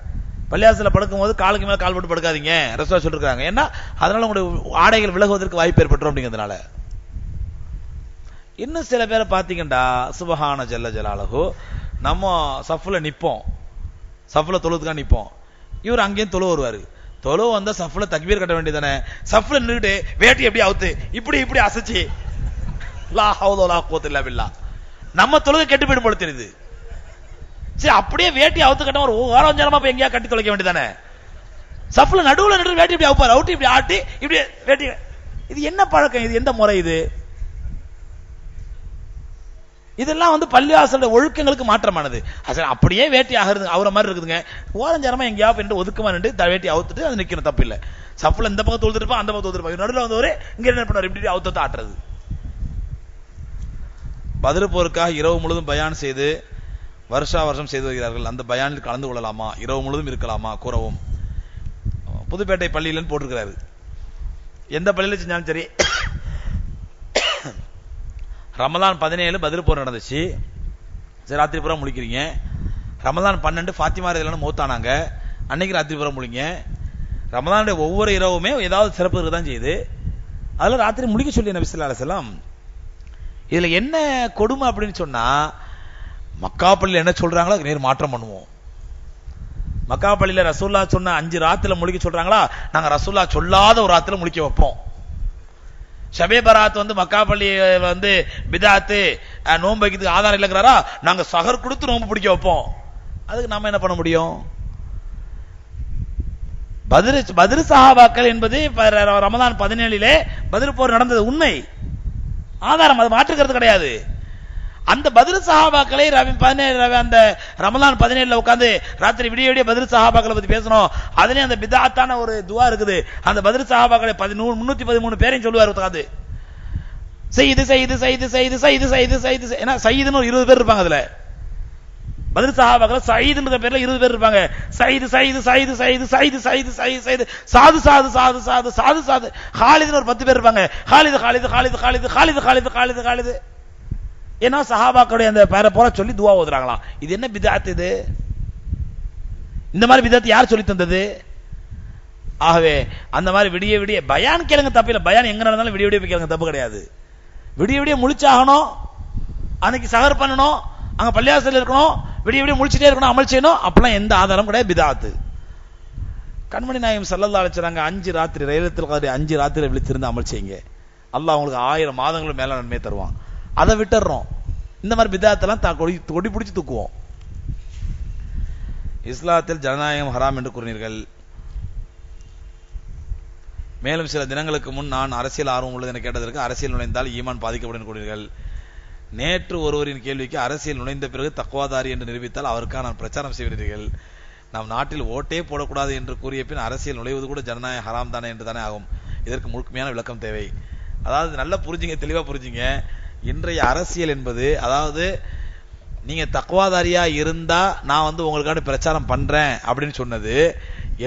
பள்ளிவாசல படுக்கும் போது காலுக்கு மேல கால் போட்டு படுக்காதீங்க ரசூலுல்லாஹ் சொல்லிருக்காங்க. ஏன்னா அதனால உங்களுடைய ஆடைகள் விலகுவதற்கு வாய்ப்பு ஏற்பட்டுரும் அப்படிங்கிறதுனால. இன்னும் சில பேரை பாத்தீங்கன்னா சுபஹான ஜல்ல ஜலாலுஹு, நம்ம சஃப்ல நிப்போம், சஃப்ல தொழுதுக்காக நிப்போம், இவர் அங்கேயும் தொழு வருவாரு. தொழு வந்தா சஃப்ல தக்பீர் கட்ட வேண்டியதானே, சஃப்ல நின்றுட்டு வேட்டி எப்படி அவுத்து இப்படி இப்படி அசைச்சு லா ஹவுல வலா குவத்த இல்லா பில்லா, நம்ம தொழுகை கெட்டு போயிடும் போல தெரியுது. சரி அப்படியே வேட்டி அவுத்து கட்ட ஒரு ஓரஞ்சலமா போய் எங்கேயா கட்டி தொலைக்க வேண்டியதானே. சஃப்ல நடுவுல நின்று வேட்டி இப்படி அவுப்பாரு, அவுட்டு இப்படி ஆட்டி இப்படி வேட்டி. இது என்ன பழக்கம்? இது எந்த முறை? இது இதெல்லாம் வந்து பள்ளிவாசல் ஒழுக்கங்களுக்கு மாற்றமானது. அப்படியே வேட்டி ஆகிறது அவரை மாதிரி இருக்குதுங்க. ஓரஞ்சரமா எங்கேயாவது என்று ஒதுக்கமா நின்று வேட்டி அவுத்துட்டு அது நிக்கணும், தப்பு இல்ல. சஃப்ல இந்த பக்கம் தொழுதுருப்பா, அந்த பக்கம் தொழுதுருப்பா, நடுவில் வந்து இங்க என்ன பண்ணுவார், இப்படி அவுத்து ஆட்டுறது. பத்ர் போருக்காக இரவு முழுதும் பயான் செய்து வருஷம் செய்து வருகிறார்கள். அந்த பயானில் கலந்து கொள்ளலாமா? இரவு முழுதும் இருக்கலாமா? கூறவும். புதுப்பேட்டை பள்ளியிலன்னு போட்டிருக்கிறாரு. எந்த பள்ளியில செஞ்சாலும் சரி, ரமலான் 17 பத்ர் போர் நடந்துச்சு. சரி ராத்திரி பூரா முழிக்கிறீங்க. ரமலான் 12 ஃபாத்திமா ரலியல்லாஹு அன்ஹா மௌத்தானாங்க, அன்னைக்கு ராத்திரி பூரா முழிங்க. ரமலானுடைய ஒவ்வொரு இரவுமே ஏதாவது சிறப்பு இருக்குதான் செய்யுது. அதுல ராத்திரி முழிக்க சொல்லி நபி ஸல்லல்லாஹு அலைஹி வஸல்லம். இதுல என்ன கொடுமை அப்படின்னு சொன்னா, மக்கா பள்ளியில என்ன சொல்றாங்களோ நேர் மாற்றம் பண்ணுவோம். மக்கா பள்ளியில ரசூலுல்லாஹ் சொன்ன 5 ராத்திரில முழிக்க சொல்றாங்களா, நாங்க ரசூலுல்லாஹ் சொல்லாத ஒரு ராத்திரில முழிக்க வைப்போம். ஷபே பராத் வந்து மக்கா பள்ளி வந்து பிதாத்து நோன்பு வைக்கிறதுக்கு ஆதாரம் இல்லைங்கிறாரா, நாங்க சஹர் கொடுத்து நோன்பு பிடிக்க வைப்போம். அதுக்கு நாம என்ன பண்ண முடியும்? பத்ர் சஹாபாக்கள் என்பது ரமலான் 17 பத்ர் போர் நடந்தது உண்மை, ஆதாரம், அது மாற்றுக்கிறது கிடையாது. அந்த பத்ர் சஹாபாக்களை அந்த ரமலான் 17 உட்கார்ந்து ராத்திரி விடிய விடிய பத்ர் சஹாபாக்களை பத்தி பேசணும். அதுலயும் அந்த பிதாத்தான ஒரு துவா இருக்குது. அந்த பத்ர் சஹாபாக்களை 313 பேரையும் சொல்லுவார் உட்கார்ந்து. சையது சையது சையது சையது சையது சையது சையது, ஏன்னா சையதுன்னு ஒரு 20 பேர் இருப்பாங்க. அதுல பத்ர் சஹாபாக்கள் சையதுன்ற பேர்ல 20 பேர் இருப்பாங்க. சையது சையது சையது சையது சையது சையது சையது சையது சாது சாது சாது சாது சாது சாது ஹாலிதுன்னு ஒரு 10 பேர் இருப்பாங்க. ஹாலிது ஹாலிது ஹாலிது ஹாலிது ஹாலிது ஹாலிது ஹாலிது ஹாலிது, ஏன்னா சஹாபாக்களுடைய அந்த பேரை போல சொல்லி துவா ஓதுறாங்களாம். இது என்ன பிதாத்? இது இந்த மாதிரி பிதாத் யார் சொல்லி தந்தது? ஆகவே அந்த மாதிரி விடிய விடிய பயான் கேளுங்க, தப்பு இல்லை. பயான் எங்க நடந்தாலும் விடிய விடிய கேளுங்க, தப்பு கிடையாது. விடிய விடிய முழிச்சாகணும், அன்னைக்கு சஹர் பண்ணணும், அங்க பள்ளிவாசல் இருக்கணும், விடிய விடிய முழிச்சிட்டே இருக்கணும், அமல் செய்யணும். அப்பெல்லாம் எந்த ஆதாரம் கிடையாது, பிதாத்து. கண்மணி நாயகம் ஸல்லல்லாஹு அலைஹி வஸல்லம் 5 ராத்திரி லைலத்துல் கத்ர் 5 ராத்திரி விழித்திருந்து அமல் செய்யுங்க, அல்லாஹ் உங்களுக்கு 1000 மாதங்களுக்கு மேல நன்மை தருவான். அதை விட்டுறோம். இந்த மாதிரி பிதாத்தெல்லாம் கொடி பிடிச்சு தூக்குவோம். இஸ்லாத்தில் ஜனநாயகம் ஹராம் என்று கூறினீர்கள். மேலும் சில தினங்களுக்கு முன் நான் அரசியல் ஆர்வம் உள்ளது என கேட்டதற்கு அரசியல் நுழைந்தால் ஈமான் பாதிக்கப்படும் கூறினீர்கள். நேற்று ஒருவரின் கேள்விக்கு அரசியல் நுழைந்த பிறகு தக்வாதாரி என்று நிரூபித்தால் அவருக்காக நான் பிரச்சாரம் செய்கிறீர்கள். நம் நாட்டில் ஓட்டே போடக்கூடாது என்று கூறிய பின் அரசியல் நுழைவது கூட ஜனநாயக ஹராம் தானே என்று தானே ஆகும். இதற்கு முழுமையான விளக்கம் தேவை. அதாவது நல்லா புரிஞ்சுங்க, தெளிவா புரிஞ்சுங்க. இன்றைய அரசியல் என்பது, அதாவது நீங்க தக்வாதாரியா இருந்தா நான் வந்து உங்களுக்கான பிரச்சாரம் பண்றேன் அப்படின்னு சொன்னது,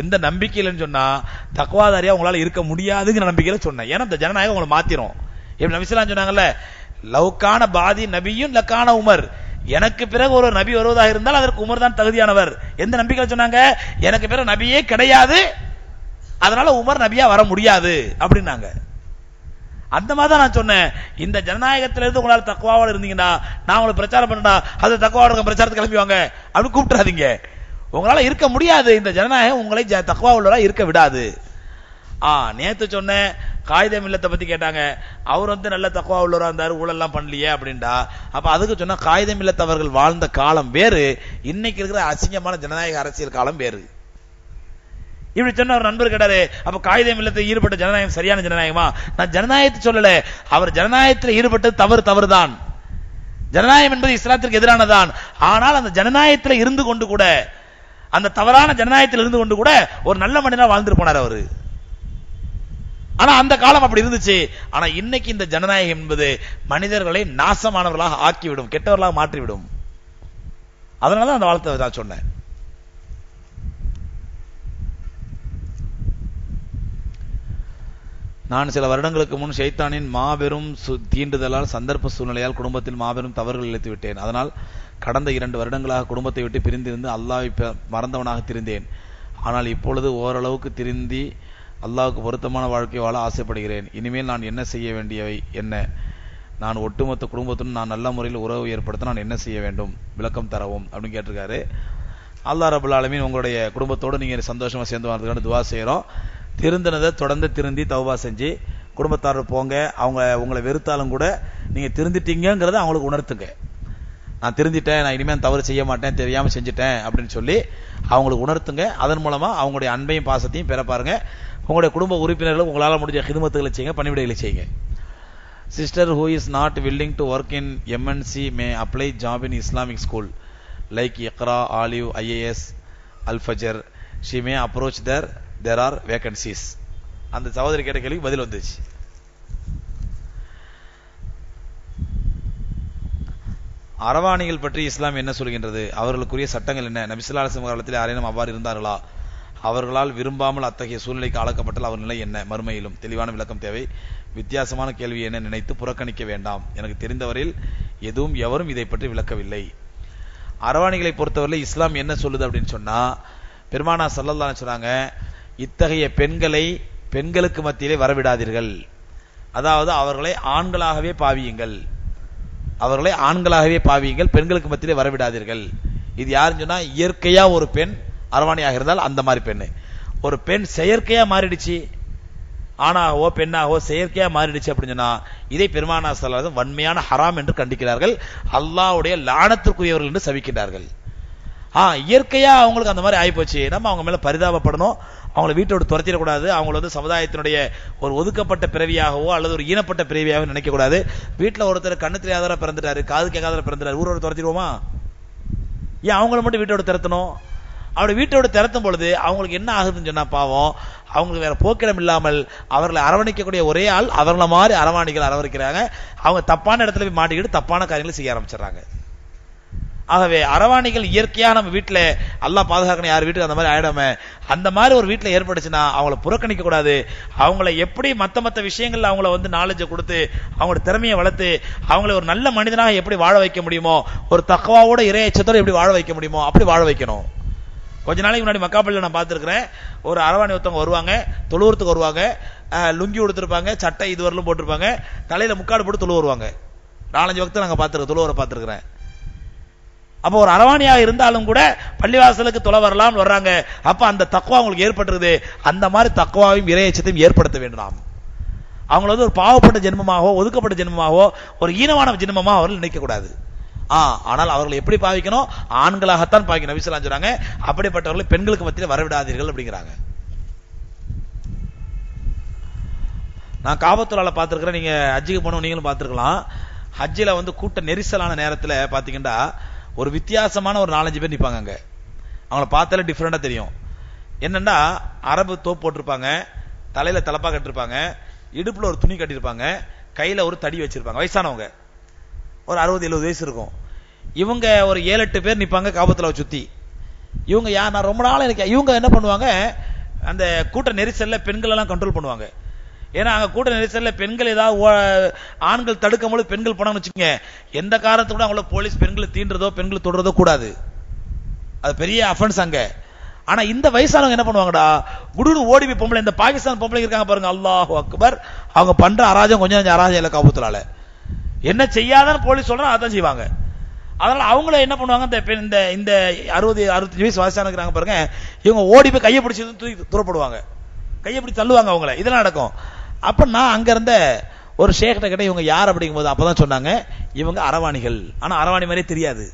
எந்த நம்பிக்கையிலன்னு சொன்னா தக்வாதாரியா உங்களால இருக்க முடியாதுங்கிற நம்பிக்கையில சொன்னேன். ஏன்னா இந்த ஜனநாயகம் உங்களை மாத்திரும். எப்படி நபி ஸல்லல்லாஹு சொன்னாங்கல்ல, லவ்கான பாதி நபியும் லக்கான உமர், எனக்கு பிறகு ஒரு நபி வருவதாக இருந்தால் அதற்கு உமர் தான் தகுதியானவர். எந்த நம்பிக்கையில சொன்னாங்க? எனக்கு பிறகு நபியே கிடையாது, அதனால உமர் நபியா வர முடியாது அப்படின்னாங்க. அந்த மாதிரி தான் நான் சொன்னேன். இந்த ஜனநாயகத்திலிருந்து உங்களால் தக்வாவோட இருந்தீங்கன்னா நான் உங்களுக்கு பிரச்சாரம் பண்ணா அது தக்வாவோட பிரச்சாரத்துக்கு கிளம்பிவாங்க அப்படி கூப்பிட்டுறாதீங்க. உங்களால இருக்க முடியாது, இந்த ஜனநாயகம் உங்களை தக்வா உள்ளவரா இருக்க விடாது. நேத்து சொன்ன காயிதே மில்லத்தை பத்தி கேட்டாங்க. அவர் நல்ல தக்வா உள்ளவரா இருந்தாரு, ஊழல்லாம் பண்ணலையே அப்படின்டா. அப்ப அதுக்கு சொன்னா காயிதே மில்லத் அவர்கள் வாழ்ந்த காலம் வேறு, இன்னைக்கு இருக்கிற அசிங்கமான ஜனநாயக அரசியல் காலம் வேறு. இப்படி சொன்ன ஒரு நண்பர் கேட்டாரு, அப்ப காயிதே மில்லத்தில் ஈடுபட்ட ஜனநாயகம் சரியான ஜனநாயகமா? நான் ஜனநாயகத்தை சொல்லல, அவர் ஜனநாயகத்தில் ஈடுபட்டது தவறுதான். ஜனநாயகம் என்பது இஸ்லாத்திற்கு எதிரானதான். ஆனால் அந்த ஜனநாயகத்தில் இருந்து கொண்டு கூட, அந்த தவறான ஜனநாயகத்தில் இருந்து கொண்டு கூட ஒரு நல்ல மனிதனா வாழ்ந்துட்டு போனார் அவரு. ஆனா அந்த காலம் அப்படி இருந்துச்சு. ஆனா இன்னைக்கு இந்த ஜனநாயகம் என்பது மனிதர்களை நாசமானவர்களாக ஆக்கிவிடும், கெட்டவர்களாக மாற்றிவிடும். அதனாலதான் அந்த வாழ்த்தை நான் சொன்னேன். நான் சில வருடங்களுக்கு முன் ஷைத்தானின் மாபெரும் தீண்டுதலால் சந்தர்ப்ப சூழ்நிலையால் குடும்பத்தில் மாபெரும் தவறுகள் இழைத்து விட்டேன். அதனால் கடந்த 2 வருடங்களாக குடும்பத்தை விட்டு பிரிந்திருந்து அல்லாஹ்வை மறந்தவனாக திரிந்தேன். ஆனால் இப்பொழுது ஓரளவுக்கு திருந்தி அல்லாஹ்வுக்கு பொருத்தமான வாழ்க்கை வாழ ஆசைப்படுகிறேன். இனிமேல் நான் என்ன செய்ய வேண்டியவை என்ன? நான் ஒட்டுமொத்த குடும்பத்துடன் நான் நல்ல முறையில் உறவு ஏற்படுத்த நான் என்ன செய்ய வேண்டும்? விளக்கம் தரவும் அப்படின்னு கேட்டிருக்காரு. அல்லாஹ் ரப்பல் ஆலமீன் உங்களுடைய குடும்பத்தோடு நீங்க சந்தோஷமா சேர்ந்து வாழ்றதுக்கான துவா செய்யறோம். திருந்தினதை தொடர்ந்து திருந்தி தௌபா செஞ்சு குடும்பத்தாரர் போங்க. அவங்க உங்களை வெறுத்தாலும் கூட நீங்க திருந்திட்டீங்கிறத அவங்களுக்கு உணர்த்துங்க. நான் திருந்திட்டேன், நான் இனிமேல் தவறு செய்ய மாட்டேன், தெரியாம செஞ்சுட்டேன் அப்படின்னு சொல்லி அவங்களுக்கு உணர்த்துங்க. அதன் மூலமா அவங்களுடைய அன்பையும் பாசத்தையும் பெற பாருங்க. உங்களுடைய குடும்ப உறுப்பினர்கள் உங்களால் முடிஞ்ச ஹிதமத்துகளை செய்யுங்க, பணிவிடைகளை செய்யுங்க. Sister who is not willing to work in MNC may apply job in Islamic school like Iqra, Olive, IAS, Al-Fajr. She may approach there are vacancies. அந்த சகோதரி கேட்ட கேள்விக்கு பதில் வந்துச்சு. அரவாணிகள் பற்றி இஸ்லாம் என்ன சொல்கின்றது? அவர்களுக்குரிய சட்டங்கள் என்ன? நபி ஸல்லல்லாஹு அலைஹி வஸல்லம் காலத்தில் யாரேனும் அவ்வாறு இருந்தார்களா? அவர்களால் விரும்பாமல் அத்தகைய சூழ்நிலைக்கு ஆளாக்கப்பட்டால் அவர் நிலை என்ன? மறுமையிலும் தெளிவான விளக்கம் தேவை. வித்தியாசமான கேள்வி என நினைத்து புறக்கணிக்க வேண்டாம். எனக்கு தெரிந்தவரையில் எவரும் இதை பற்றி விளக்கவில்லை. அரவாணிகளை பொறுத்தவரை இஸ்லாம் என்ன சொல்லுது அப்படின்னு சொன்னா, பெருமானா ஸல்லல்லாஹு அலைஹி சொன்னாங்க, இத்தகைய பெண்களுக்கு மத்தியிலே வரவிடாதீர்கள். அதாவது அவர்களை ஆண்களாகவே பாவியுங்கள், பெண்களுக்கு மத்தியிலே வரவிடாதீர்கள். இது யாருன்னு சொன்னா, இயற்கையா ஒரு பெண் அரவாணியாக இருந்தால் அந்த மாதிரி பெண்ணு. ஒரு பெண் செயற்கையா மாறிடுச்சு, ஆணாகவோ பெண்ணாகவோ செயற்கையா மாறிடுச்சு அப்படின்னு சொன்னா இதை பெருமானா ஸல்லல்லாஹு அலைஹி வஸல்லம் வன்மையான ஹராம் என்று கண்டிக்கிறார்கள். அல்லாஹ்வுடைய லானத்திற்குரியவர்கள் என்று சபிக்கிறார்கள். இயற்கையா அவங்களுக்கு அந்த மாதிரி ஆயிப்போச்சு. நம்ம அவங்க மேல பரிதாபப்படணும், அவங்கள வீட்டோடு துரத்திடக்கூடாது. அவங்கள சமுதாயத்தினுடைய ஒரு ஒதுக்கப்பட்ட பிறவியாகவோ அல்லது ஒரு ஈனப்பட்ட பிறவியாகவோ நினைக்க கூடாது. வீட்டுல ஒருத்தர் கண்ணு தெரியாதவரா பிறந்துட்டாரு, காது கேட்காதவரா பிறந்துட்டாரு, ஊரோட துரத்திடுவோமா? ஏன் அவங்கள மட்டும் வீட்டோட திறத்தணும்? அவருடைய வீட்டோடு திறத்தும் பொழுது அவங்களுக்கு என்ன ஆகுதுன்னு சொன்னா, பாவம் அவங்களுக்கு வேற போக்கிடம் இல்லாமல் அவர்களை அரவணைக்கக்கூடிய ஒரே ஆள் அவர்கள மாதிரி அரவாணிகள் அரவணைக்கிறாங்க. அவங்க தப்பான இடத்துல போய் மாட்டிக்கிட்டு தப்பான காரியங்களை செய்ய ஆரம்பிச்சிடறாங்க. ஆகவே அரவாணிகள் இயற்கையா நம்ம வீட்டுல அல்லாஹ் பாதுகாக்கணும், யார் வீட்டுக்கு அந்த மாதிரி ஆயிடாம. அந்த மாதிரி ஒரு வீட்டுல ஏற்படுச்சுன்னா அவங்கள புறக்கணிக்க கூடாது. அவங்கள எப்படி மத்த விஷயங்கள்ல அவங்கள நாலேஜை கொடுத்து அவங்களோட திறமையை வளர்த்து அவங்கள ஒரு நல்ல மனிதனாக எப்படி வாழ வைக்க முடியுமோ, ஒரு தக்வாவோட இறையச்சத்தோட எப்படி வாழ வைக்க முடியுமோ அப்படி வாழ வைக்கணும். கொஞ்ச நாளைக்கு முன்னாடி மக்காப்பள்ளியில் நான் பார்த்திருக்கிறேன், ஒரு அரவாணி ஒருத்தவங்க வருவாங்க, தொழுவத்துக்கு வருவாங்க, லுங்கி கொடுத்துருப்பாங்க, சட்டை இதுவரையிலும் போட்டிருப்பாங்க, தலையில முக்காடு போட்டு தொழு வருவாங்க. 4-5 வக்து நாங்க பார்த்திருக்கோம், தொழுவரை பார்த்திருக்கிறேன். அப்ப ஒரு அரவாணியாக இருந்தாலும் கூட பள்ளிவாசலுக்கு தொலை வரலாம் வர்றாங்க. அப்ப அந்த தக்வா உங்களுக்கு ஏற்பட்டுருது. அந்த மாதிரி தக்வாவையும் இறையச்சத்தையும் ஏற்படுத்த வேண்டும். அவங்கள ஒரு பாவப்பட்ட ஜென்மமாகவோ ஒதுக்கப்பட்ட ஜென்மமாகவோ ஒரு ஈனமான ஜென்மமாக அவர்கள் நினைக்க கூடாது. ஆனால் அவர்கள் எப்படி பாவிக்கணும்? ஆண்களாகத்தான் பாவிக்கணும். நபி ஸல்லல்லாஹு அலைஹி வஸல்லம் சொன்னாங்க, அப்படிப்பட்டவர்களை பெண்களுக்கு மத்தியில் வரவிடாதீர்கள் அப்படிங்கிறாங்க. நான் காபத்துல்லாஹ்ல பார்த்திருக்கிறேன், நீங்க ஹஜ்ஜுக்கு போனோம், நீங்களும் பார்த்திருக்கலாம். ஹஜ்ஜில கூட்ட நெரிசலான நேரத்தில் பாத்தீங்கன்னா ஒரு வித்தியாசமான ஒரு 4-5 பேர் நிப்பாங்க. அங்க அவங்கள பார்த்தாலே டிஃபரெண்டா தெரியும். என்னன்னா, அரபு தோப்பு போட்டிருப்பாங்க, தலையில தலப்பா கட்டிருப்பாங்க, இடுப்புல ஒரு துணி கட்டிருப்பாங்க, கையில ஒரு தடி வச்சிருப்பாங்க. வயசானவங்க, ஒரு 60-70 வயசு இருக்கும். இவங்க ஒரு 7-8 பேர் நிப்பாங்க காபத்துல சுத்தி. இவங்க யார், நான் ரொம்ப நாள் எனக்கு இவங்க என்ன பண்ணுவாங்க, அந்த கூட்ட நெரிசல்ல பெண்கள் எல்லாம் கண்ட்ரோல் பண்ணுவாங்க. ஏன்னா அங்க கூட்ட நெரிசல்ல பெண்கள் ஏதாவது ஆண்கள் தடுக்கும் போது பெண்கள் போனாங்கன்னு வச்சுக்கோங்க, எந்த காரணத்துக்கு கூட அவங்கள போலீஸ் பெண்களை தீண்டுறதோ பெண்களை தொடுறதோ கூடாது, அது பெரிய அஃபென்ஸ் அங்க. ஆனா இந்த வயசானவங்க என்ன பண்ணுவாங்கடா, குடுகுடு ஓடி போய் பொம்பளை, இந்த பாகிஸ்தான் பொம்பளை இருக்காங்க பாருங்க, அல்லாஹு அக்பர், அவங்க பண்ற அராஜகம் கொஞ்சம் கொஞ்சம் அராஜகம் இல்ல காபூத்துலால, என்ன செய்யாதான்னு போலீஸ் சொல்றா அதான் செய்வாங்க. அதனால அவங்கள என்ன பண்ணுவாங்க, இந்த இந்த 60-65 வயசு வயசான இருக்காங்க பாருங்க, இவங்க ஓடி போய் கையை பிடிச்சி தூக்கி துறப்படுவாங்க, கையை பிடிச்சி தள்ளுவாங்க அவங்கள, இதெல்லாம் நடக்கும். அப்ப நான் அங்க இருந்த ஒரு ஷேக்கிட்ட கிட்ட இவங்க யார் அப்படிங்கும் போது அப்பதான் சொன்னாங்க, இவங்க அரவாணிகள். ஆனா அரவாணி மாதிரியே தெரியாது,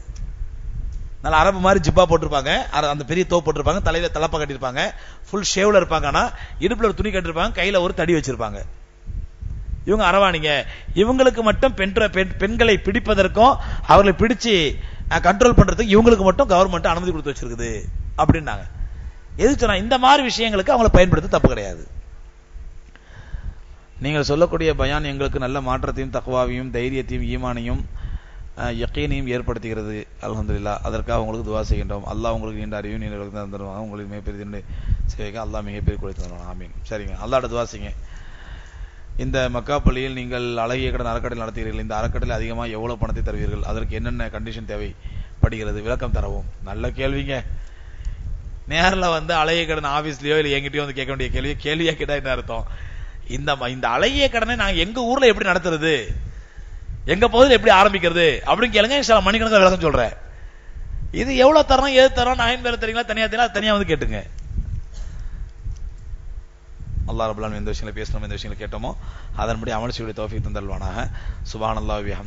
நல்ல அரபு மாதிரி ஜிப்பா போட்டிருப்பாங்க, அந்த பெரிய தோப்பு போட்டிருப்பாங்க, தலையில தலப்பா கட்டிருப்பாங்க, ஃபுல் ஷேவ்ல இருப்பாங்க, ஆனா இடுப்புல ஒரு துணி கட்டிருப்பாங்க, கையில ஒரு தடி வச்சிருப்பாங்க. இவங்க அரவாணிங்க. இவங்களுக்கு மட்டும் பெண்களை பிடிப்பதற்கும் அவர்களை பிடிச்சு கண்ட்ரோல் பண்றதுக்கு இவங்களுக்கு மட்டும் கவர்மெண்ட் அனுமதி கொடுத்து வச்சிருக்குது அப்படின்னாங்க. எது சொன்னா, இந்த மாதிரி விஷயங்களுக்கு அவங்களை பயன்படுத்த தப்பு கிடையாது. நீங்கள் சொல்லக்கூடிய பயான் எங்களுக்கு நல்ல மாற்றத்தையும் தக்வாவையும் தைரியத்தையும் ஈமானையும் யக்கீனையும் ஏற்படுத்துகிறது. அல்ஹம்துலில்லாஹ், அதற்காக உங்களுக்கு துவா செய்கின்றோம். அல்லாஹ் உங்களுக்கு நீண்ட அறிவு நீண்ட தருவாங்க, உங்களுக்கு மிகப்பெரிய சேவைக்கு அல்லாஹ் மிகப்பெரிய கொடுத்து தருவாங்க. ஆமீன். சரிங்க, அல்லாஹ்ட்ட துவா செய்யுங்க. இந்த மக்கா பள்ளியில் நீங்கள் அழகிய கடன் அறக்கட்டளை நடத்துகிறீர்கள், இந்த அறக்கட்டளை அதிகமாக எவ்வளவு பணத்தை தருவீர்கள், அதற்கு என்னென்ன கண்டிஷன் தேவைப்படுகிறது, விளக்கம் தரவும். நல்ல கேள்விங்க. நேரில் வந்து அழகிய கடன் ஆபீஸ்லயோ இல்ல எங்கிட்டயோ வந்து கேட்க வேண்டிய கேள்வியா கேட்டா என்ன அர்த்தம்? இந்த அழகிய கடனை நாங்க எங்க ஊர்ல எப்படி நடத்துறது, எங்க பகுதியில் எப்படி ஆரம்பிக்கிறது அப்படின்னு கேளுங்க, மணிக்கணக்கில் விளக்கம் சொல்றேன். இது எவ்வளவு தரணும், எது தரணும், 9 பேர் தெரியுங்களா, தனியா தெரியல, தனியா வந்து கேட்டுங்க. அல்லாஹ் ரப்பல் ஆலமீன் எந்த விஷயங்களை பேசணும், எந்த விஷயங்களை கேட்டோமோ அதன்படி அமல் செய்யக்கூடிய தௌஃபீக் தந்தல்வானாக. சுப்ஹானல்லாஹி வ பிஹம்திஹி.